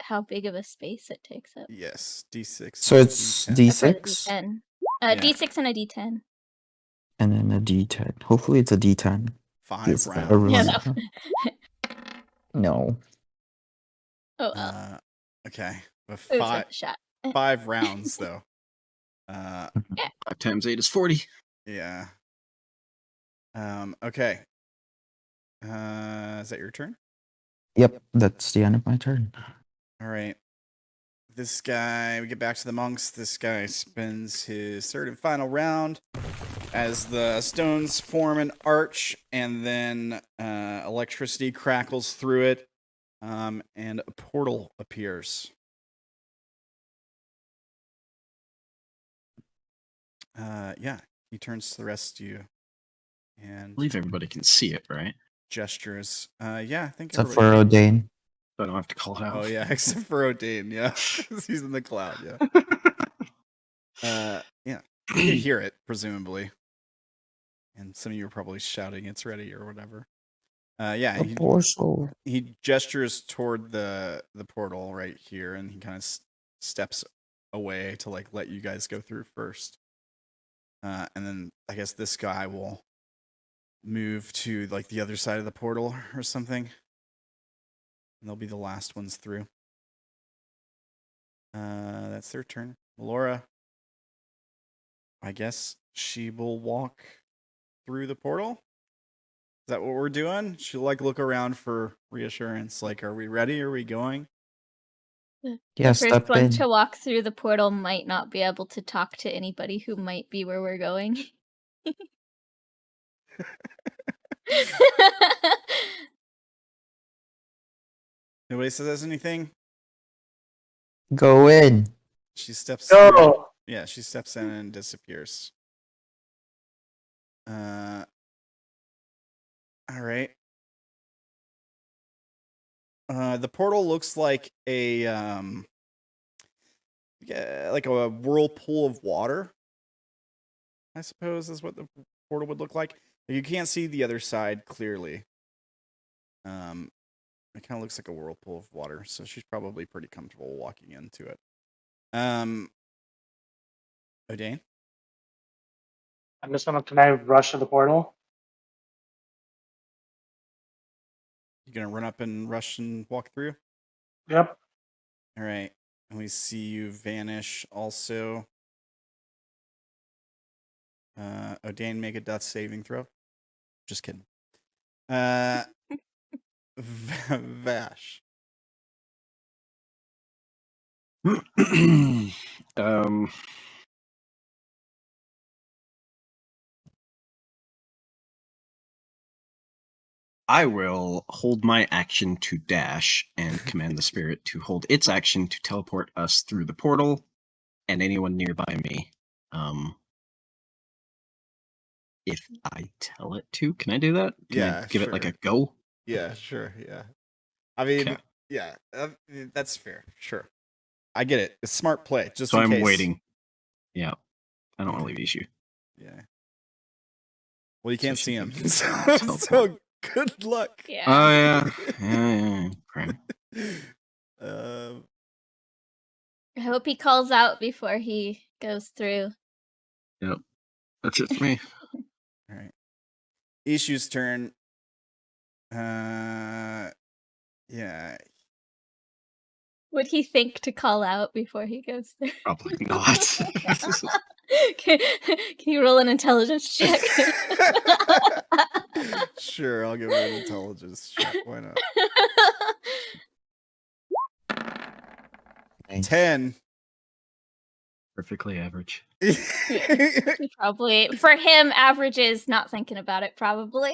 how big of a space it takes up. Yes, d6. So it's D10. Sorry, d6 d10. Yeah. D6 and a d10. and then a d10. Hopefully it's a d10. 5 Yes, rounds. everyone- Yeah, No. Oh well. Okay. But It was worth a shot. 5 rounds though. 5 times 8 is 40. Yeah. Okay. Is that your turn? Yep, that's the end of my turn. All right. This guy, we get back to the monks. This guy spends his third and final round as the stones form an arch, and then electricity crackles through it, and a portal appears. Yeah, he turns to the rest of you I and believe everybody can see it, right? gestures. Yeah, I think Except everybody. for Odayn. So I don't have to call it out. Oh yeah, except for Odayn, yeah, 'cause he's in the cloud, yeah. Yeah. You can hear it, presumably. And some of you are probably shouting, "It's ready" or whatever. Yeah, The portal. he gestures toward the portal right here, and he kind of steps away to like let you guys go through first. And then I guess this guy will move to like the other side of the portal or something. And they'll be the last ones through. That's their turn. Laura, I guess she will walk through the portal. Is that what we're doing? She'll like look around for reassurance. Like, are we ready? Are we going? Yeah, The first step one in. to walk through the portal might not be able to talk to anybody who might be where we're going. Nobody says anything. Go in. She steps through. Go. Yeah, she steps in and disappears. All right. The portal looks like a like a whirlpool of water. I suppose is what the portal would look like. You can't see the other side clearly. It kind of looks like a whirlpool of water, so she's probably pretty comfortable walking into it. Odayn? I'm just gonna. Can I rush to the portal? You gonna run up and rush and walk through? Yep. All right. And we see you vanish also. Odayn, make a death saving throw. Just kidding. Vash. I will hold my action to dash and command the spirit to hold its action to teleport us through the portal and anyone nearby me. If I tell it to, can I do that? Can I give it like a go? Yeah, sure. Yeah. I mean, Okay. yeah, that's fair. Sure. I get it. It's smart play. Just So in I'm case. waiting. Yeah. I don't want to leave issue. Yeah. Well, you So can't she see him. can So good luck. Yeah. Oh, yeah. Yeah. Crap. I hope he calls out before he goes through. Yep. That's it for me. All right. Issue's turn. Yeah. Would he think to call out before he goes through? Probably not. Can you roll an intelligence check? Sure, I'll give it an intelligence check. Why not? Nice. 10. Perfectly average. Probably. For him, average is not thinking about it, probably.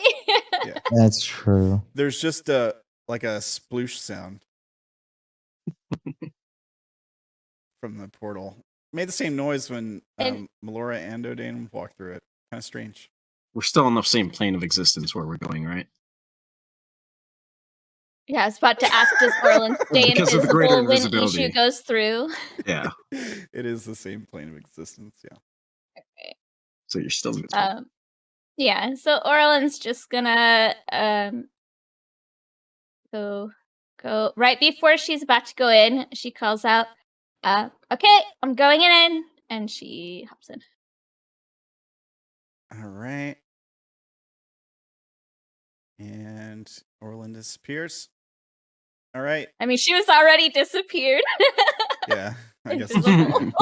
Yeah. That's true. There's just a sploosh sound from the portal. Made the same noise when Melora and Odayn walked through it. Kind of strange. We're still on the same plane of existence where we're going, right? Yeah, I was about to ask, does Orilyn stay Because of the greater invisible when invisibility. Ishu goes through? Yeah. It is the same plane of existence, yeah. Okay. So you're still invisible. Yeah, so Orilyn's just gonna go right before she's about to go in, she calls out, okay, I'm going in, and she hops in. All right. And Orilyn disappears. All right. I mean, she was already disappeared. Yeah, I guess. Invisible.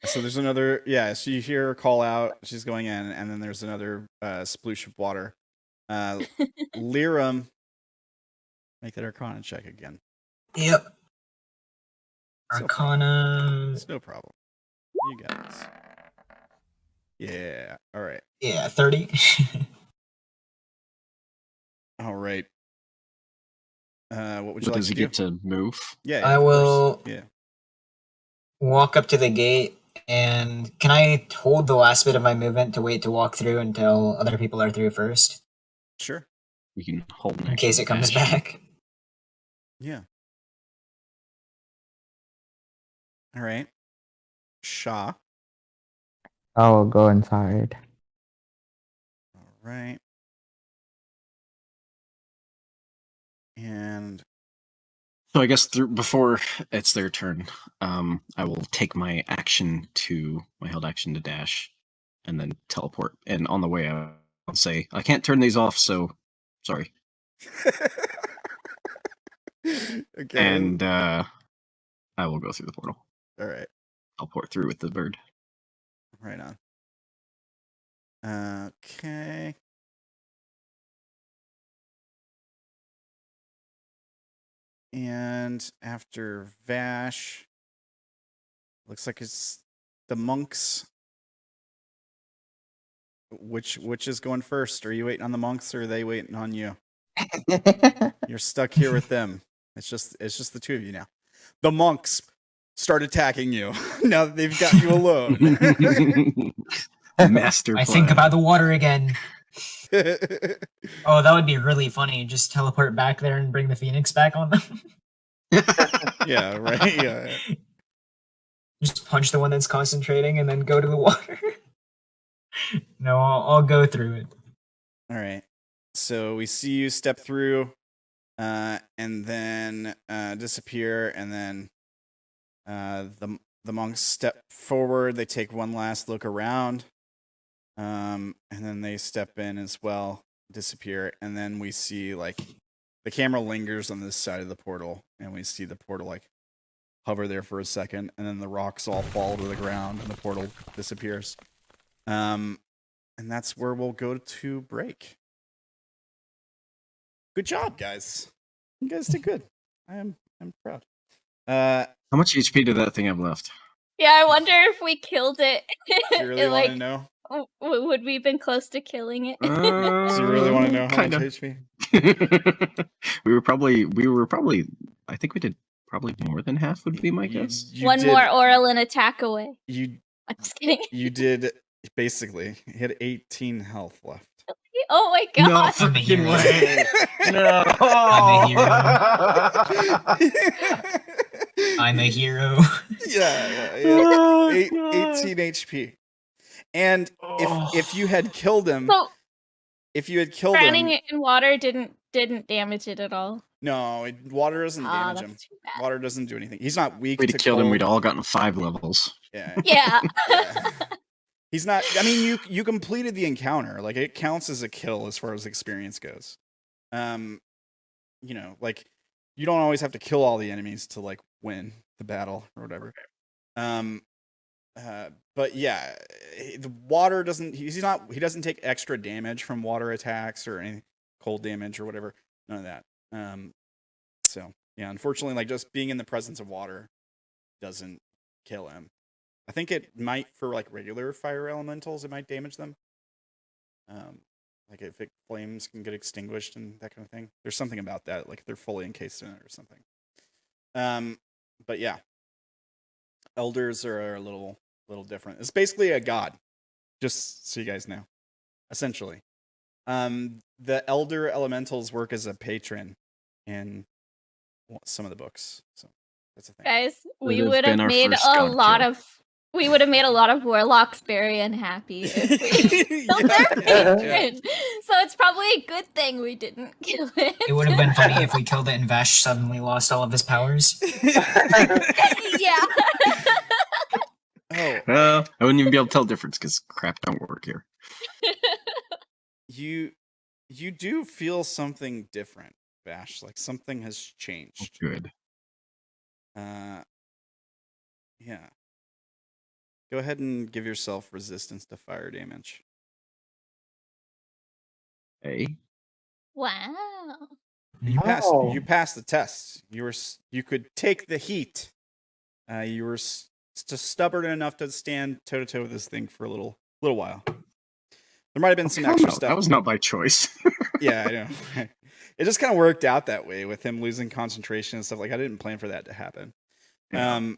So there's another, so you hear her call out, she's going in, and then there's another sploosh of water. Lyram, make that Arcana check again. Yep. So Arcana. It's no problem. You got this. Yeah, all right. Yeah, 30. All right. What would you But like does to he do? get to move? Yeah, I of course. will Yeah. walk up to the gate, and can I hold the last bit of my movement to wait to walk through until other people are through first? Sure. You can hold an In case it comes action. back. Yeah. All right. Sha'ah. I will go inside. All right. And So I guess before it's their turn, I will take my held action to dash, and then teleport. And on the way, I'll say, I can't turn these off, so sorry. okay. And I will go through the portal. All right. I'll port through with the bird. Right on. Okay. And after Vash, looks like it's the monks. Which is going first? Are you waiting on the monks, or are they waiting on you? You're stuck here with them. It's just the two of you now. The monks start attacking you now that they've got you alone. Master I plan. think about the water again. Oh, that would be really funny. Just teleport back there and bring the Phoenix back on them. Yeah, right. Yeah. Just punch the one that's concentrating and then go to the water. No, I'll go through it. All right. So we see you step through, and then disappear, and then the monks step forward. They take one last look around, and then they step in as well, disappear, and then we see like the camera lingers on this side of the portal, and we see the portal like hover there for a second, and then the rocks all fall to the ground, and the portal disappears. And that's where we'll go to break. Good job, guys. You guys did good. I'm proud. How much HP did that thing have left? Yeah, I wonder if we killed it. Do you really want to know? Would we have been close to killing it? Do you really want to know how Kinda. much HP? we were probably. I think we did probably more than half. Would be my guess. You One did- more Orilyn attack away. You I'm just kidding. you did basically hit 18 health left. Oh my god. No I'm a fucking hero. way. No. I'm a hero. Yeah. Oh, 18 God. HP. And if you had killed him, So drowning it in water didn't damage it at all. no, water doesn't damage him. That's too bad. Water doesn't do anything. He's not weak We'd to have killed him. cold. We'd all gotten 5 levels. Yeah. Yeah. Yeah. He's not. I mean, you completed the encounter. Like it counts as a kill as far as experience goes. You know, like you don't always have to kill all the enemies to like win the battle or whatever. But yeah, the water doesn't. He doesn't take extra damage from water attacks or any cold damage or whatever. None of that. So yeah, unfortunately, like just being in the presence of water doesn't kill him. I think it might for like regular fire elementals, it might damage them. Like if flames can get extinguished and that kind of thing. There's something about that, like if they're fully encased in it or something. But yeah, elders are a little different. It's basically a god, just so you guys know. Essentially, the elder elementals work as a patron in some of the books. So that's a thing. Guys, we Would've would have been our made first a god lot kill. of warlocks very unhappy if we killed their patron. So it's probably a good thing we didn't kill it. It would have been funny if we killed it and Vash suddenly lost all of his powers. Yeah. Oh, I wouldn't even be able to tell the difference because crap don't work here. you do feel something different, Vash. Like something has changed. Good. Yeah. Go ahead and give yourself resistance to fire damage. Hey. Wow. You Oh. passed the test. You could take the heat. You were just stubborn enough to stand toe to toe with this thing for a little while. There might have been some Hell extra no, stuff. that was not by choice. Yeah, I know. It just kind of worked out that way with him losing concentration and stuff. Like I didn't plan for that to happen. Yeah.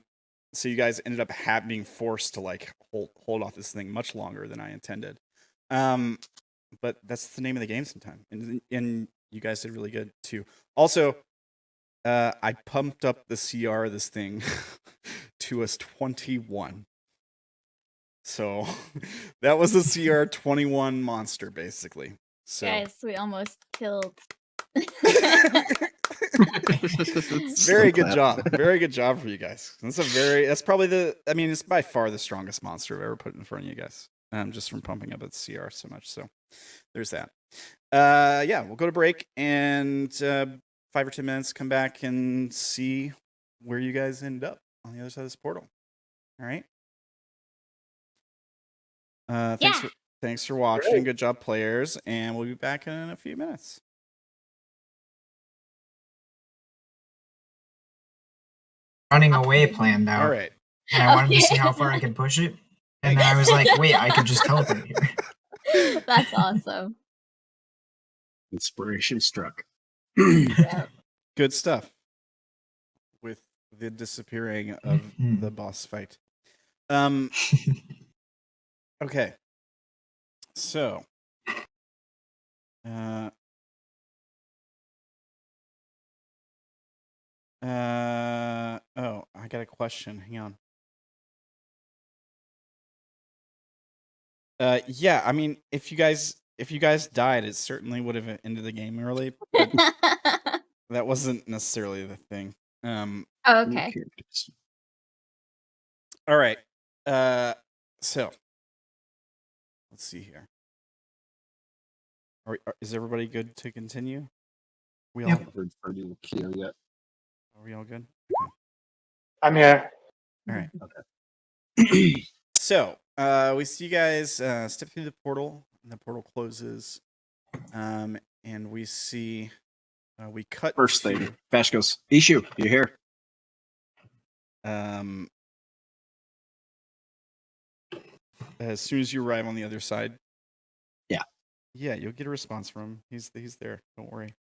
So you guys ended up being forced to like hold off this thing much longer than I intended. But that's the name of the game sometime. And you guys did really good too. Also, I pumped up the CR of this thing to us 21. So that was a CR 21 monster, basically. So Guys, we almost killed. very good job. Very good job for you guys. That's probably it's by far the strongest monster I've ever put in front of you guys. Just from pumping up its CR so much. So there's that. Yeah, we'll go to break and 5 or 10 minutes, come back and see where you guys end up on the other side of this portal. All right. Thanks for watching. Great. Good job, players, and we'll be back in a few minutes. Running away planned out. All right. And I wanted to see how far I could push it. And then I was like, wait, I could just teleport here. That's awesome. Inspiration struck. Good stuff with the disappearing of the boss fight. Okay. So, oh, I got a question. Hang on. Yeah, I mean, if you guys died, it certainly would have ended the game early. But that wasn't necessarily the thing. Oh, okay. All right. So let's see here. Is everybody good to continue? We all heard Ferdy look here yet. Are we all good? I'm here. All right. Okay. So we see you guys step through the portal, and the portal closes. And we see we cut First thing, Vash goes, Ishu, you here? As soon as you arrive on the other side. Yeah, you'll get a response from him. He's there. Don't worry.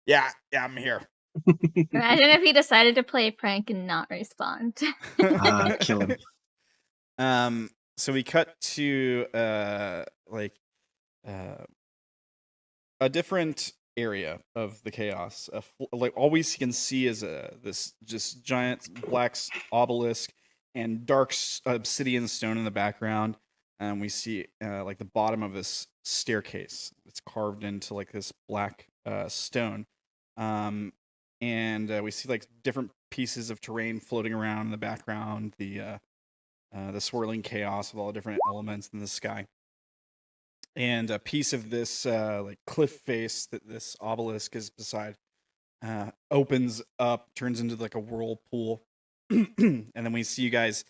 Yeah, I'm here. Imagine if he decided to play a prank and not respond. Kill him. So we cut to a different area of the chaos. Like all we can see is this just giant black obelisk and dark obsidian stone in the background. And we see like the bottom of this staircase. It's carved into like this black stone. And we see like different pieces of terrain floating around in the background. The swirling chaos of all the different elements in the sky. And a piece of this like cliff face that this obelisk is beside opens up, turns into like a whirlpool, and then we see you guys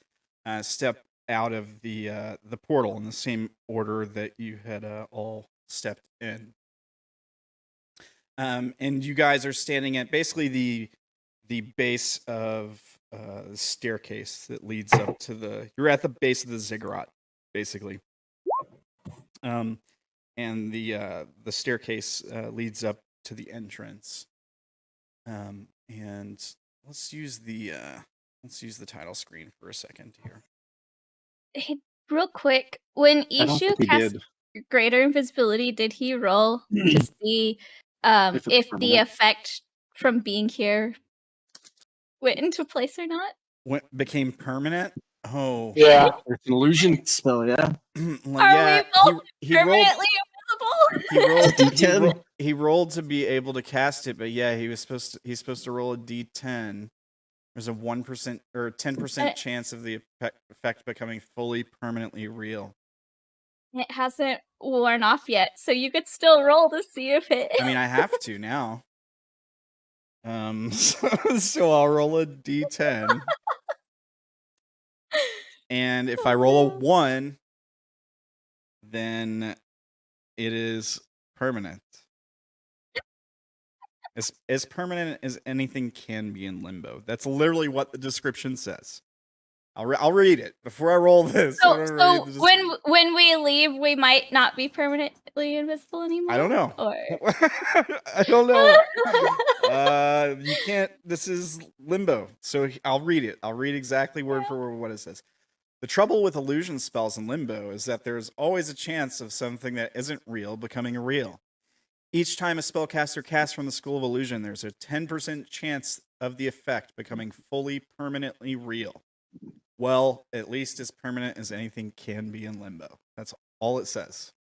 step out of the portal in the same order that you had all stepped in. And you guys are standing at basically the base of the staircase that leads up to you're at the base of the ziggurat, basically. And the staircase leads up to the entrance. And let's use the title screen for a second here. Hey, real quick, when I don't Ishu think he cast did. greater invisibility, did he roll to see If it's if the permanent. effect from being here went into place or not? Became permanent? Oh. Yeah. It's an illusion spell, yeah. Well, Are yeah, we both he rolled. permanently invisible? He rolled to be able to cast it, but yeah, he's supposed to roll a D10. There's a 1% or 10% chance of the effect becoming fully permanently real. It hasn't worn off yet, so you could still roll to see if it. I mean, I have to now. So I'll roll a D10. And if I roll a 1, then it is permanent. As permanent as anything can be in Limbo. That's literally what the description says. I'll read it before I roll this. So when we leave, we might not be permanently invisible anymore. I don't know. Or... I don't know. You can't. This is Limbo, so I'll read it. I'll read exactly word for word what it says. The trouble with illusion spells in Limbo is that there's always a chance of something that isn't real becoming real. Each time a spellcaster casts from the School of Illusion, there's a 10% chance of the effect becoming fully permanently real. well, at least as permanent as anything can be in Limbo. That's all it says.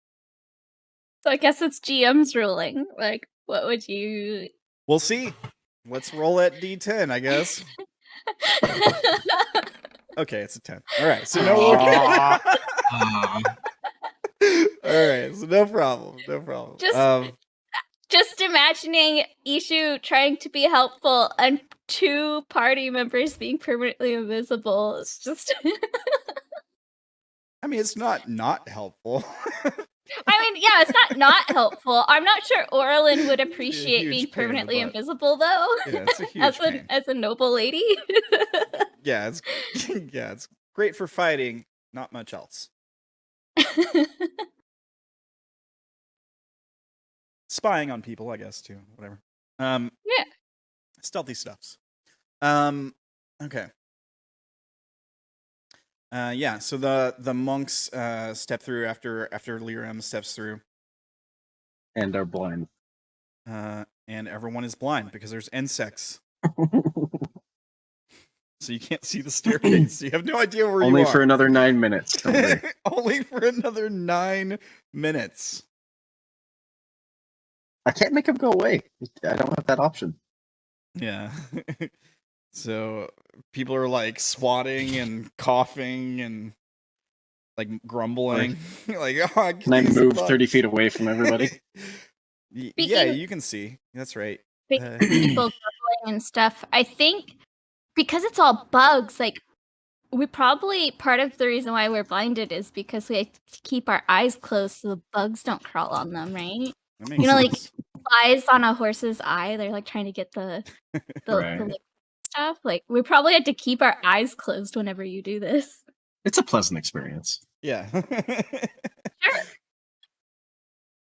So I guess it's GM's ruling. Like, what would you? We'll see. Let's roll at D10, I guess. Okay, it's a 10. All right, so no. Aw. All right, so no problem. No problem. Just imagining Ishu trying to be helpful and 2 party members being permanently invisible. It's just. I mean, it's not helpful. I mean, yeah, it's not helpful. I'm not sure Orilyn would appreciate huge being pain in the permanently butt. invisible, though. Yeah, it's a huge pain. As a noble lady. Yeah, it's great for fighting, not much else. Spying on people, I guess, too. Whatever. Yeah. Stealthy stuffs. Okay. Yeah, so the monks step through after Lyram steps through. And are blind. And everyone is blind because there's insects. So you can't see the staircase. You have no idea where you are. Only for another 9 minutes. Only for another 9 minutes. I can't make him go away. I don't have that option. Yeah. So people are like swatting and coughing and like grumbling. Like, oh, Can I move 30 feet away from everybody? Yeah, you can see. That's right. People grumbling and stuff. I think because it's all bugs, like we probably part of the reason why we're blinded is because we have to keep our eyes closed so the bugs don't crawl on them, right? That makes You know, sense. like flies on a horse's eye, they're like trying to get the Right. stuff. Like we probably had to keep our eyes closed whenever you do this. It's a pleasant experience. Yeah. Sure.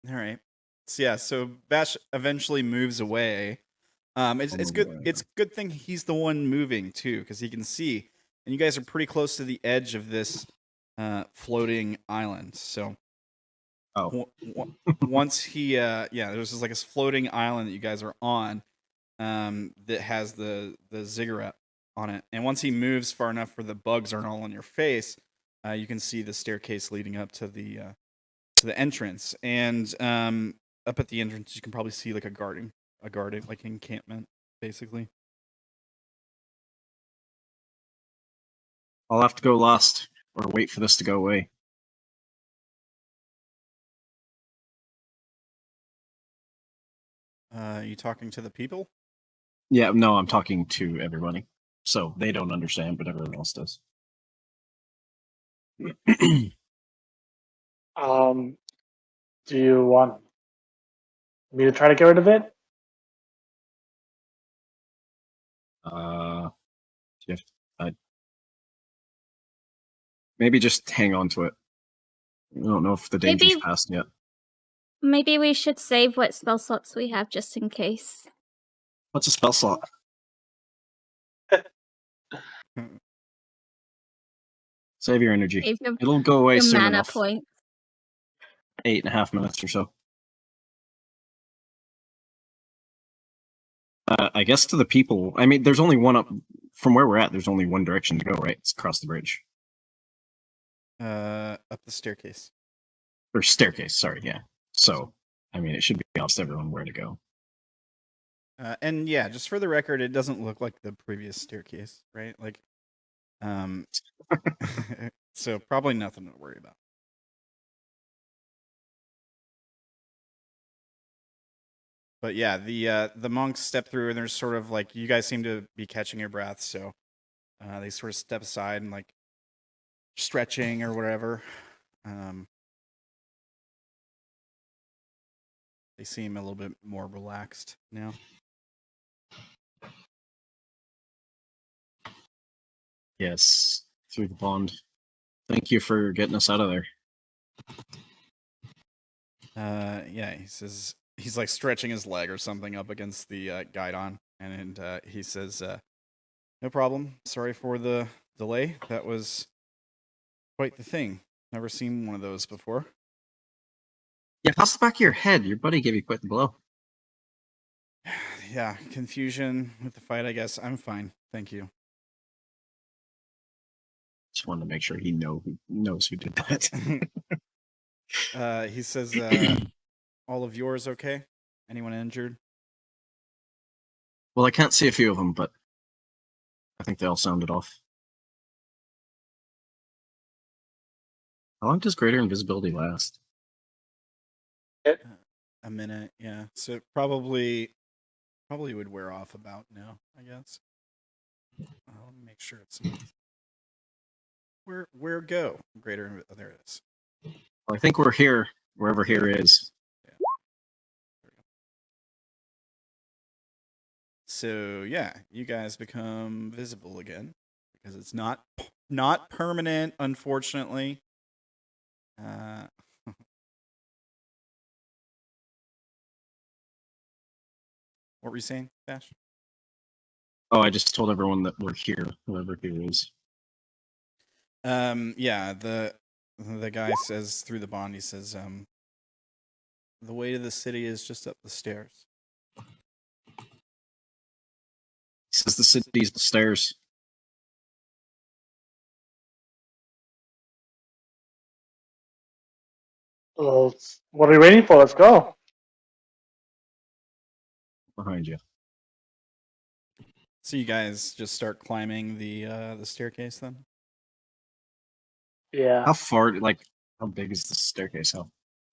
All right. So yeah, so Vash eventually moves away. It's good. It's good thing he's the one moving too, because he can see, and you guys are pretty close to the edge of this floating island. So, once he, there's just like this floating island that you guys are on, that has the ziggurat on it, and once he moves far enough where the bugs aren't all on your face, you can see the staircase leading up to the entrance, and up at the entrance you can probably see like a guarded like encampment, basically. I'll have to go last or wait for this to go away. You talking to the people? Yeah, no, I'm talking to everybody. So they don't understand, but everyone else does. Do you want me to try to get rid of it? Maybe just hang on to it. I don't know if the danger's passed yet. Maybe we should save what spell slots we have just in case. What's a spell slot? Save your energy. Save your, It'll go away your soon mana enough. point. 8.5 minutes or so. I guess to the people, I mean, there's only one up from where we're at. There's only one direction to go, right? It's across the bridge. Up the staircase. Or staircase, sorry, yeah. So, I mean, it should be obvious to everyone where to go. And yeah, just for the record, it doesn't look like the previous staircase, right? Like, so probably nothing to worry about. But yeah, the monks step through, and there's sort of like, you guys seem to be catching your breath, so they sort of step aside and like stretching or whatever. They seem a little bit more relaxed now. Yes, through the pond. Thank you for getting us out of there. Yeah, he says, he's like stretching his leg or something up against the Guidon, and he says, no problem. Sorry for the delay. That was quite the thing. Never seen one of those before. Yeah, how's the back of your head? Your buddy gave you quite the blow. Yeah, confusion with the fight, I guess. I'm fine. Thank you. Just wanted to make sure he knows who did that. He says, all of yours okay? Anyone injured? Well, I can't see a few of them, but I think they all sounded off. How long does greater invisibility last? A minute, yeah. So it probably would wear off about now, I guess. I'll make sure it's not. Where go? Greater, oh, there it is. Well, I think we're here, wherever here is. Yeah. There we go. So yeah, you guys become visible again because it's not permanent, unfortunately. What were you saying, Vash? Oh, I just told everyone that we're here, whoever here is. Yeah, the guy says through the bond, he says, the way to the city is just up the stairs. He says the city's the stairs. Well, what are we waiting for? Let's go. Behind you. So you guys just start climbing the staircase then? Yeah. How far, like, how big is the staircase? How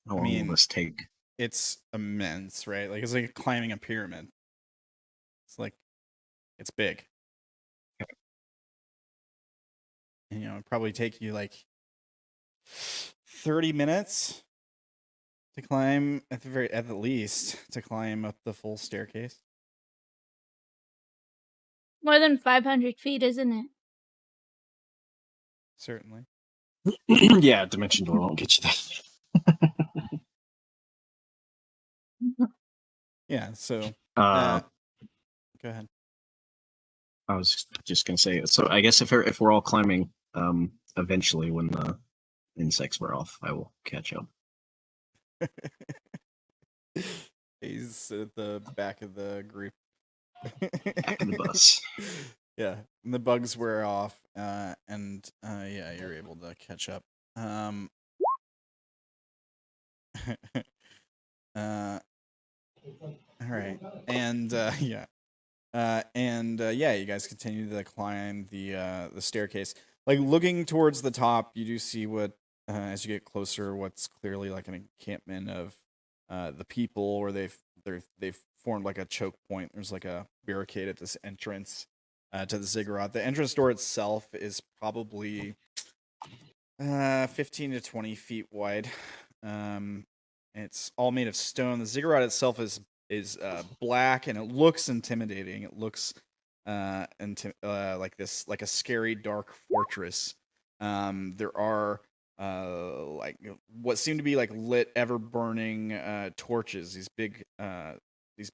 long mean- will this take? It's immense, right? Like it's like climbing a pyramid. It's big. And, it'd probably take you like 30 minutes to climb at the least to climb up the full staircase. More than 500 feet, isn't it? Certainly. Yeah, dimension door won't get you that. Yeah, so Uh, go ahead. I was just gonna say. So I guess if we're all climbing, eventually when the insects wear off, I will catch up. He's at the back of the group. Back of the bus. Yeah, and the bugs wear off, and yeah, you're able to catch up. All right, and yeah, yeah, you guys continue to climb the staircase. Like looking towards the top, you do see what, as you get closer, what's clearly like an encampment of the people, or they've formed like a choke point. There's like a barricade at this entrance to the ziggurat. The entrance door itself is probably 15 to 20 feet wide. It's all made of stone. The ziggurat itself is black, and it looks intimidating. It looks like a scary dark fortress. There are like what seem to be like lit, ever burning torches. These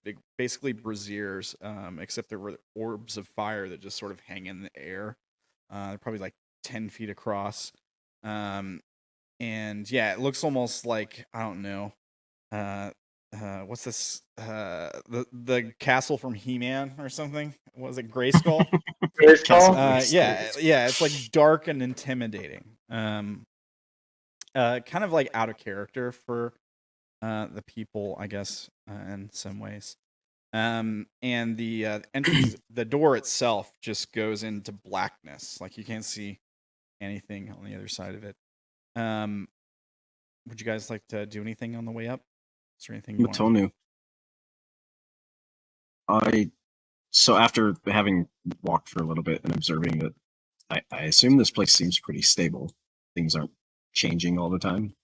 big basically braziers, except there were orbs of fire that just sort of hang in the air. They're probably like 10 feet across. And yeah, it looks almost like, I don't know, what's this? The castle from He-Man or something? What was it, Grayskull? Grayskull? Yeah, it's like dark and intimidating. Kind of like out of character for the people, I guess, in some ways. And the entrance, the door itself just goes into blackness. Like you can't see anything on the other side of it. Would you guys like to do anything on the way up? Is there anything you want to do? So after having walked for a little bit and observing that, I assume this place seems pretty stable. Things aren't changing all the time.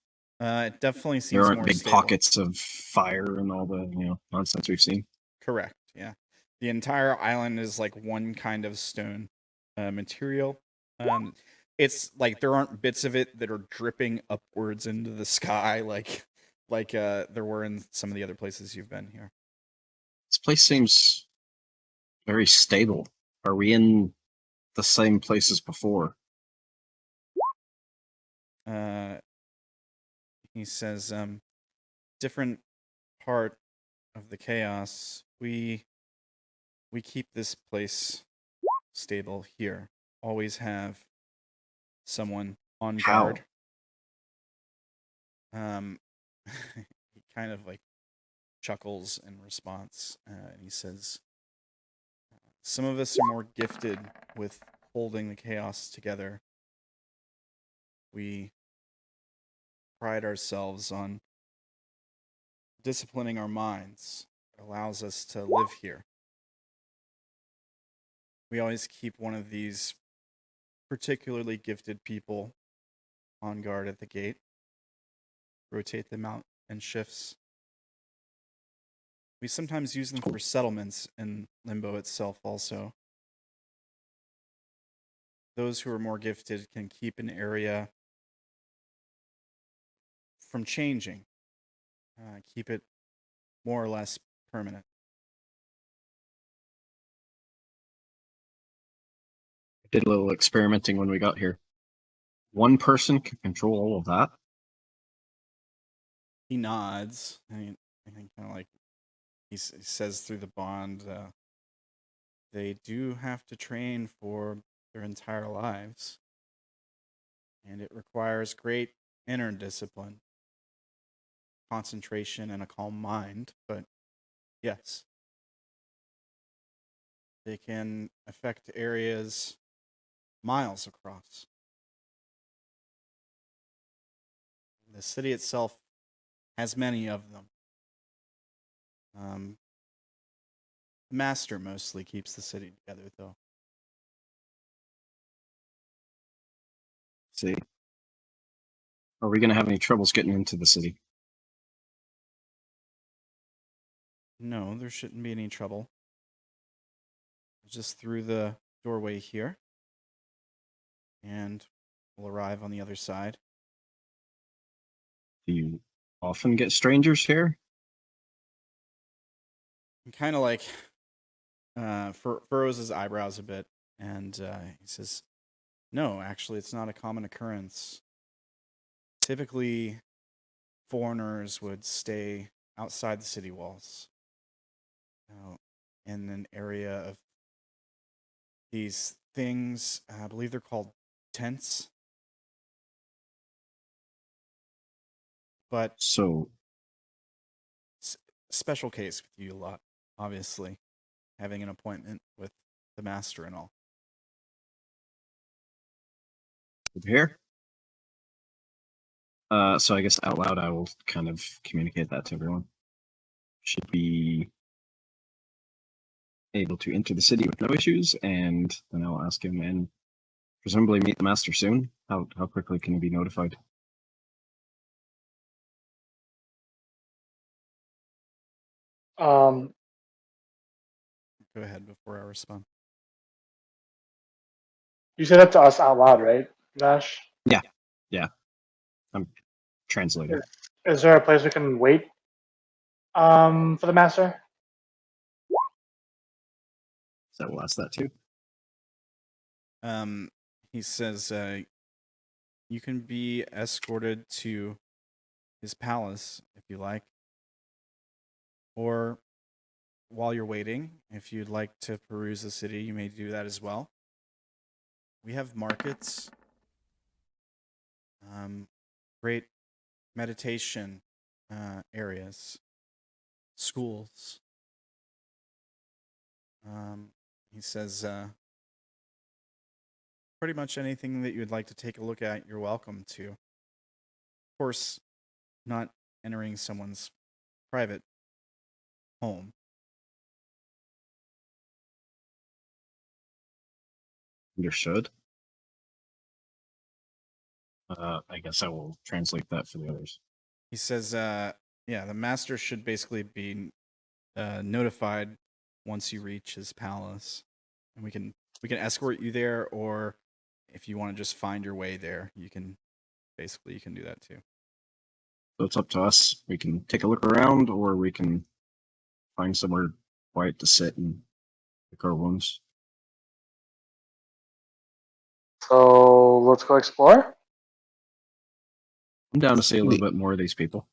It definitely seems there aren't more big stable. pockets of fire and all the nonsense we've seen. Correct. Yeah, the entire island is like one kind of stone material. It's like there aren't bits of it that are dripping upwards into the sky like there were in some of the other places you've been here. This place seems very stable. Are we in the same place as before? He says, different part of the chaos. We keep this place stable here. Always have someone on How? guard. He kind of like chuckles in response, and he says, "Some of us are more gifted with holding the chaos together. We pride ourselves on disciplining our minds. It allows us to live here. We always keep one of these particularly gifted people on guard at the gate, rotate them out in shifts. We sometimes use them for settlements in Limbo itself also. Those who are more gifted can keep an area from changing, keep it more or less permanent." I did a little experimenting when we got here. One person can control all of that. He nods, and I think kind of like he says through the bond, they do have to train for their entire lives, and it requires great inner discipline, concentration, and a calm mind. But yes, they can affect areas miles across. The city itself has many of them. The master mostly keeps the city together, though. See, are we going to have any troubles getting into the city? No, there shouldn't be any trouble. Just through the doorway here, and we'll arrive on the other side. Do you often get strangers here? He kind of like furrows his eyebrows a bit, and he says, "No, actually, it's not a common occurrence. Typically, foreigners would stay outside the city walls, in an area of these things. I believe they're called tents. But So, special case with you lot, obviously, having an appointment with the master and all." over here. So I guess out loud, I will kind of communicate that to everyone. Should be able to enter the city with no issues, and then I'll ask him and presumably meet the master soon. How quickly can he be notified? Um, Go ahead before I respond. you said that to us out loud, right, Vash? Yeah. I'm translating. Is there a place we can wait for the master? So we'll ask that too. He says, you can be escorted to his palace if you like. Or while you're waiting, if you'd like to peruse the city, you may do that as well. We have markets, great meditation areas, schools. He says, pretty much anything that you'd like to take a look at, you're welcome to. Of course, not entering someone's private home. Understood. I guess I will translate that for the others. He says, yeah, the master should basically be notified once you reach his palace, and we can escort you there, or if you want to just find your way there, you can do that too. So it's up to us. We can take a look around, or we can find somewhere quiet to sit and pick our wounds. So let's go explore. I'm down to see a little bit more of these people.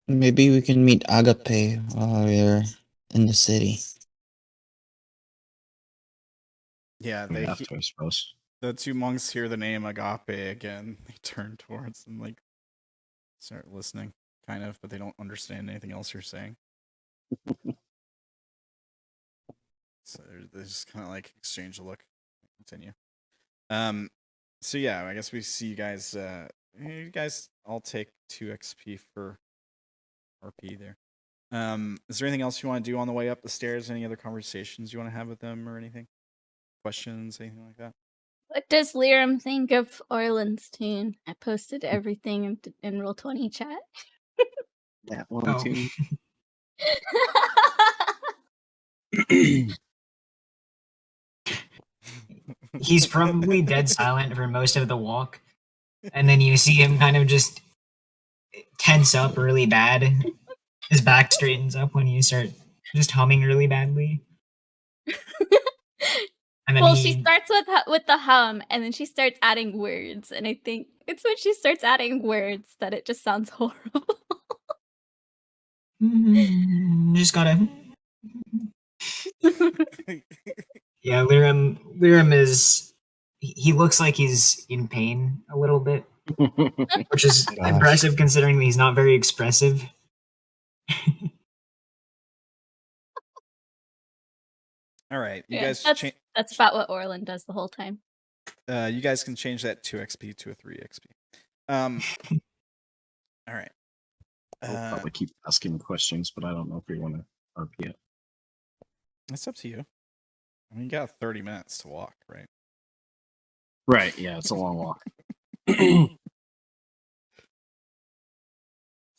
Maybe we can meet Agape while we're in the city. Yeah, We have to, I suppose. The two monks hear the name Agape again. They turn towards and like start listening, kind of, but they don't understand anything else you're saying. So they just kind of like exchange a look. Continue. So yeah, I guess we see you guys. You guys all take 2 XP for RP there. Is there anything else you want to do on the way up the stairs? Any other conversations you want to have with them or anything? Questions, anything like that? What does Lyram think of Orilyn's tune? I posted everything in Roll20 chat. That one Oh. too. He's probably dead silent for most of the walk, and then you see him kind of just tense up really bad. His back straightens up when you start just humming really badly. And then Well, she starts with the hum, and then she starts adding words, and I think it's when she starts adding words that it just sounds horrible. just gotta. Yeah, Lyram is. He looks like he's in pain a little bit, which is Gosh. impressive considering that he's not very expressive. All right, you Yeah, guys. that's about what Orilyn does the whole time. You guys can change that 2 XP to a 3 XP. All right. I'll probably keep asking questions, but I don't know if we want to RP it. It's up to you. I mean, you got 30 minutes to walk, right? Right, yeah, it's a long walk.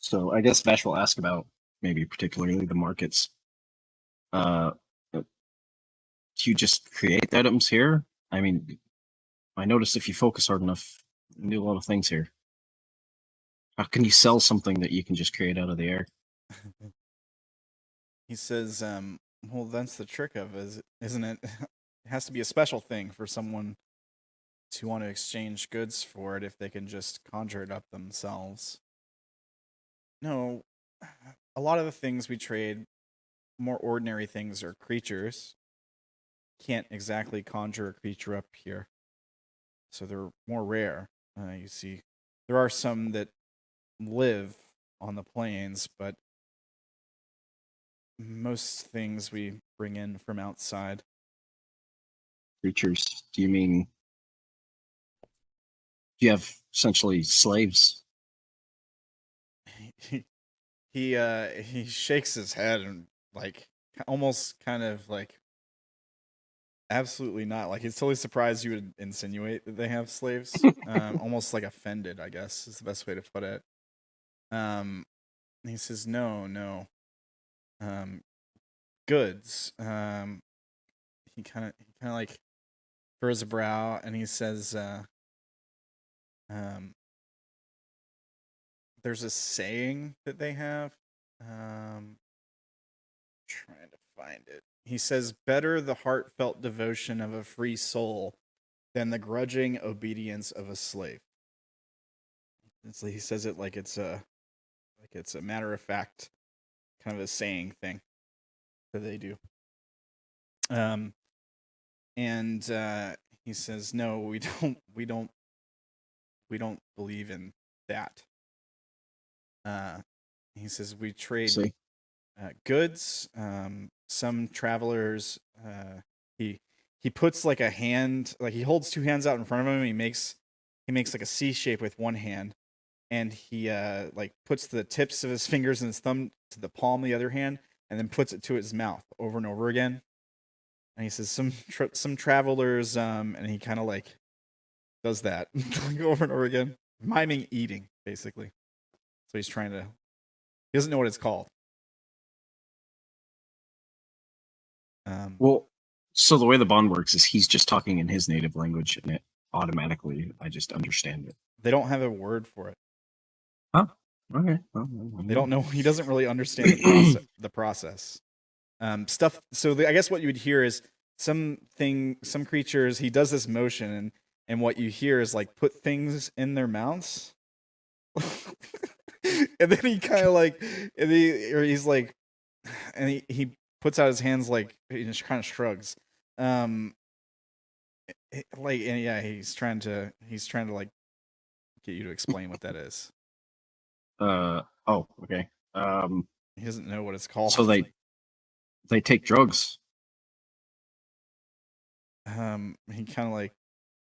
So I guess Vash will ask about maybe particularly the markets. Do you just create items here? I mean, I noticed if you focus hard enough, you can do a lot of things here. How can you sell something that you can just create out of the air? He says, well, that's the trick of it, isn't it? It has to be a special thing for someone to want to exchange goods for it if they can just conjure it up themselves. No, a lot of the things we trade, more ordinary things, are creatures. Can't exactly conjure a creature up here. So they're more rare. You see, there are some that live on the plains, but most things we bring in from outside. Creatures? Do you mean you have essentially slaves? He shakes his head and like almost kind of like absolutely not. Like he's totally surprised you would insinuate that they have slaves. Almost like offended, I guess is the best way to put it. He says no. Goods. He kind of like furrows a brow and he says, there's a saying that they have. Trying to find it. He says, better the heartfelt devotion of a free soul than the grudging obedience of a slave. He says it like it's a matter of fact kind of a saying thing that they do. And he says, no, we don't believe in that. He says we trade goods. Some travelers. He puts like a hand, like he holds 2 hands out in front of him. And he makes like a C shape with one hand, and he like puts the tips of his fingers and his thumb to the palm of the other hand, and then puts it to his mouth over and over again. And he says some travelers, and he kind of like does that over and over again, miming eating basically. So he's trying to. He doesn't know what it's called. Well, so the way the bond works is he's just talking in his native language, and it automatically I just understand it. They don't have a word for it. Huh? Okay. Well, they don't know. He doesn't really understand the process. Stuff. So I guess what you would hear is some creatures. He does this motion, and what you hear is like put things in their mouths. And then he kind of like, he's like, and he puts out his hands like he just kind of shrugs. like, and yeah, he's trying to like get you to explain what that is. Oh, okay. He doesn't know what it's called. So they take drugs. He kind of like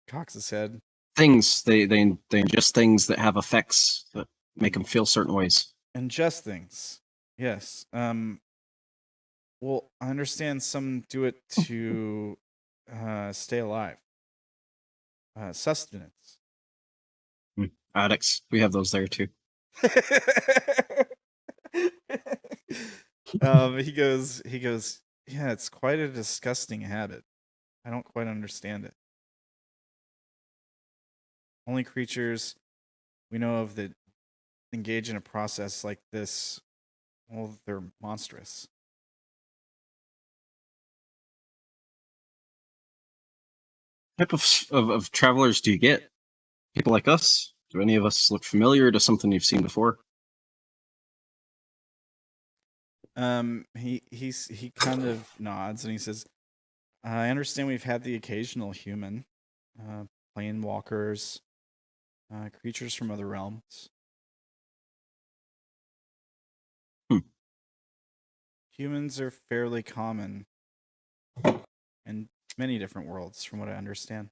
cocks his head. Things they ingest things that have effects that make them feel certain ways. Ingest things. Yes. Well, I understand some do it to stay alive. Sustenance. Addicts. We have those there too. He goes, yeah, it's quite a disgusting habit. I don't quite understand it. Only creatures we know of that engage in a process like this, well, they're monstrous. What type of travelers do you get? People like us? Do any of us look familiar to something you've seen before? He kind of nods and he says, I understand we've had the occasional human, plane walkers, creatures from other realms. Humans are fairly common in many different worlds, from what I understand.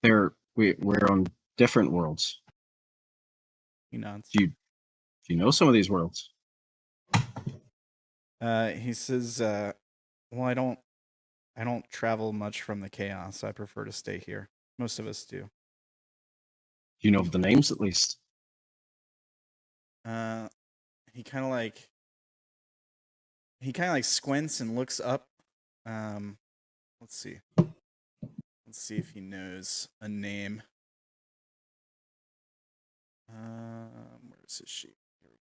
We're on different worlds. He nods. Do you know some of these worlds? He says, well, I don't travel much from the chaos. I prefer to stay here. Most of us do. Do you know of the names at least? He kind of like squints and looks up. Let's see if he knows a name. Where's his sheet? Here we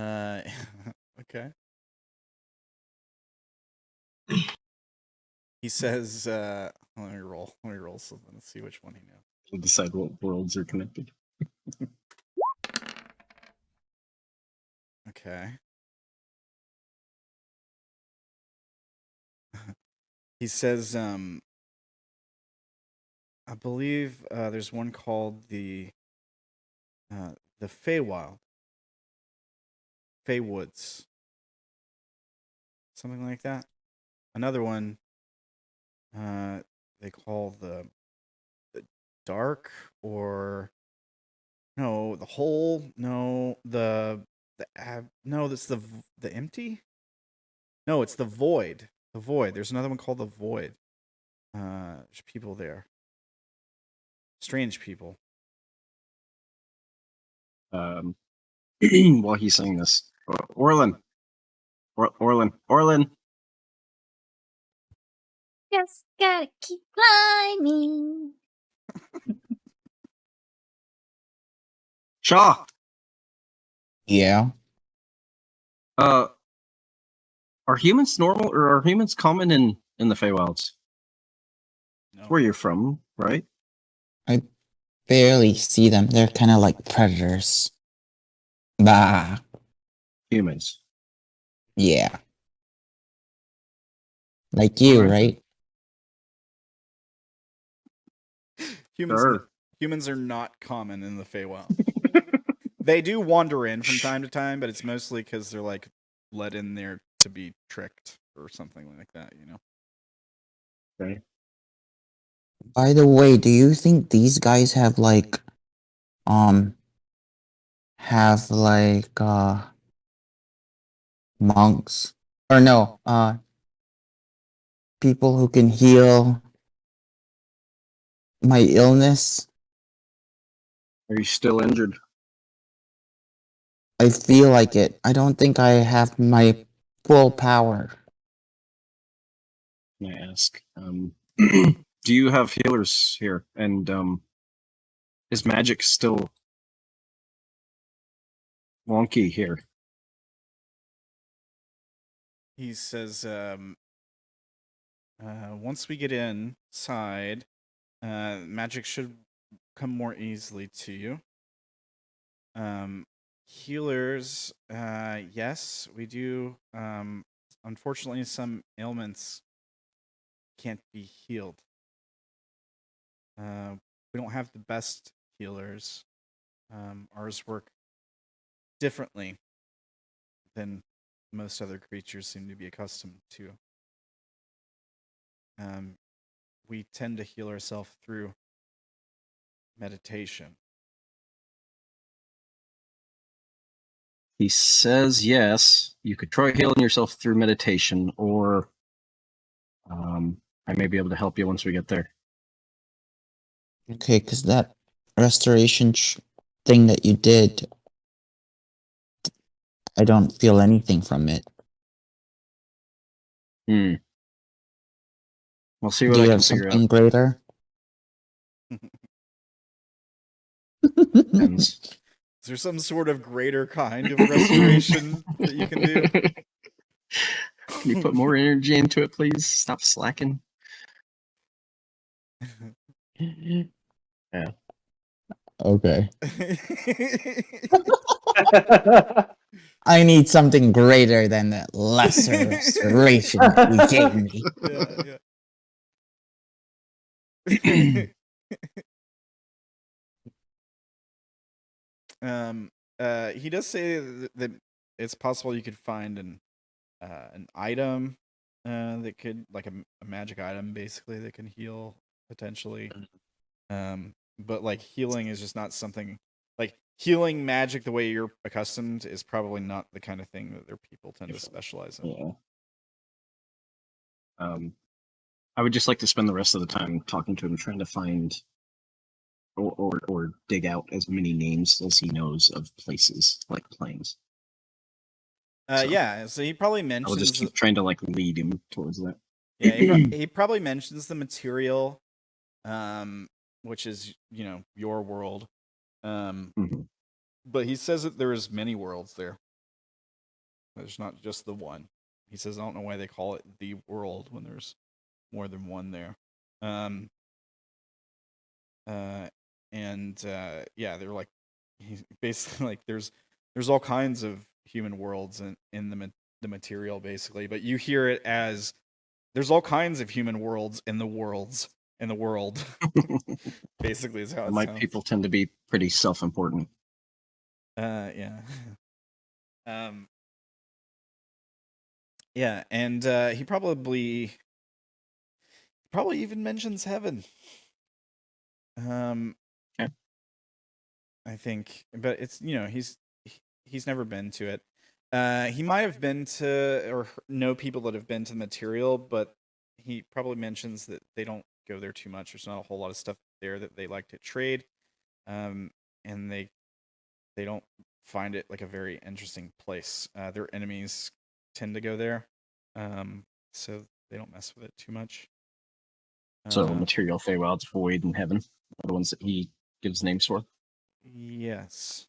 go. Okay. He says, let me roll something. Let's see which one he knows. To decide what worlds are connected. Okay. He says, I believe there's one called the Feywild. Feywoods. Something like that. Another one they call the dark, or no, the hole, no, no, that's the empty? No, it's the void. The void. There's another one called the void. There's people there. Strange people. While he's saying this, Orilyn. Just gotta keep climbing. Sha'ah. Yeah. Are humans normal, or are humans common in the Feywilds? No. Where you're from, right? I barely see them. They're kind of like predators. Bah. Humans. Yeah. Like you, Alright. right? Humans are not common in the Feywild. They do wander in from time to time, but it's mostly because they're like let in there to be tricked or something like that, you know. Okay. By the way, do you think these guys have like monks, or no, people who can heal my illness? Are you still injured? I feel like it. I don't think I have my full power. Can I ask? Do you have healers here? And is magic still wonky here? He says, once we get inside, magic should come more easily to you. Healers, yes, we do. Unfortunately, some ailments can't be healed. We don't have the best healers. Ours work differently than most other creatures seem to be accustomed to. We tend to heal ourselves through meditation. He says yes. You could try healing yourself through meditation, or I may be able to help you once we get there. Okay, because that restoration thing that you did, I don't feel anything from it. We'll see what Do I you can have figure out. something greater? Depends. Is there some sort of greater kind of restoration that you can do? Can you put more energy into it, please? Stop slacking. Yeah. Okay. I need something greater than that lesser restoration that you gave me. He does say that it's possible you could find an item that could, like a magic item, basically, that can heal potentially. But like healing is just not something like healing magic the way you're accustomed is probably not the kind of thing that their people tend to specialize in. Yeah. I would just like to spend the rest of the time talking to him, trying to find or dig out as many names as he knows of places like planes. Yeah, so he probably I'll mentions. just keep trying to like lead him towards that. Yeah, he probably mentions the material, which is your world. But he says that there is many worlds there. There's not just the one. He says, I don't know why they call it the world when there's more than one there. Yeah, they're like, he's basically like there's all kinds of human worlds in the material, basically, but you hear it as there's all kinds of human worlds in the world. Basically, is how it My sounds. people tend to be pretty self-important. Yeah. Yeah, and he probably even mentions heaven. Okay. I think, but it's he's never been to it. He might have been to or know people that have been to the material, but he probably mentions that they don't go there too much. There's not a whole lot of stuff there that they like to trade, and they don't find it like a very interesting place. Their enemies tend to go there, so they don't mess with it too much. So material, Feywild's Void, and Heaven are the ones that he gives names for. Yes.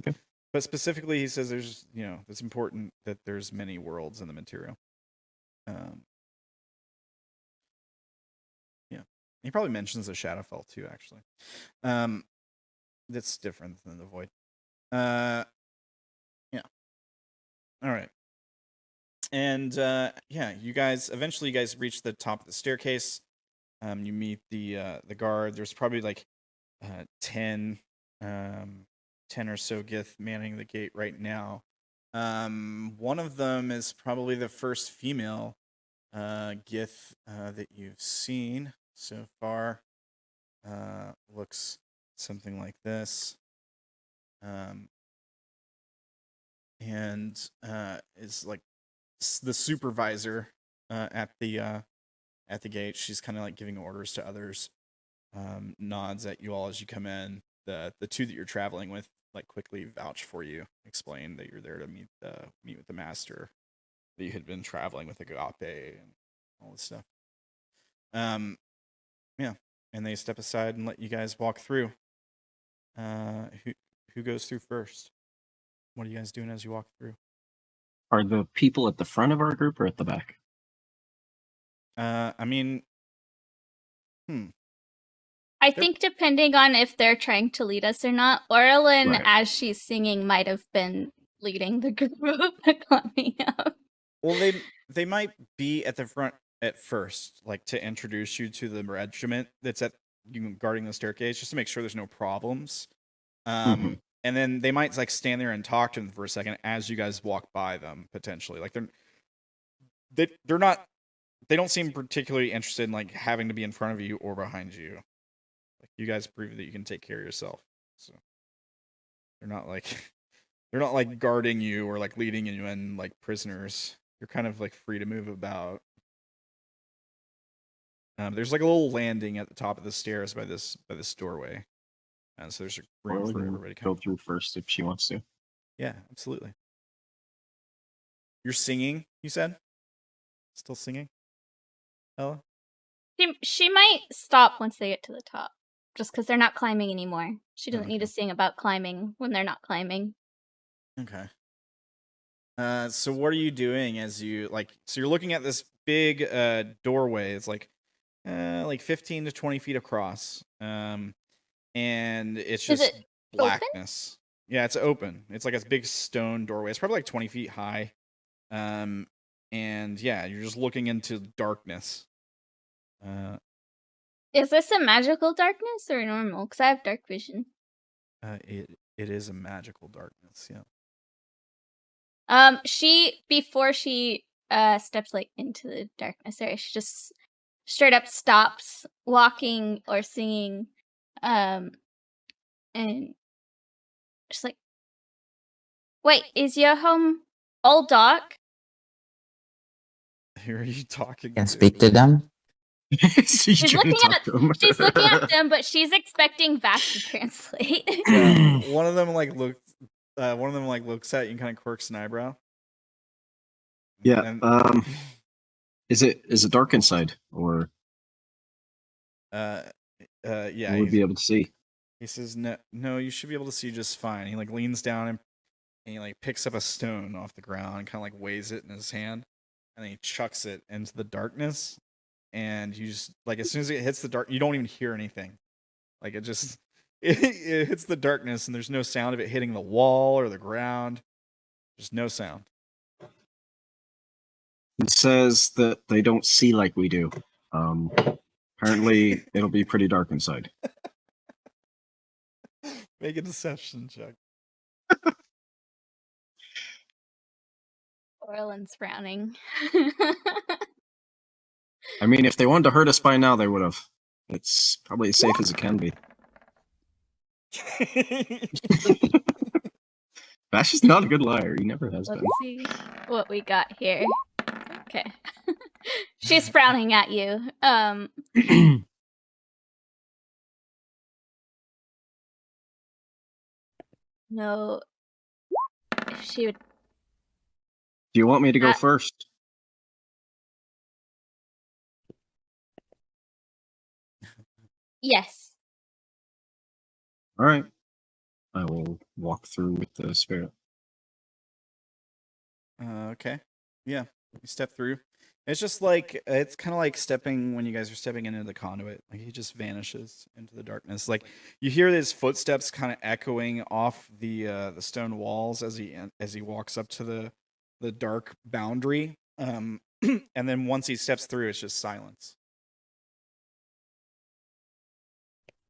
Okay. But specifically, he says there's it's important that there's many worlds in the material. Yeah. He probably mentions the Shadowfell too, actually. That's different than the Void. Yeah. All right. And yeah, you guys eventually reach the top of the staircase. You meet the guard. There's probably like 10 or so Gith manning the gate right now. One of them is probably the first female Gith that you've seen so far. Looks something like this. And is like the supervisor at the gate. She's kind of like giving orders to others. Nods at you all as you come in. The two that you're traveling with like quickly vouch for you, explain that you're there to meet with the master, that you had been traveling with Agape and all this stuff. Yeah, and they step aside and let you guys walk through. Who goes through first? What are you guys doing as you walk through? Are the people at the front of our group or at the back? I mean, I think depending on if they're trying to lead us or not, Orilyn, Right. as she's singing, might have been leading the group coming up. Well, they might be at the front at first, like to introduce you to the regiment that's at guarding the staircase, just to make sure there's no problems. Mhm. And then they might like stand there and talk to them for a second as you guys walk by them, potentially. Like they're not, they don't seem particularly interested in like having to be in front of you or behind you. Like you guys prove that you can take care of yourself, so they're not like guarding you or like leading you in like prisoners. You're kind of like free to move about. There's like a little landing at the top of the stairs by this doorway, and so there's a room Orilyn for can everybody to go come. through first if she wants to. Yeah, absolutely. You're singing, you said? Still singing, Ella? She might stop once they get to the top, just because they're not climbing anymore. She doesn't need to Okay. sing about climbing when they're not climbing. Okay. So what are you doing as you so you're looking at this big doorway. It's like 15 to 20 feet across. And it's Is just it blackness. Yeah, it's open. It's like a big stone doorway. It's probably like 20 feet high. And yeah, you're just looking into darkness. Is this a magical darkness or normal? Because I have dark vision. It is a magical darkness, yeah. Before she steps like into the darkness area, she just straight up stops walking or singing, and just like, wait, is your home all dark? Who are you talking Can to? speak to them. She's looking at them, but she's expecting Vash to translate. Yeah, one of them looks at you and kind of quirks an eyebrow. Yeah. And, Is it dark inside, or yeah, will we be able to see? he says no, you should be able to see just fine. He like leans down and he like picks up a stone off the ground and kind of like weighs it in his hand, and then he chucks it into the darkness. And you just like as soon as it hits the dark, you don't even hear anything. Like it just it hits the darkness, and there's no sound of it hitting the wall or the ground. Just no sound. It says that they don't see like we do. Apparently, it'll be pretty dark inside. Make a deception check. Orlin's frowning. I mean, if they wanted to hurt us by now, they would have. It's probably as safe as it can be. Vash is not a good liar. He never has Let's been. see what we got here. Okay. She's frowning at you. No. If she would. Do you want me to go first? Yes. All right. I will walk through with the spirit. Okay. Yeah. You step through. It's just like it's kind of like stepping when you guys are stepping into the conduit. Like he just vanishes into the darkness. Like you hear his footsteps kind of echoing off the stone walls as he walks up to the dark boundary. And then once he steps through, it's just silence.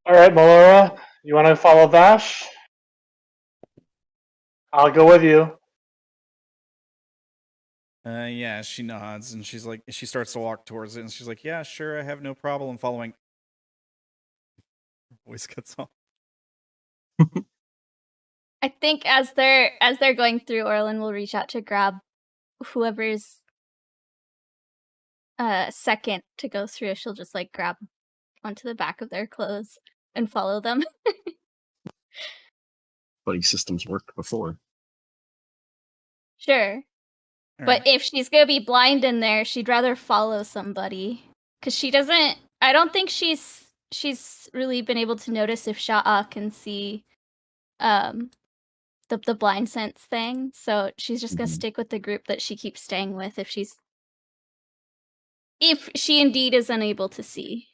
All right, Melora, you want to follow Vash? I'll go with you. Yeah, she nods and she starts to walk towards it, and she's like, "Yeah, sure, I have no problem following." Her voice cuts off. I think as they're going through, Orilyn will reach out to grab whoever's second to go through. She'll just like grab onto the back of their clothes and follow them. Buddy systems worked before. Sure. All But right. if she's gonna be blind in there, she'd rather follow somebody. Because she doesn't... I don't think she's really been able to notice if Sha'ah can see the blind sense thing. So she's just gonna stick with the group that she keeps staying with if she indeed is unable to see.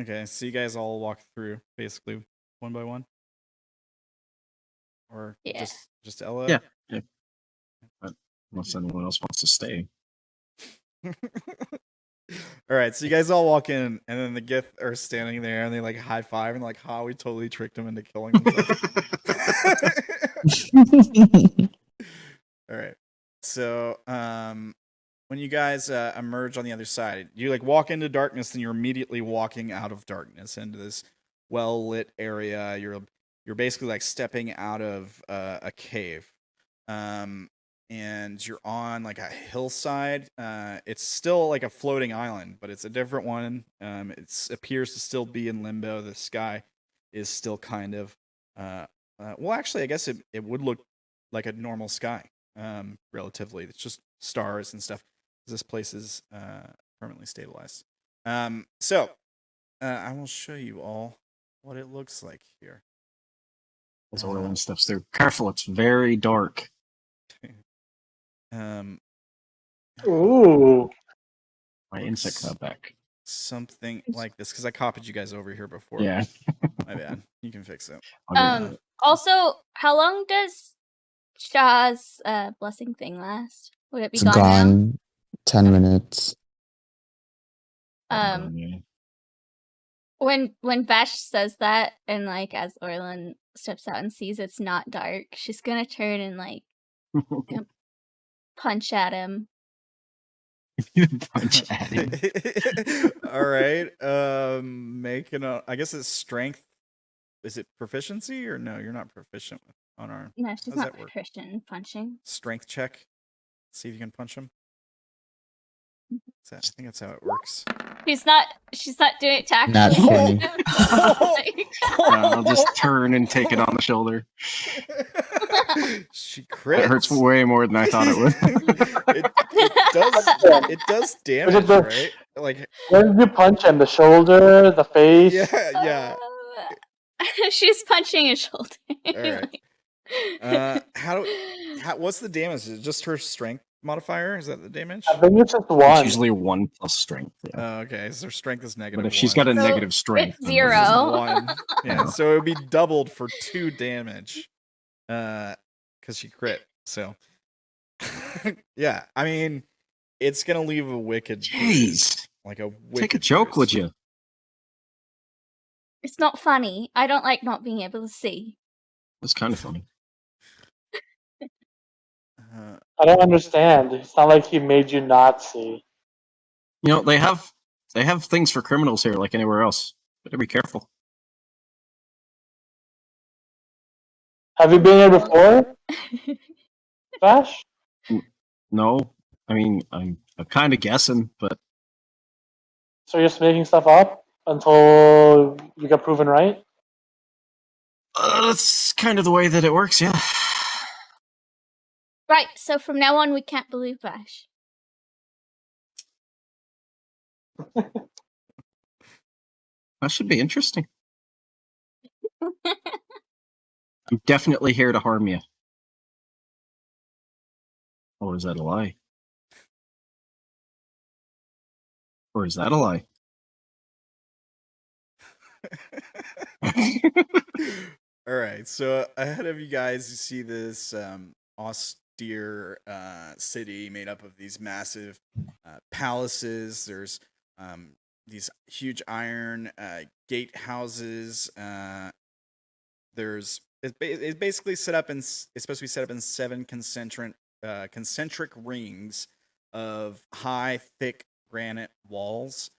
Okay, so you guys all walk through basically one by one, or Yeah. just Ella? Yeah. Yeah. But unless anyone else wants to stay. All right, so you guys all walk in, and then the Gith are standing there, and they like high five and like, "Ha, we totally tricked him into killing himself." All right, so when you guys emerge on the other side, you like walk into darkness, and you're immediately walking out of darkness into this well lit area. You're basically like stepping out of a cave. And you're on like a hillside. It's still like a floating island, but it's a different one. It appears to still be in limbo. The sky is still kind of well, actually, I guess it would look like a normal sky, relatively. It's just stars and stuff. This place is permanently stabilized. So I will show you all what it looks like here. As Orilyn steps through. Careful, it's very dark. Ooh. My insect got back. Something like this, because I copied you guys over here before. Yeah. My bad. You can fix it. I'll do that. Also, how long does Sha'ah's blessing thing last? Would it be It's gone, gone 10 minutes. now? Yeah. When Vash says that, and like as Orilyn steps out and sees it's not dark, she's gonna turn and like punch at him. Punch at him. All right. I guess it's strength. Is it proficiency or no? You're not proficient with unarmed. No, she's How's not that work? proficient in punching. Strength check. See if you can punch him. I think that's how it works. She's not doing it to actually Not hit 20. him. I'll just turn and take it on the shoulder. She crits. It hurts way more than I thought it would. it does damage, right? Like, Where did you punch him? The shoulder, the face? yeah. She's punching his shoulder. All right. What's the damage? Is it just her strength modifier? Is that the damage? I think it's just It's one. usually 1 plus strength. Yeah. Oh, okay. So her strength is negative. But if she's 1. got a So negative strength, it's then zero. this is- 1. Yeah, so it would be doubled for 2 damage. Because she crit. So yeah, I mean, it's gonna leave a wicked bruise, Jeez. like a wicked Take a joke, bruise. would you? It's not funny. I don't like not being able to see. That's kind of funny. I don't understand. It's not like he made you not see. You know, they have things for criminals here, like anywhere else. Better be careful. Have you been here before, Vash? No, I mean, I'm kind of guessing, but So you're just making stuff up until you get proven right? that's kind of the way that it works. Yeah. Right, so from now on we can't believe Vash. That should be interesting. I'm definitely here to harm you. Or is that a lie? Or is that a lie? All right, so ahead of you guys, you see this austere city made up of these massive palaces. There's these huge iron gate houses. It's basically set up in. It's supposed to be set up in 7 concentric rings of high, thick granite walls.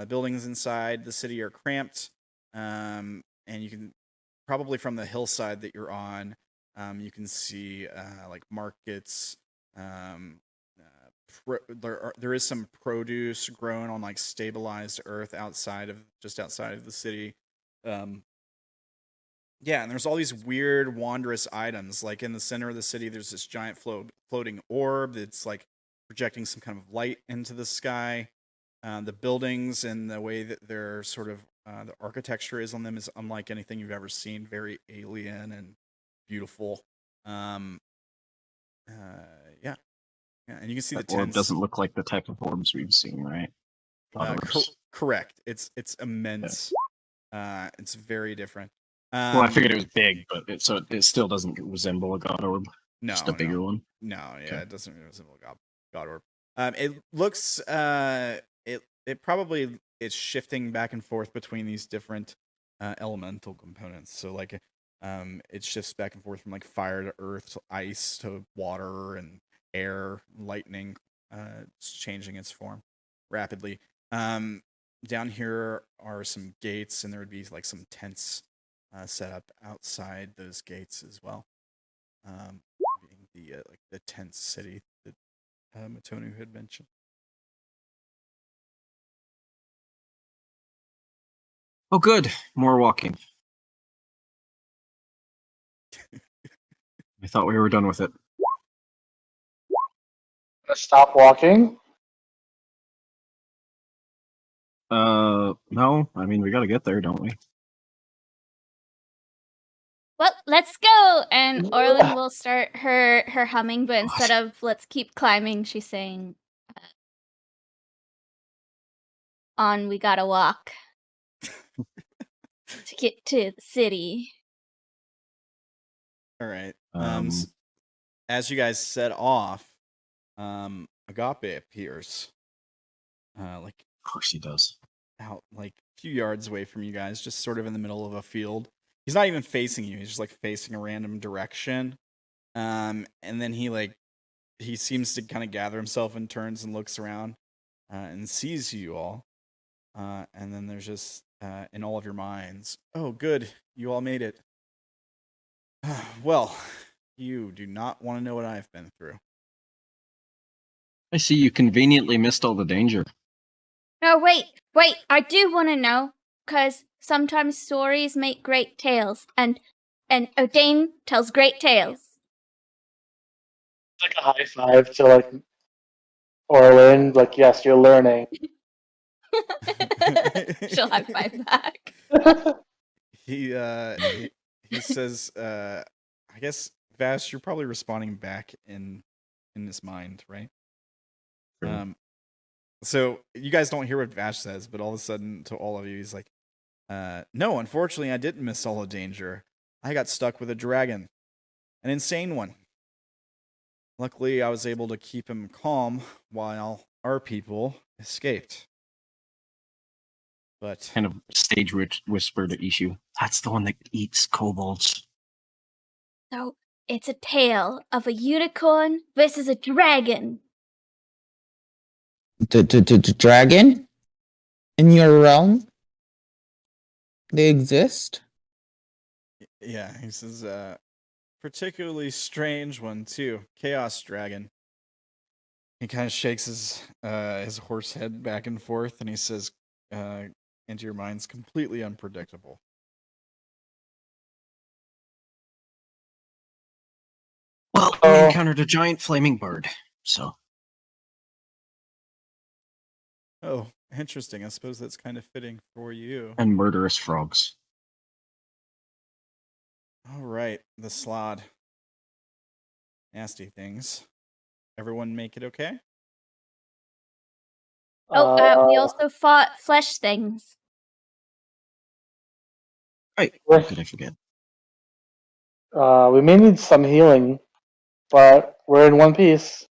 Buildings inside the city are cramped, and you can probably from the hillside that you're on, you can see like markets. There is some produce grown on like stabilized earth outside of the city. Yeah, and there's all these weird wondrous items. Like in the center of the city, there's this giant floating orb that's like projecting some kind of light into the sky. The buildings and the way that they're sort of the architecture is on them is unlike anything you've ever seen. Very alien and beautiful. Yeah, and you can see That the orb tents. doesn't look like the type of orbs we've seen, right? A lot of orbs. Correct. It's immense. It's very different. Well, I figured it was big, but it still doesn't resemble a god orb. No, Just a bigger one. No, yeah, Okay. it doesn't resemble God orb. It looks it probably is shifting back and forth between these different elemental components. So like it shifts back and forth from like fire to earth to ice to water and air, lightning. It's changing its form rapidly. Down here are some gates, and there would be like some tents set up outside those gates as well. Being the tent city that Matonu had mentioned. Oh, good. More walking. I thought we were done with it. Stop walking. No. I mean, we got to get there, don't we? Well, let's go. And Orilyn will start her humming, but instead of let's keep climbing, she's saying, on we gotta walk to get to the city. All right. As you guys set off, Agape appears. Like of course he does. Out like a few yards away from you guys, just sort of in the middle of a field. He's not even facing you. He's just like facing a random direction. And then he seems to kind of gather himself and turns and looks around and sees you all. And then there's just in all of your minds, oh, good, you all made it. Well, you do not want to know what I've been through. I see you conveniently missed all the danger. No, wait, I do want to know, because sometimes stories make great tales, and Odayn tells great tales. Like a high five to like Orilyn, like yes, you're learning. She'll high five back. He says, I guess, Vash, you're probably responding back in his mind, right? Sure. So you guys don't hear what Vash says, but all of a sudden, to all of you, he's like, no, unfortunately, I didn't miss all the danger. I got stuck with a dragon. An insane one. Luckily, I was able to keep him calm while our people escaped. But Kind of stage whisper to Ishu. That's the one that eats kobolds. So, it's a tale of a unicorn versus a dragon. The dragon? In your realm? They exist? yeah, he says, particularly strange one too. Chaos dragon. He kind of shakes his horse head back and forth, and he says, into your minds, completely unpredictable. Well, we encountered a giant flaming bird, so. Oh, interesting. I suppose that's kind of fitting for you. And murderous frogs. All right, the slod. Nasty things. Everyone make it okay? Oh, we also fought flesh things. Right. How could I forget? We may need some healing, but we're in one piece.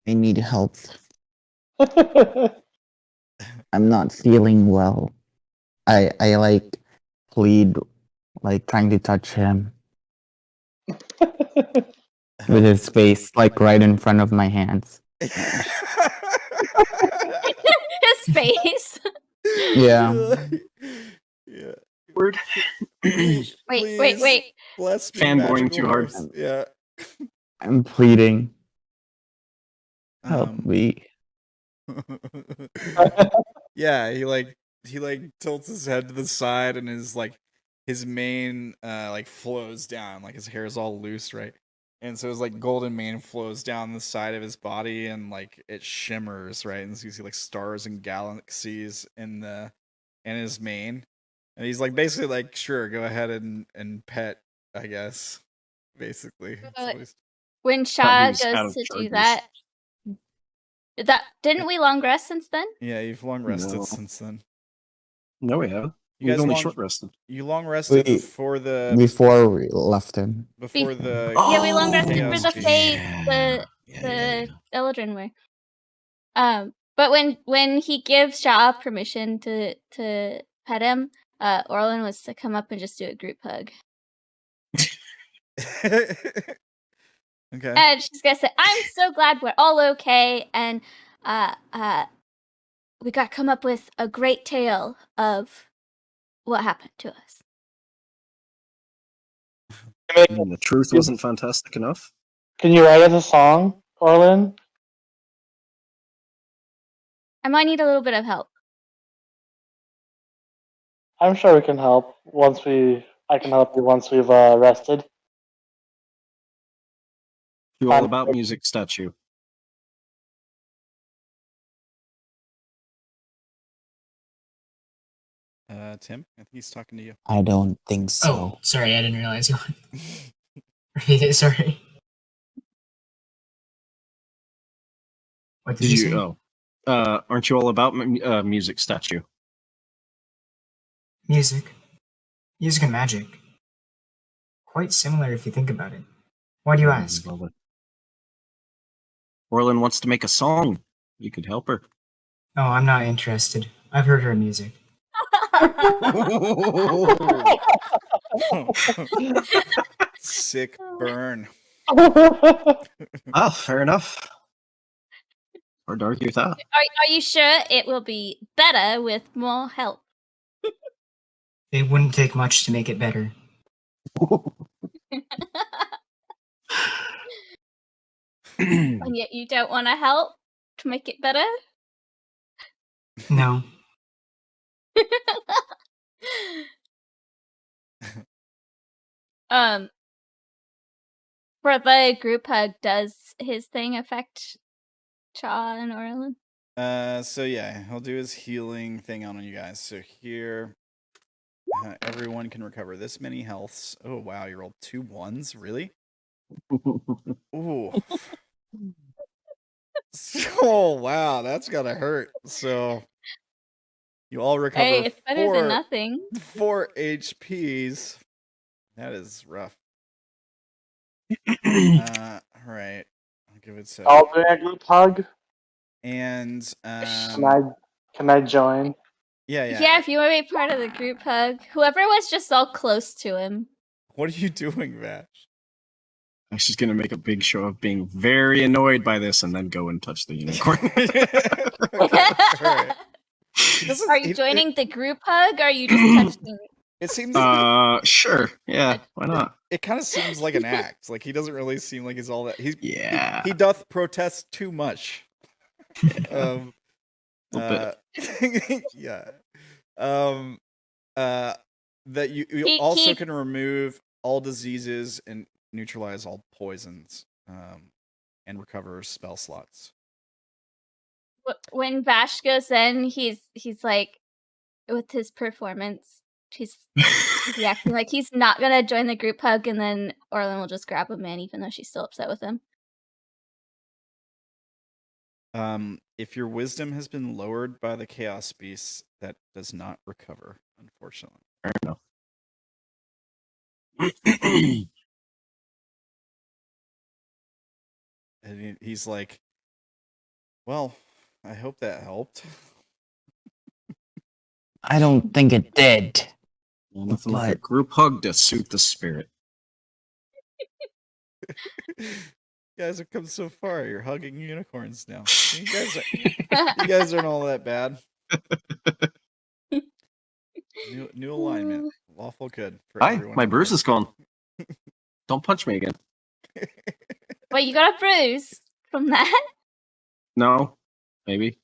I need help. I'm not feeling well. I like plead, like trying to touch him with his face like right in front of my hands. His face. Yeah. Yeah. Word. Please, Wait. Bless me, Fanboying magical too hard. horse. Yeah. I'm pleading. Help me. Yeah, he tilts his head to the side, and his mane flows down, like his hair is all loose, right? And so his golden mane flows down the side of his body, and it shimmers, right? And so you see stars and galaxies in his mane. And he's basically sure, go ahead and pet, I guess. Basically. When Sha'ah goes to do that, Didn't we long rest since then? Yeah, you've long rested No. since then. No, we have. You We've guys only long- short rested. You long rested We- before the Before we left him. before the Yeah, we long rested Chaos for the Beast. fate, Yeah, the Eldrin way. But when he gives Sha'ah permission to pet him, Orilyn was to come up and just do a group hug. Okay. And she's gonna say, "I'm so glad we're all okay, and we got to come up with a great tale of what happened to us." And the truth wasn't fantastic enough. Can you write us a song, Orilyn? I might need a little bit of help. I'm sure we can help I can help you once we've rested. You all about music statue. Tim, I think he's talking to you. I don't think so. Oh, sorry, I didn't realize you. Repeat it. Sorry. What did Did you you? say? Oh, aren't you all about music statue? Music and magic. Quite similar if you think about it. Why do you ask? Orilyn wants to make a song. You could help her. Oh, I'm not interested. I've heard her music. Sick burn. Ah, fair enough. Hard to argue with that. Are you sure it will be better with more help? It wouldn't take much to make it better. And yet you don't want to help to make it better? No. For the group hug, does his thing affect Sha'ah and Orilyn? So yeah, he'll do his healing thing on you guys. So here, everyone can recover this many healths. Oh wow, you rolled 2 1s, really? Ooh. Oh wow, that's gotta hurt. So you all recover Hey, it's better than nothing. 4 HPs. That is rough. Alright. I'll give it so. I'll do a group hug. And Can I join? yeah. Yeah, if you want to be part of the group hug. Whoever was just all close to him. What are you doing, Vash? She's gonna make a big show of being very annoyed by this, and then go and touch the unicorn. Right. Are you joining the group hug, or are you just touching? It seems. Sure. Yeah. Why not? It kind of seems like an act. Like he doesn't really seem like he's all that. Yeah. He doth protest too much. A little bit. Yeah. That you also can remove all diseases and neutralize all poisons, and recover spell slots. When Vash goes in, he's like, with his performance, he's acting like he's not gonna join the group hug, and then Orilyn will just grab him in, even though she's still upset with him. If your wisdom has been lowered by the chaos beasts, that does not recover, unfortunately. Fair enough. And he's like, well, I hope that helped. I don't think it did. Well, nothing like a group hug to soothe the spirit. You guys have come so far. You're hugging unicorns now. You guys aren't all that bad. New alignment. Lawful good for Hi, everyone. my bruise is gone. Don't punch me again. Wait, you got a bruise from that? No, maybe.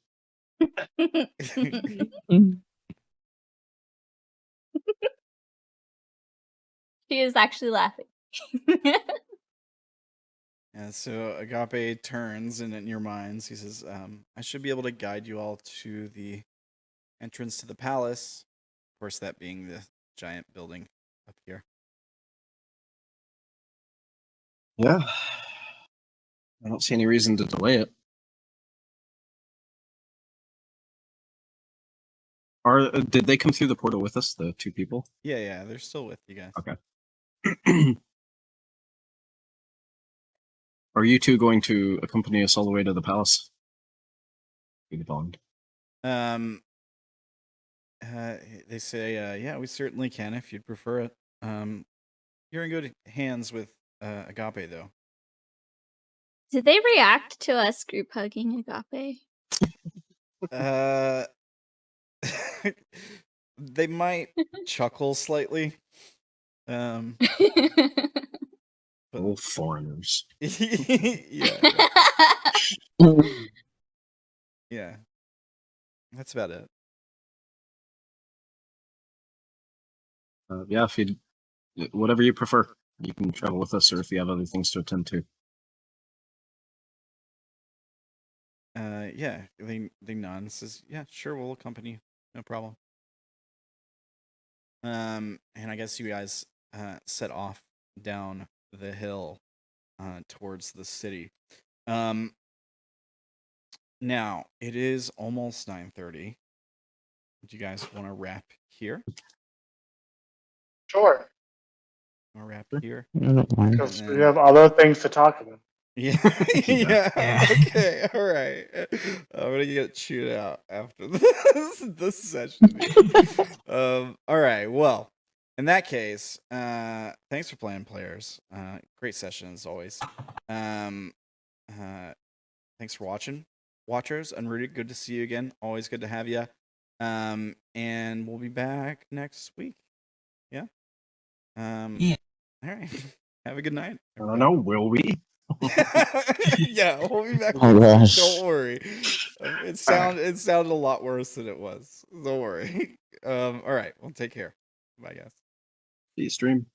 He is actually laughing. Yeah, so Agape turns, and in your minds, he says, I should be able to guide you all to the entrance to the palace. Of course, that being the giant building up here. Yeah. I don't see any reason to delay it. Did they come through the portal with us? The 2 people. Yeah, they're still with you guys. Okay. Are you 2 going to accompany us all the way to the palace? Be the bond. They say, yeah, we certainly can if you'd prefer it. You're in good hands with Agape, though. Did they react to us group hugging Agape? They might chuckle slightly. But Oh, foreigners. yeah. Yeah. That's about it. Yeah, if you whatever you prefer, you can travel with us, or if you have other things to attend to. Yeah, they nod and says, yeah, sure, we'll accompany you. No problem. And I guess you guys set off down the hill towards the city. Now it is almost 9:30. Do you guys want to wrap here? Sure, Want to wrap here? I don't mind. because And we then- have other things to talk about. Yeah. Yeah. Yeah. Okay. All right. I'm gonna get chewed out after this session. All right. Well, in that case, thanks for playing, players. Great session as always. Thanks for watching, watchers. Unrooted, good to see you again. Always good to have you. And we'll be back next week. Yeah. Yeah. All right. Have a good night. I don't know. Will we? Yeah, we'll be back. Oh, next week, gosh. Don't worry. It sounded a lot worse than it was. Don't worry. All right. Well, take care. Bye, guys. See you stream.